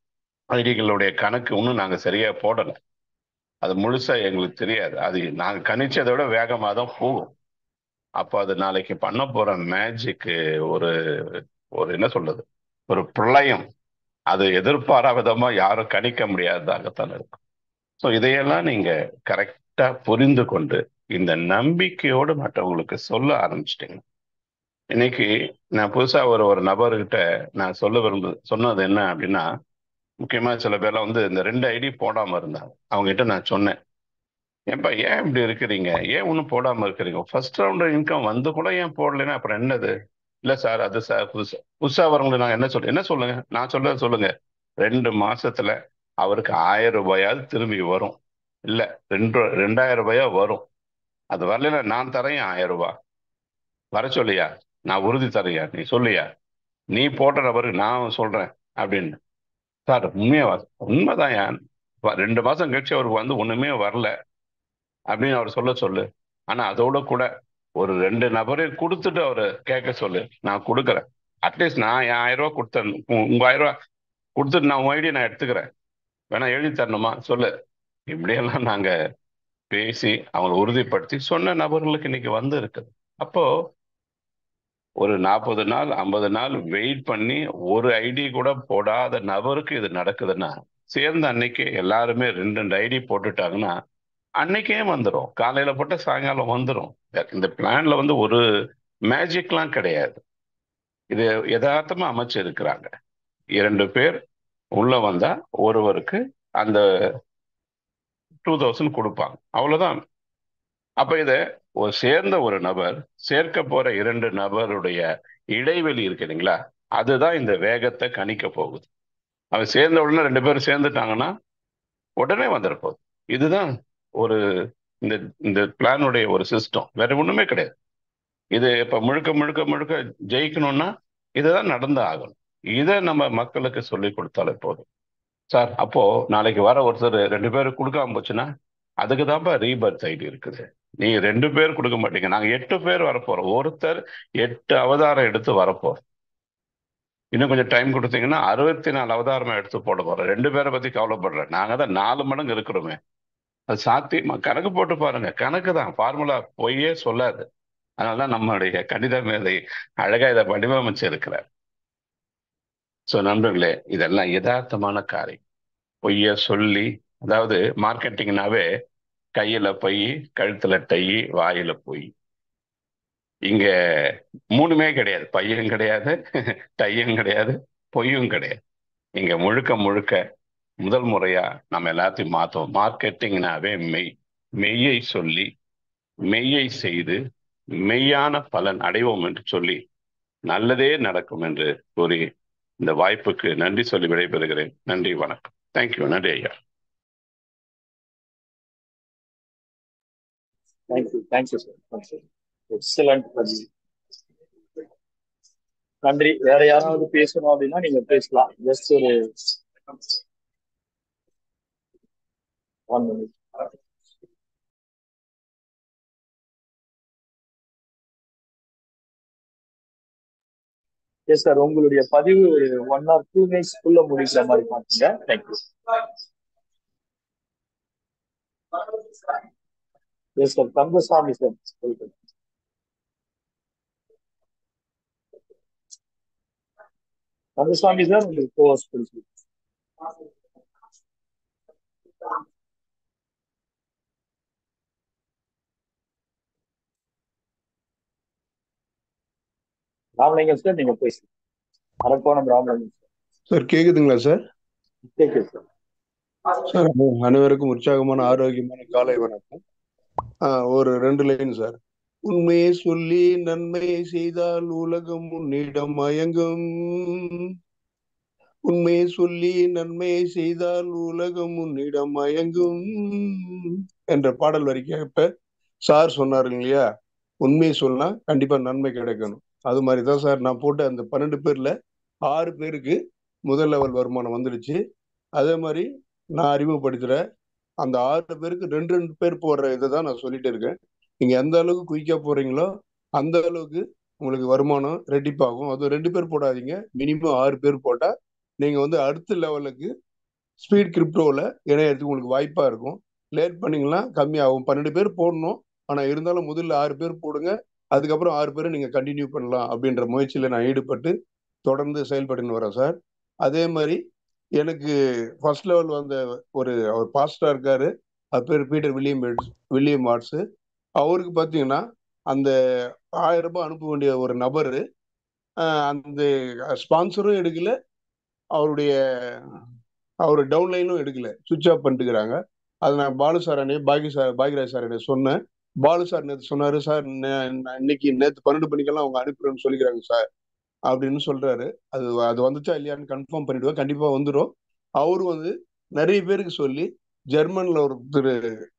ஐடிகளுடைய கணக்கு இன்னும் நாங்க சரியா போடலை. அது முழுசா எங்களுக்கு தெரியாது. அது நாங்க கணிச்சதை விட வேகமாக தான் போகும். அப்போ அது நாளைக்கு பண்ண போற மேஜிக்கு ஒரு ஒரு என்ன சொல்றது, ஒரு பிரளயம். அது எதிர்பாரா விதமா யாரும் கணிக்க முடியாததாகத்தான் இருக்கும். ஸோ இதையெல்லாம் நீங்க கரெக்டா புரிந்து கொண்டு இந்த நம்பிக்கையோடு மற்றவங்களுக்கு சொல்ல ஆரம்பிச்சிட்டீங்க. இன்னைக்கு நான் புதுசா ஒரு நபர்கிட்ட நான் சொன்னது என்ன அப்படின்னா, முக்கியமா சில பேர்லாம் வந்து இந்த 2 ஐடி போடாம இருந்தாங்க. அவங்க கிட்ட நான் சொன்னேன், ஏன்பா ஏன் இப்படி இருக்கிறீங்க, ஏன் ஒன்றும் போடாம இருக்கிறீங்க, ஃபர்ஸ்ட் ரவுண்ட் இன்கம் வந்து கூட ஏன் போடலைன்னா அப்புறம் என்னது? இல்ல சார், அது சார் புதுசா வரவங்களுக்கு நான் என்ன சொல்லுங்க, நான் சொல்லுங்க, 2 மாசத்துல அவருக்கு 1000 ரூபாயாவது திரும்பி வரும். இல்ல 2000 ரூபாயா வரும். அது வரல நான் தரேன் 1000 ரூபாய் வர சொல்லியா, நான் உறுதி தரையா, நீ சொல்லியா, நீ போட்ட நபருக்கு நான் சொல்றேன் அப்படின்னு. சார் உண்மைதான், 2 மாசம் கழிச்சு அவருக்கு வந்து ஒண்ணுமே வரல அப்படின்னு அவர் சொல்லு. ஆனா அதோட கூட ஒரு 2 நபரையும் கொடுத்துட்டு அவரு கேட்க சொல்லு, நான் கொடுக்குறேன். அட்லீஸ்ட் நான் 1000 ரூபாய் கொடுத்தேன், உங்க 1000 ரூபாய் கொடுத்துட்டு நான் உங்க ஐடியா நான் எடுத்துக்கிறேன், வேணா எழுதி தரணுமா சொல்லு. இப்படியெல்லாம் நாங்க பேசி அவங்களை உறுதிப்படுத்தி சொன்ன நபர்களுக்கு இன்னைக்கு வந்து இருக்குது. அப்போ ஒரு 40 நாள் 50 நாள் வெயிட் பண்ணி ஒரு ஐடி கூட போடாத நபருக்கு இது நடக்குதுன்னா, சேர்ந்த அன்னைக்கு எல்லாருமே 2 ஐடி போட்டுட்டாங்கன்னா அன்னைக்கே வந்துடும். காலையில போட்ட சாயங்காலம் வந்துடும். இந்த பிளான்ல வந்து ஒரு மேஜிக்லாம் கிடையாது. இது யதார்த்தமா அமைச்சு இருக்கிறாங்க. 2 பேர் உள்ள வந்தா ஒருவருக்கு அந்த 2000 கொடுப்பாங்க, அவ்வளவுதான். அப்ப இத சேர்ந்த ஒரு நபர் சேர்க்க போற 2 நபருடைய இடைவெளி இருக்கு இல்லைங்களா, அதுதான் இந்த வேகத்தை கணிக்க போகுது. அவன் சேர்ந்த உடனே 2 பேரும் சேர்ந்துட்டாங்கன்னா உடனே வந்துட போகுது. இதுதான் ஒரு இந்த பிளானுடைய ஒரு சிஸ்டம், வேற ஒண்ணுமே கிடையாது. இது இப்ப முழுக்க ஜெயிக்கணும்னா இதுதான் நடந்து ஆகணும். இதை நம்ம மக்களுக்கு சொல்லி கொடுத்தாலே போதும். சார் அப்போ நாளைக்கு வர ஒருத்தர் 2 பேரும் கொடுக்காம போச்சுன்னா அதுக்கு தான்ப்பா ரீபர்த் ஐடி இருக்குது. நீங்க 2 பேர் கொடுக்க மாட்டீங்க, நாங்க 8 பேர் வரப்போறோம். ஒருத்தர் 8 அவதாரம் எடுத்து வரப்போறோம். இன்னும் கொஞ்சம் டைம் கொடுத்தீங்கன்னா 64 அவதாரமா எடுத்து போட போறோம். 2 பேரை பத்தி கவலைப்படுறேன், நாங்க தான் 4 மடங்கு இருக்கிறோமே. அது சாத்தியமா? கணக்கு போட்டு பாருங்க, கணக்கு தான், ஃபார்முலா பொய்யே சொல்லாது. அதனாலதான் நம்மளுடைய கணித மேதை அழகா இதை வடிவமைச்சு இருக்கிறார். ஸோ நண்பர்களே, இதெல்லாம் யதார்த்தமான காரியம். பொய்ய சொல்லி, அதாவது மார்க்கெட்டிங்னாவே கையில பொய், கழுத்துல டை, வாயில பொய். இங்க 3மே கிடையாது. பையும் கிடையாது, டையும் கிடையாது, பொய்யும் கிடையாது. இங்க முழுக்க முதல் முறையா நம்ம எல்லாத்தையும் மாத்தோம். மார்க்கெட்டிங்னாவே மெய்யை சொல்லி, மெய்யை செய்து, மெய்யான பலன் அடைவோம் என்று சொல்லி நல்லதே நடக்கும் என்று கூறி இந்த வாய்ப்புக்கு நன்றி சொல்லி விடைபெறுகிறேன். நன்றி, வணக்கம். தேங்க்யூ. நன்றி ஐயா. Thank you sir. எக்ஸலண்ட். நன்றி. வேற யாராவது பேசணும் அப்படின்னா நீங்க பேசலாம். ஜஸ்ட் ஒரு 1 minute. எஸ் சார், உங்களுடைய பதிவு ஒரு 1 or 2 minutes முடிக்கிற மாதிரி பாத்துங்க. Thank you. Yes sir, Kandasamy sir. Kandasamy sir, உங்களுக்கு கோர்ஸ் பிடிச்சி. ராமலிங்கம் சார், நீங்க பேசுங்க. அரக்கோணம் ராமலிங்கம் சார். கேக்குதுங்களா சார்? கேக்குது சார். சார், அனைவருக்கும் உற்சாகமான ஆரோக்கியமான காலை வணக்கம். ஒரு 2 லைன் சார். உண்மையை சொல்லி நன்மை செய்தால் உலகம் உன்னிடம் மயங்கும். உண்மையை சொல்லி நன்மையை செய்தால் உலகம் உன்னிடம் மயங்கும் என்ற பாடல் வரிக்கப்ப சார் சொன்னாரு இல்லையா, உண்மையை சொன்னா கண்டிப்பா நன்மை கிடைக்கணும். அது மாதிரிதான் சார் நான் போட்ட அந்த 12 பேர்ல 6 பேருக்கு முதல் லெவல் வருமானம் வந்துடுச்சு. அதே மாதிரி நான் அறிமுகப்படுத்துற அந்த 6 பேருக்கு 2 பேர் போடுற இதை தான் நான் சொல்லிட்டு இருக்கேன். நீங்க எந்த அளவுக்கு குயிக்கா போறீங்களோ அந்த அளவுக்கு உங்களுக்கு வருமானம் ரெட்டிப்பாகும். அது 2 பேர் போடாதீங்க, மினிமம் 6 பேர் போட்டா நீங்க அடுத்த லெவலுக்கு ஸ்பீட் கிரிப்டோவில் இணையறதுக்கு உங்களுக்கு வாய்ப்பா இருக்கும். லேட் பண்ணீங்கன்னா கம்மியாகும். 12 பேர் போடணும், ஆனா இருந்தாலும் முதல்ல 6 பேர் போடுங்க. அதுக்கப்புறம் 6 பேரை நீங்க கண்டினியூ பண்ணலாம் அப்படின்ற முயற்சியில நான் ஈடுபட்டு தொடர்ந்து செயல்பட்டுன்னு வரேன் சார். அதே மாதிரி எனக்கு ஃபர்ஸ்ட் லெவல் வந்த அவர் பாஸ்டா இருக்காரு, அது பேர் பீட்டர் வில்லியம் வாட்ஸ். அவருக்கு பார்த்தீங்கன்னா அந்த 1000 ரூபாய் அனுப்ப வேண்டிய ஒரு நபர் அந்த ஸ்பான்சரும் எடுக்கல, அவருடைய டவுன்லைனும் எடுக்கல, சுவிட்ச் ஆஃப் பண்ணிட்டுக்கிறாங்க. அதை நான் பாலு சார் பாக்யராஜ் சார் சொன்னேன். பாலு சார் நேற்று சொன்னாரு, சார் இன்னைக்கு நேற்று 12 மணிக்கெல்லாம் அவங்க அனுப்புறேன்னு சொல்லிக்கிறாங்க சார் அப்படின்னு சொல்றாரு. அது வந்துச்சா இல்லையான்னு கன்ஃபார்ம் பண்ணிடுவேன். கண்டிப்பா வந்துடும். அவரு நிறைய பேருக்கு சொல்லி ஜெர்மன்ல ஒருத்தர்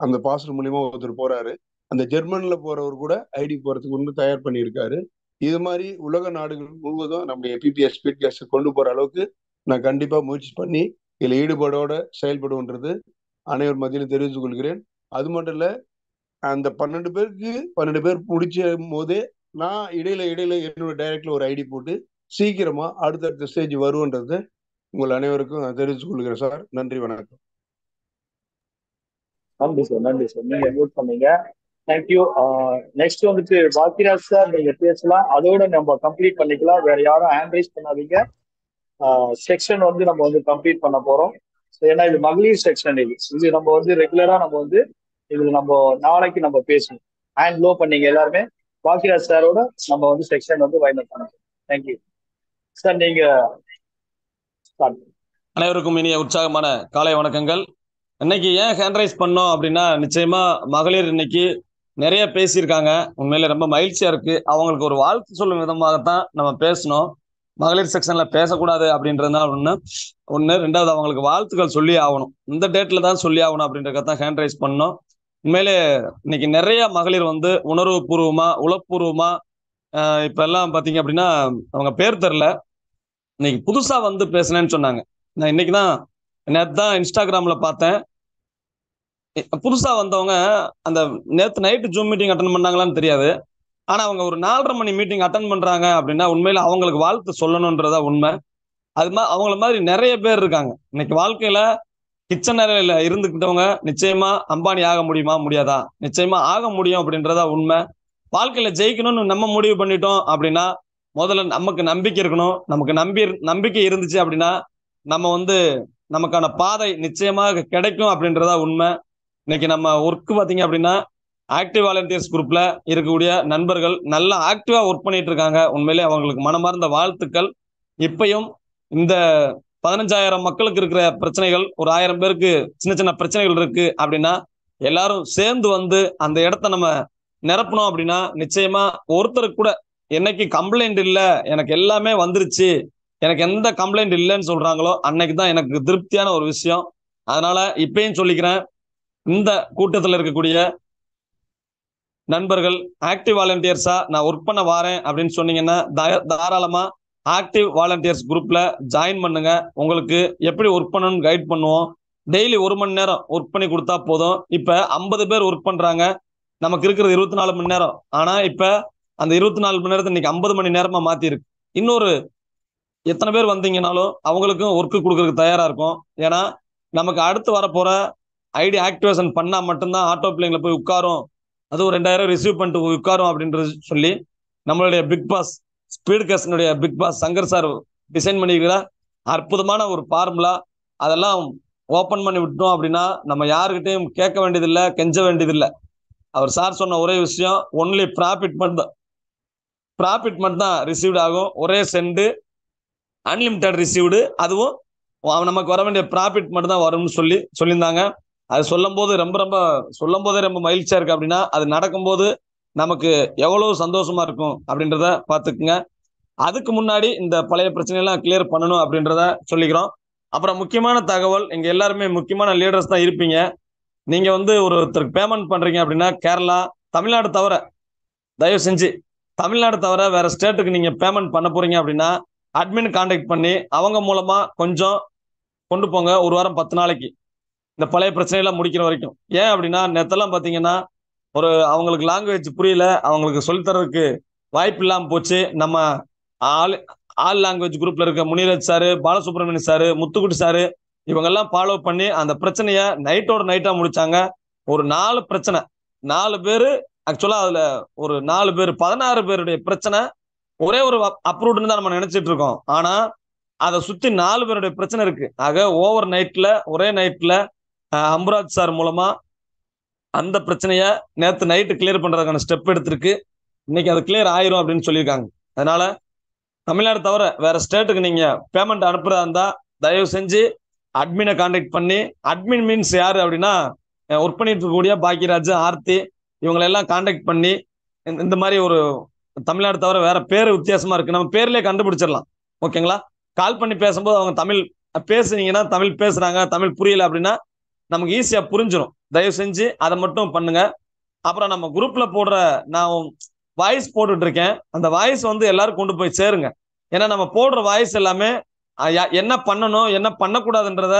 அந்த பாஸ்டர் மூலியமா ஒருத்தர் போறாரு. அந்த ஜெர்மன்ல போறவர் கூட ஐடி போறதுக்கு தயார் பண்ணியிருக்காரு. இது மாதிரி உலக நாடுகள் முழுவதும் நம்முடைய பிபிஎஸ் ஸ்பீட் கேஸ்ட் கொண்டு போற அளவுக்கு நான் கண்டிப்பா முயற்சி பண்ணி இதுல ஈடுபாடோட செயல்படுன்றது அனைவர் மத்தியிலும் தெரிவித்துக் கொள்கிறேன். அது மட்டும் இல்ல, அந்த 12 பேருக்கு 12 பேர் முடிச்ச போதே நான் இடையில என்னோட டைரக்ட்ல ஒரு ஐடி போட்டு சீக்கிரமா அடுத்தடுத்த ஸ்டேஜ் வருவன்றது உங்கள் அனைவருக்கும் நான் தெரிவித்துக் கொள்கிறேன் சார். நன்றி, வணக்கம். நன்றி சார். நீங்க மியூட் பண்ணீங்க. தேங்க்யூ. நெக்ஸ்ட் பாக்கியராஜ் சார், நீங்க பேசலாம். அதோட நம்ம கம்ப்ளீட் பண்ணிக்கலாம். வேற யாரும் ஹேண்ட் ரைஸ் பண்ணாதீங்க. செக்ஷன் நம்ம கம்ப்ளீட் பண்ண போறோம். ஏன்னா இது மகளிர் செக்ஷன். இது நம்ம ரெகுலரா இதுல நம்ம நாளைக்கு நம்ம பேசணும். ஹேண்ட் லோ பண்ணீங்க எல்லாருமே. பாக்கியராஜ் சாரோட நம்ம செக்ஷன் வைண்ட் அப் பண்ணணும். Thank you sir. நீங்க அனைவருக்கும் இனிய உற்சாகமான காலை வணக்கங்கள். இன்னைக்கு ஏன் ஹேண்ட் ரைஸ் பண்ணோம் அப்படின்னா, நிச்சயமா மகளிர் இன்னைக்கு நிறைய பேசியிருக்காங்க. உண்மையில ரொம்ப மகிழ்ச்சியா இருக்கு. அவங்களுக்கு ஒரு வாழ்த்து சொல்லும் விதமாகத்தான் நம்ம பேசணும். மகளிர் செக்ஷன்ல பேசக்கூடாது அப்படின்றதுனால ஒண்ணு. ரெண்டாவது, அவங்களுக்கு வாழ்த்துக்கள் சொல்லி ஆகணும். இந்த டேட்ல தான் சொல்லி ஆகணும் அப்படின்றதான் ஹேண்ட் ரைஸ் பண்ணோம். உண்மையிலே இன்னைக்கு நிறைய மகளிர் உணர்வு பூர்வமா உளப்பூர்வமா இப்ப எல்லாம் பாத்தீங்க அப்படின்னா அவங்க பேர் தெரில, இன்னைக்கு புதுசா பேசினேன்னு சொன்னாங்க. நான் இன்னைக்குதான் நேற்று தான் இன்ஸ்டாகிராம்ல பார்த்தேன். புதுசா வந்தவங்க அந்த நேற்று நைட்டு ஜூம் மீட்டிங் அட்டன் பண்ணாங்களான்னு தெரியாது. ஆனா அவங்க ஒரு 4:30 மணி மீட்டிங் அட்டன் பண்றாங்க அப்படின்னா உண்மையில அவங்களுக்கு வாழ்த்து சொல்லணும்ன்றதா உண்மை. அது மாதிரி அவங்கள மாதிரி நிறைய பேர் இருக்காங்க. இன்னைக்கு வாழ்க்கையில கிச்சன் அறையில இருந்துக்கிட்டவங்க நிச்சயமா அம்பானி ஆக முடியுமா? முடியாதா? நிச்சயமா ஆக முடியும் அப்படின்றதா உண்மை. வாழ்க்கையில ஜெயிக்கணும்னு நம்ம முடிவு பண்ணிட்டோம் அப்படின்னா முதல்ல நமக்கு நம்பிக்கை இருக்கணும். நமக்கு நம்பிக்கை இருந்துச்சு அப்படின்னா நம்ம நமக்கான பாதை நிச்சயமாக கிடைக்கும் அப்படின்றதா உண்மை. இன்னைக்கு நம்ம ஒர்க் பார்த்தீங்க அப்படின்னா ஆக்டிவ் வாலண்டியர்ஸ் குரூப்ல இருக்கக்கூடிய நண்பர்கள் நல்லா ஆக்டிவா ஒர்க் பண்ணிட்டு இருக்காங்க. உண்மையிலே அவங்களுக்கு மனமார்ந்த வாழ்த்துக்கள். இப்பயும் இந்த 15,000 மக்களுக்கு இருக்கிற பிரச்சனைகள் ஒரு 1000 பேருக்கு சின்ன சின்ன பிரச்சனைகள் இருக்கு அப்படின்னா எல்லாரும் சேர்ந்து அந்த இடத்த நம்ம நிரப்பணும் அப்படின்னா நிச்சயமா ஒருத்தருக்கு கூட என்னைக்கு கம்ப்ளைண்ட் இல்லை, எனக்கு எல்லாமே வந்துருச்சு, எனக்கு எந்த கம்ப்ளைண்ட் இல்லைன்னு சொல்றாங்களோ அன்னைக்கு தான் எனக்கு திருப்தியான ஒரு விஷயம். அதனால இப்பயும் சொல்லிக்கிறேன், இந்த கூட்டத்தில் இருக்கக்கூடிய நண்பர்கள் ஆக்டிவ் வாலண்டியர்ஸா நான் ஒர்க் பண்ண வாரேன் அப்படின்னு சொன்னீங்கன்னா தாராளமா ஆக்டிவ் வாலண்டியர்ஸ் குரூப்ல ஜாயின் பண்ணுங்க. உங்களுக்கு எப்படி ஒர்க் பண்ணணும்னு கைட் பண்ணுவோம். டெய்லி 1 மணி நேரம் ஒர்க் பண்ணி கொடுத்தா போதும். இப்ப 50 பேர் ஒர்க் பண்றாங்க, நமக்கு இருக்கிறது 24 மணி நேரம். ஆனா இப்ப அந்த 24 மணி நேரத்தை இன்னைக்கு 50 மணி நேரமா மாத்தி இருக்கு. இன்னொரு எத்தனை பேர் வந்தீங்கன்னாலும் அவங்களுக்கும் ஒர்க்கு கொடுக்கறதுக்கு தயாரா இருக்கும். ஏன்னா நமக்கு அடுத்து வரப்போற ஐடி ஆக்டிவேஷன் பண்ணா மட்டும்தான் ஆட்டோ பிளேங்ல போய் உட்காரும், அதுவும் 2000 ரிசீவ் பண்ணிட்டு உட்காரும் அப்படின்றது சொல்லி நம்மளுடைய பிக் பாஸ் ஸ்பீட் கேஸ்டினுடைய big boss Shankar sir design பண்ணிக்கிற அற்புதமான ஒரு ஃபார்முலா. அதெல்லாம் ஓப்பன் பண்ணி விட்டோம் அப்படின்னா நம்ம யாருக்கிட்டையும் கேட்க வேண்டியதில்லை, கெஞ்ச வேண்டியதில்லை. அவர் சார் சொன்ன ஒரே விஷயம், ஒன்லி ப்ராஃபிட் மட்டும் தான் ரிசீவ்டு ஆகும். ஒரே சென்டு, அன்லிமிட்டட் ரிசீவ்டு, அதுவும் நமக்கு வர வேண்டிய ப்ராஃபிட் மட்டும் தான் வரும்னு சொல்லியிருந்தாங்க. அது சொல்லும் போதே ரொம்ப மகிழ்ச்சியா இருக்கு. அப்படின்னா அது நடக்கும்போது நமக்கு எவ்வளவு சந்தோஷமா இருக்கும் அப்படின்றத பார்த்துக்குங்க. அதுக்கு முன்னாடி இந்த பழைய பிரச்சனையெல்லாம் கிளியர் பண்ணணும் அப்படின்றத சொல்லிக்கிறோம். அப்புறம் முக்கியமான தகவல், இங்க எல்லாருமே முக்கியமான லீடர்ஸ் தான் இருப்பீங்க. நீங்க ஒருத்தருக்கு பேமெண்ட் பண்றீங்க அப்படின்னா கேரளா, தமிழ்நாடு தவிர, தயவு செஞ்சு தமிழ்நாடு தவிர வேற ஸ்டேட்டுக்கு நீங்க பேமெண்ட் பண்ண போறீங்க அப்படின்னா அட்மின் கான்டாக்ட் பண்ணி அவங்க மூலமா கொஞ்சம் கொண்டு போங்க. 1 வாரம் 10 நாளைக்கு இந்த பழைய பிரச்சனையெல்லாம் முடிக்கிற வரைக்கும். ஏன் அப்படின்னா நேத்தெல்லாம் பாத்தீங்கன்னா அவங்களுக்கு லாங்குவேஜ் புரியல, அவங்களுக்கு சொல்லித்தரதுக்கு வாய்ப்பு இல்லாம போச்சு. நம்ம ஆல் லாங்குவேஜ் குரூப்ல இருக்க Muniraj sir, Balasubramanian sir, Muthukutti sir, இவங்கெல்லாம் ஃபாலோ பண்ணி அந்த பிரச்சனைய நைட்டோட நைட்டா முடிச்சாங்க. ஒரு 4 பிரச்சனை, 4 பேரு ஆக்சுவலா அதுல ஒரு 4 பேர் 16 பேருடைய பிரச்சனை ஒரே ஒரு அப்ரூவ்டுன்னு தான் நம்ம நினைச்சிட்டு இருக்கோம். ஆனா அதை சுத்தி 4 பேருடைய பிரச்சனை இருக்கு. ஆக ஓவர் நைட்ல ஒரே நைட்ல அம்பராஜ் சார் மூலமா அந்த பிரச்சனைய நேத்து நைட்டு கிளியர் பண்றதுக்கான ஸ்டெப் எடுத்திருக்கு. இன்னைக்கு அது கிளியர் ஆயிரும் அப்படின்னு சொல்லியிருக்காங்க. அதனால தமிழ்நாடு தவிர வேற ஸ்டேட்டுக்கு நீங்க பேமெண்ட் அனுப்புறதா இருந்தா தயவு செஞ்சு அட்மினை கான்டாக்ட் பண்ணி, அட்மின் மீன்ஸ் யாரு அப்படின்னா ஒர்க் பண்ணிட்டு இருக்கக்கூடிய பாக்கியராஜ், ஆர்த்தி, இவங்களெல்லாம் கான்டாக்ட் பண்ணி இந்த மாதிரி ஒரு தமிழ்நாடு தவிர வேற பேர் வித்தியாசமா இருக்கு, நம்ம பேர்லயே கண்டுபிடிச்சிடலாம். ஓகேங்களா? கால் பண்ணி பேசும்போது அவங்க தமிழ் பேசுனீங்கன்னா, தமிழ் பேசுறாங்க, தமிழ் புரியல அப்படின்னா நமக்கு ஈஸியா புரிஞ்சிடும். தயவு செஞ்சு அதை மட்டும் பண்ணுங்க. அப்புறம் நம்ம குரூப்ல போடுற நான் வாய்ஸ் போட்டுட்டு இருக்கேன், அந்த வாய்ஸ் எல்லாரும் கொண்டு போய் சேருங்க. ஏன்னா நம்ம போடுற வாய்ஸ் எல்லாமே என்ன பண்ணணும் என்ன பண்ணக்கூடாதுன்றத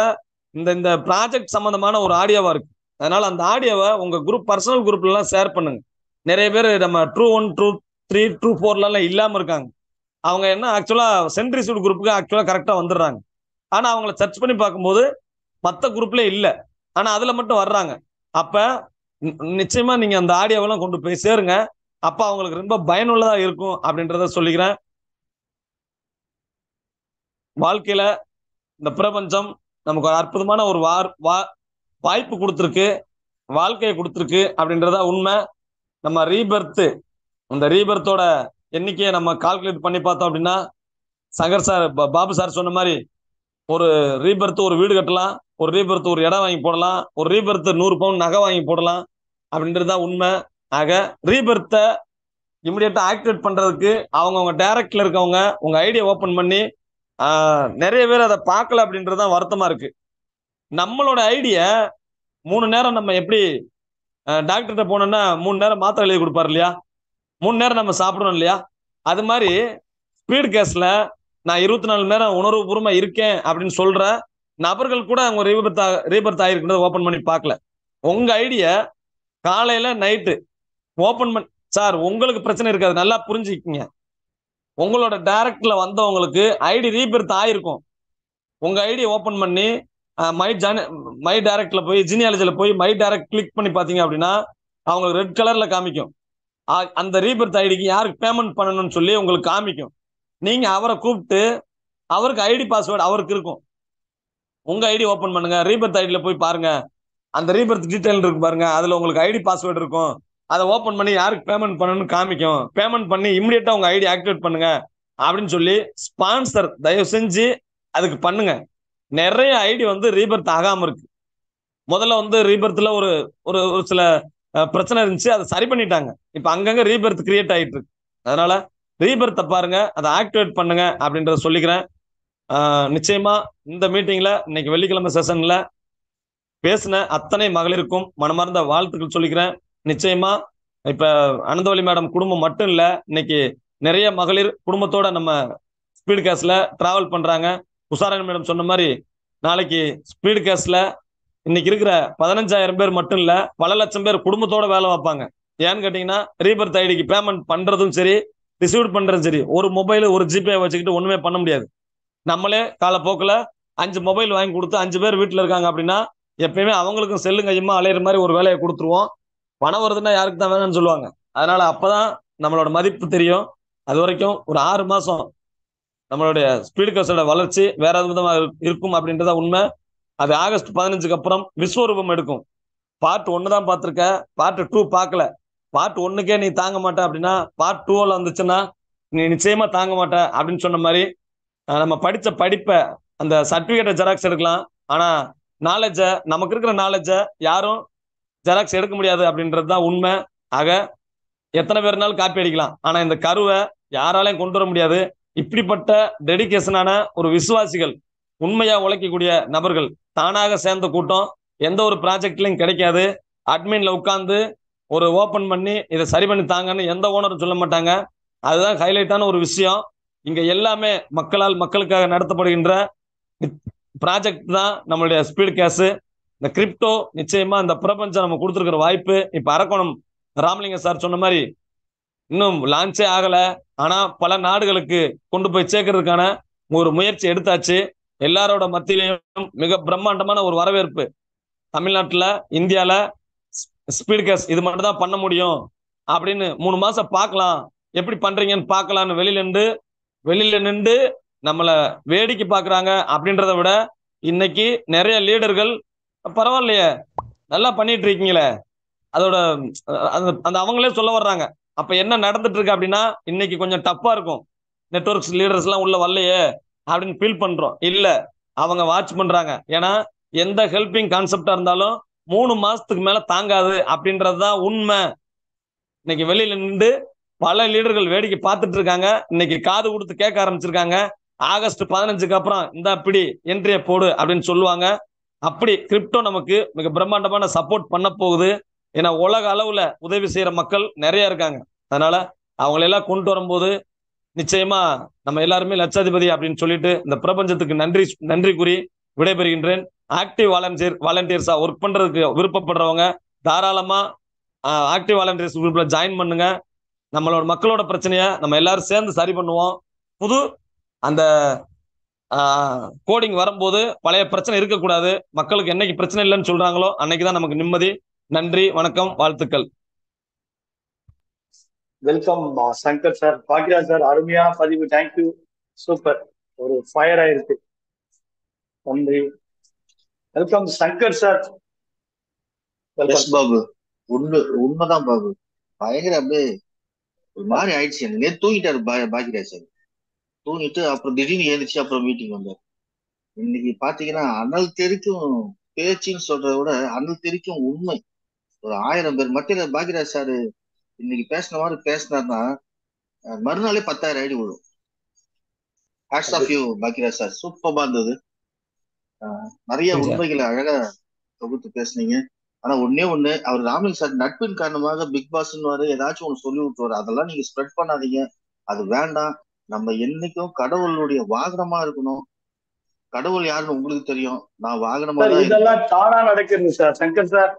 இந்த ப்ராஜெக்ட் சம்பந்தமான ஒரு ஆடியோவா இருக்கு. அதனால அந்த ஆடியோவை உங்க குரூப் பர்சனல் குரூப்ல எல்லாம் ஷேர் பண்ணுங்க. நிறைய பேர் நம்ம ட்ரூ 1 ட்ரூ 3 ட்ரூ 4 இல்லாம இருக்காங்க. அவங்க என்ன ஆக்சுவலா சென்ட்ரிசூட் குரூப்புக்கு ஆக்சுவலா கரெக்டா வந்துடுறாங்க. ஆனா அவங்கள சர்ச் பண்ணி பார்க்கும்போது மற்ற குரூப்ல இல்ல, ஆனா அதுல மட்டும் வர்றாங்க. அப்ப நிச்சயமா நீங்க அந்த ஆடியோவெல்லாம் கொண்டு போய் சேருங்க. அப்ப அவங்களுக்கு ரொம்ப பயனுள்ளதா இருக்கும் அப்படின்றத சொல்லிக்கிறேன். வாழ்க்கையில இந்த பிரபஞ்சம் நமக்கு ஒரு அற்புதமான ஒரு வாய்ப்பு கொடுத்துருக்கு, வாழ்க்கையை கொடுத்துருக்கு அப்படின்றத உண்மை. நம்ம ரீபர்த், அந்த ரீபர்த்தோட எண்ணிக்கையை நம்ம கால்குலேட் பண்ணி பார்த்தோம் அப்படின்னா சங்கர் சார், பாபு சார் சொன்ன மாதிரி ஒரு ரீபர்த் ஒரு வீடு கட்டலாம், ஒரு ரீபர்த் ஒரு இடம் வாங்கி போடலாம், ஒரு ரீபர்த் 100 பவுன் நகை வாங்கி போடலாம் அப்படின்றதுதான் உண்மை. ஆக ரீபர்த்தை இமிடியேட்டா ஆக்டிவேட் பண்றதுக்கு அவங்கவுங்க டைரக்ட்ல இருக்கவங்க உங்க ஐடியா ஓபன் பண்ணி, நிறைய பேர் அதை பார்க்கல அப்படின்றதுதான் வருத்தமா இருக்கு. நம்மளோட ஐடியா 3 நேரம் நம்ம எப்படி டாக்டர்கிட்ட போனோம்னா 3 நேரம் மாத்திரை எழுதி கொடுப்பாரு இல்லையா, 3 நேரம் நம்ம சாப்பிடணும் இல்லையா, அது மாதிரி ஸ்பீட் கேஸ்ல நான் 24 மணி நேரம் உணர்வுபூர்வமா இருக்கேன் அப்படின்னு சொல்ற நபர்கள் கூட அவங்க ரீபர்த் ஆகிருக்கிறத ஓபன் பண்ணி பார்க்கல. உங்க ஐடியா காலையில நைட்டு ஓபன் பண்ணி, சார் உங்களுக்கு பிரச்சனை இருக்காது, நல்லா புரிஞ்சுக்கிங்க. உங்களோட டைரக்ட்ல வந்தவங்களுக்கு ஐடி ரீபர்த் ஆயிருக்கும். உங்க ஐடியா ஓபன் பண்ணி மை டைரக்ட்ல போய் ஜீனியாலஜில போய் மை டைரக்ட் கிளிக் பண்ணி பாத்தீங்க அப்படின்னா அவங்களுக்கு ரெட் கலர்ல காமிக்கும். அந்த ரீபர்த் ஐடிக்கு யாருக்கு பேமெண்ட் பண்ணணும்னு சொல்லி உங்களுக்கு காமிக்கும். நீங்க அவரை கூப்பிட்டு அவருக்கு ஐடி பாஸ்வேர்டு அவருக்கு இருக்கும். உங்க ஐடி ஓபன் பண்ணுங்க, ரீபர்த் ஐடியில போய் பாருங்க, அந்த ரீபர்த் டீடைல் இருக்கு பாருங்க, அதுல உங்களுக்கு ஐடி பாஸ்வேர்டு இருக்கும். அதை ஓபன் பண்ணி யாருக்கு பேமெண்ட் பண்ணணும்னு காமிக்கும். பேமெண்ட் பண்ணி இமிடியேட்டா உங்க ஐடி ஆக்டிவேட் பண்ணுங்க அப்படின்னு சொல்லி ஸ்பான்சர் தயவு செஞ்சு அதுக்கு பண்ணுங்க. நிறைய ஐடி ரீபர்த் ஆகாம இருக்கு. முதல்ல ரீபர்த்ல ஒரு ஒரு சில பிரச்சனை இருந்துச்சு, அதை சரி பண்ணிட்டாங்க. இப்ப அங்கங்க ரீபர்த் கிரியேட் ஆயிட்டு இருக்கு. அதனால ரீபர்த்தை பாருங்க, அதை ஆக்டிவேட் பண்ணுங்க அப்படின்றத சொல்லிக்கிறேன். நிச்சயமா இந்த மீட்டிங்ல இன்னைக்கு வெள்ளிக்கிழமை செஷன்ல பேசின அத்தனை மகளிருக்கும் மனமார்ந்த வாழ்த்துக்கள் சொல்லிக்கிறேன். நிச்சயமா இப்ப அனந்தவள்ளி மேடம் குடும்பம் மட்டும் இல்ல, இன்னைக்கு நிறைய மகளிர் குடும்பத்தோட நம்ம ஸ்பீடு கேஸ்ல டிராவல் பண்றாங்க. உஷாராணி மேடம் சொன்ன மாதிரி நாளைக்கு ஸ்பீடு கேஸ்ல இன்னைக்கு இருக்கிற 15,000 பேர் மட்டும் இல்ல, பல லட்சம் பேர் குடும்பத்தோட வேலை வைப்பாங்க. ஏன்னு கேட்டீங்கன்னா ரீபர்த் ஐடிக்கு பேமெண்ட் பண்றதும் சரி, ரிசீவ் பண்றதும் சரி, ஒரு மொபைல் ஒரு ஜிபே வச்சுக்கிட்டு ஒண்ணுமே பண்ண முடியாது. நம்மளே காலப்போக்கில் 5 மொபைல் வாங்கி கொடுத்து 5 பேர் வீட்டில் இருக்காங்க அப்படின்னா எப்பயுமே அவங்களுக்கும் செல்லு கையுமா அலையிற மாதிரி ஒரு வேலையை கொடுத்துருவோம். பணம் வருதுன்னா யாருக்கு தான் வேணும்னு சொல்லுவாங்க. அதனால அப்பதான் நம்மளோட மதிப்பு தெரியும். அது வரைக்கும் ஒரு 6 மாசம் நம்மளுடைய ஸ்பீடு கேஸோட வளர்ச்சி வேற விதமாக இருக்கும் அப்படின்றத உண்மை. அது ஆகஸ்ட் 15க்கு அப்புறம் விஸ்வரூபம் எடுக்கும். பார்ட் 1 தான் பார்த்துருக்க, பார்ட் 2 பார்க்கல. பார்ட் 1க்கே நீ தாங்க மாட்ட அப்படின்னா பார்ட் 2ல வந்துச்சுன்னா நீ நிச்சயமா தாங்க மாட்ட அப்படின்னு சொன்ன மாதிரி நம்ம படித்த படிப்பை அந்த சர்டிஃபிகேட்டை ஜெராக்ஸ் எடுக்கலாம். ஆனால் நாலேஜை, நமக்கு இருக்கிற நாலேஜை யாரும் ஜெராக்ஸ் எடுக்க முடியாது அப்படின்றது தான் உண்மை. ஆக எத்தனை பேர்னாலும் காப்பி அடிக்கலாம், ஆனால் இந்த கருவை யாராலையும் கொண்டு வர முடியாது. இப்படிப்பட்ட டெடிகேஷனான ஒரு விசுவாசிகள், உண்மையாக உழைக்கக்கூடிய நபர்கள், தானாக சேர்ந்த கூட்டம் எந்த ஒரு ப்ராஜெக்ட்லையும் கிடைக்காது. அட்மின்ல உட்காந்து ஒரு ஓப்பன் பண்ணி இதை சரி பண்ணி தாங்கன்னு எந்த ஓனரும் சொல்ல மாட்டாங்க. அதுதான் ஹைலைட்டான ஒரு விஷயம். இங்க எல்லாமே மக்களால் மக்களுக்காக நடத்தப்படுகின்ற ப்ராஜெக்ட் தான் நம்மளுடைய ஸ்பீடு கேஸ். இந்த கிரிப்டோ நிச்சயமா இந்த பிரபஞ்சம் நம்ம கொடுத்துருக்கிற வாய்ப்பு. இப்ப அரக்கோணம் ராமலிங்க சார் சொன்ன மாதிரி இன்னும் லான்ச்சே ஆகல, ஆனா பல நாடுகளுக்கு கொண்டு போய் சேர்க்கறதுக்கான ஒரு முயற்சி எடுத்தாச்சு. எல்லாரோட மத்தியிலையும் மிக பிரம்மாண்டமான ஒரு வரவேற்பு. தமிழ்நாட்டுல, இந்தியால ஸ்பீடு கேஸ் இது மட்டும் தான் பண்ண முடியும் அப்படின்னு 3 மாசம் பார்க்கலாம், எப்படி பண்றீங்கன்னு பார்க்கலான்னு வெளியில நின்று நம்மளை வேடிக்கை பார்க்குறாங்க. அப்படின்றத விட இன்னைக்கு நிறைய லீடர்கள் பரவாயில்லையே நல்லா பண்ணிட்டு இருக்கீங்களே, அதோட அந்த அவங்களே சொல்ல வர்றாங்க. அப்ப என்ன நடந்துட்டு இருக்கு அப்படின்னா இன்னைக்கு கொஞ்சம் டஃப்பா இருக்கும், நெட்வொர்க்ஸ் லீடர்ஸ் எல்லாம் உள்ள வரலையே அப்படின்னு ஃபீல் பண்றோம். இல்ல, அவங்க வாட்ச் பண்றாங்க. ஏன்னா எந்த ஹெல்பிங் கான்செப்டா இருந்தாலும் 3 மாசத்துக்கு மேல தாங்காது அப்படின்றதுதான் உண்மை. இன்னைக்கு வெளியில நின்று பல லீடர்கள் வேடிக்கை பார்த்துட்டு இருக்காங்க. இன்னைக்கு காது கொடுத்து கேட்க ஆரம்பிச்சிருக்காங்க. ஆகஸ்ட் 15க்கு அப்புறம் இந்த அப்படி என்ட்ரியை போடு அப்படின்னு சொல்லுவாங்க. அப்படி கிரிப்டோ நமக்கு மிக பிரம்மாண்டமான சப்போர்ட் பண்ண போகுது. ஏன்னா உலக அளவுல உதவி செய்யற மக்கள் நிறைய இருக்காங்க. அதனால அவங்களெல்லாம் கொண்டு வரும்போது நிச்சயமா நம்ம எல்லாருமே லட்சாதிபதி அப்படின்னு சொல்லிட்டு இந்த பிரபஞ்சத்துக்கு நன்றி கூறி விடைபெறுகின்றேன். ஆக்டிவ் வாலண்டியர்ஸா ஒர்க் பண்றதுக்கு விருப்பப்படுறவங்க தாராளமா ஆக்டிவ் வாலண்டியர்ஸ் குரூப்ல ஜாயின் பண்ணுங்க. நம்மளோட மக்களோட பிரச்சனையை நம்ம எல்லாரும் சேர்ந்து சரி பண்ணுவோம். புது அந்த கோடிங் வரும்போது பழைய பிரச்சனை இருக்கக்கூடாது. மக்களுக்கு என்னைக்கு பிரச்சனை இல்லைன்னு சொல்றாங்களோ அன்னைக்குதான் நமக்கு நிம்மதி. நன்றி, வணக்கம், வாழ்த்துக்கள். Welcome Shankar sir, Bhagyaraj sir, அருமையான பதிவு, தேங்க்யூ, சூப்பர், ஒரு ஃபயர் ஆயிருக்கு, நன்றி. Welcome Shankar sir. பாபு, உண்மைதான் பாபு, பயங்கர அப்படியே ஒரு மாதிரி ஆயிடுச்சு. எனக்கு நேற்று தூங்கிட்டாரு பாக்கியராஜ் சார். தூங்கிட்டு அப்புறம் திடீர்னு எழுந்துச்சு, அப்புறம் மீட்டிங் வந்தார். இன்னைக்கு பாத்தீங்கன்னா அனல் தெரிக்கும் பேச்சுன்னு சொல்றத விட அனல் தெரிக்கும் உண்மை. ஒரு 1000 பேர் மத்தியில பாக்கியராஜ் சார் இன்னைக்கு பேசின மாதிரி பேசினார்னா மறுநாளே 10,000 ஐடி விடும். Hats off you Bhagyaraj sir, சூப்பரா இருந்தது. நிறைய உண்மைகளை அழகா தொகுத்து பேசுனீங்க. ஆனா ஒண்ணே ஒண்ணு, அவர் ராமலிங்க சார் நட்பின் காரணமாக பிக் பாஸ்ன்னு ஏதாச்சும் ஒண்ணு சொல்லி விட்டுவாரு. அதெல்லாம் நீங்க ஸ்ப்ரெட் பண்ணாதீங்க, அது வேண்டாம். நம்ம என்னைக்கும் கடவுளுடைய வாகனமா இருக்கணும். கடவுள் யாருன்னு உங்களுக்கு தெரியும், நான் வாகனமா தான். இதெல்லாம் தானா நடக்கிறது சார். சங்கர் சார்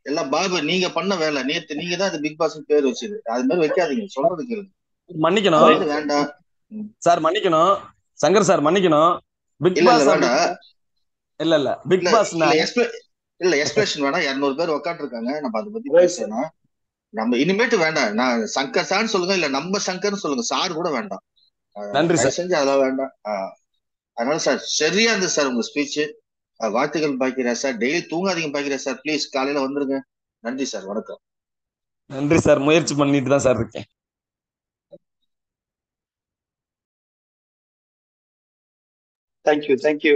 எல்லாம் பாபு நீங்க பண்ண வேலை. நேத்து நீங்க தான் பிக் பாஸ் பேர் வச்சது, அது மாதிரி வைக்காதீங்க, சொல்றது கேளுங்க. மன்னிக்கணும் வேண்டாம் சார், மன்னிக்கணும் சங்கர் சார், மன்னிக்கணும். பிக் பாஸ் இல்ல பிக் பாஸ் இல்ல எக்ஸ்பிரஷன் வேணாம். 200 பேர் உட்காந்து இருக்காங்க, நம்ம அதை பத்தி பேசணும். நம்ம இனிமேட்டு வேண்டாம். நான் சங்கர் சார்னு சொல்லுங்க, இல்ல நம்ம சங்கர்னு சொல்லுங்க, சார் கூட வேண்டாம். நன்றி சார், செஞ்சு அதெல்லாம் வேண்டாம். அதனால சார் சரியா இருந்தது சார் உங்க ஸ்பீச். வாழ்த்துக்கள் பாக்கியராஜ் சார். டெய்லி தூங்காதீங்க பாக்கியராஜ் சார், ப்ளீஸ் காலையில வந்துருங்க. நன்றி சார், வணக்கம். நன்றி சார், முயற்சி பண்ணிட்டு தான் சார் இருக்கேன். தேங்க்யூ.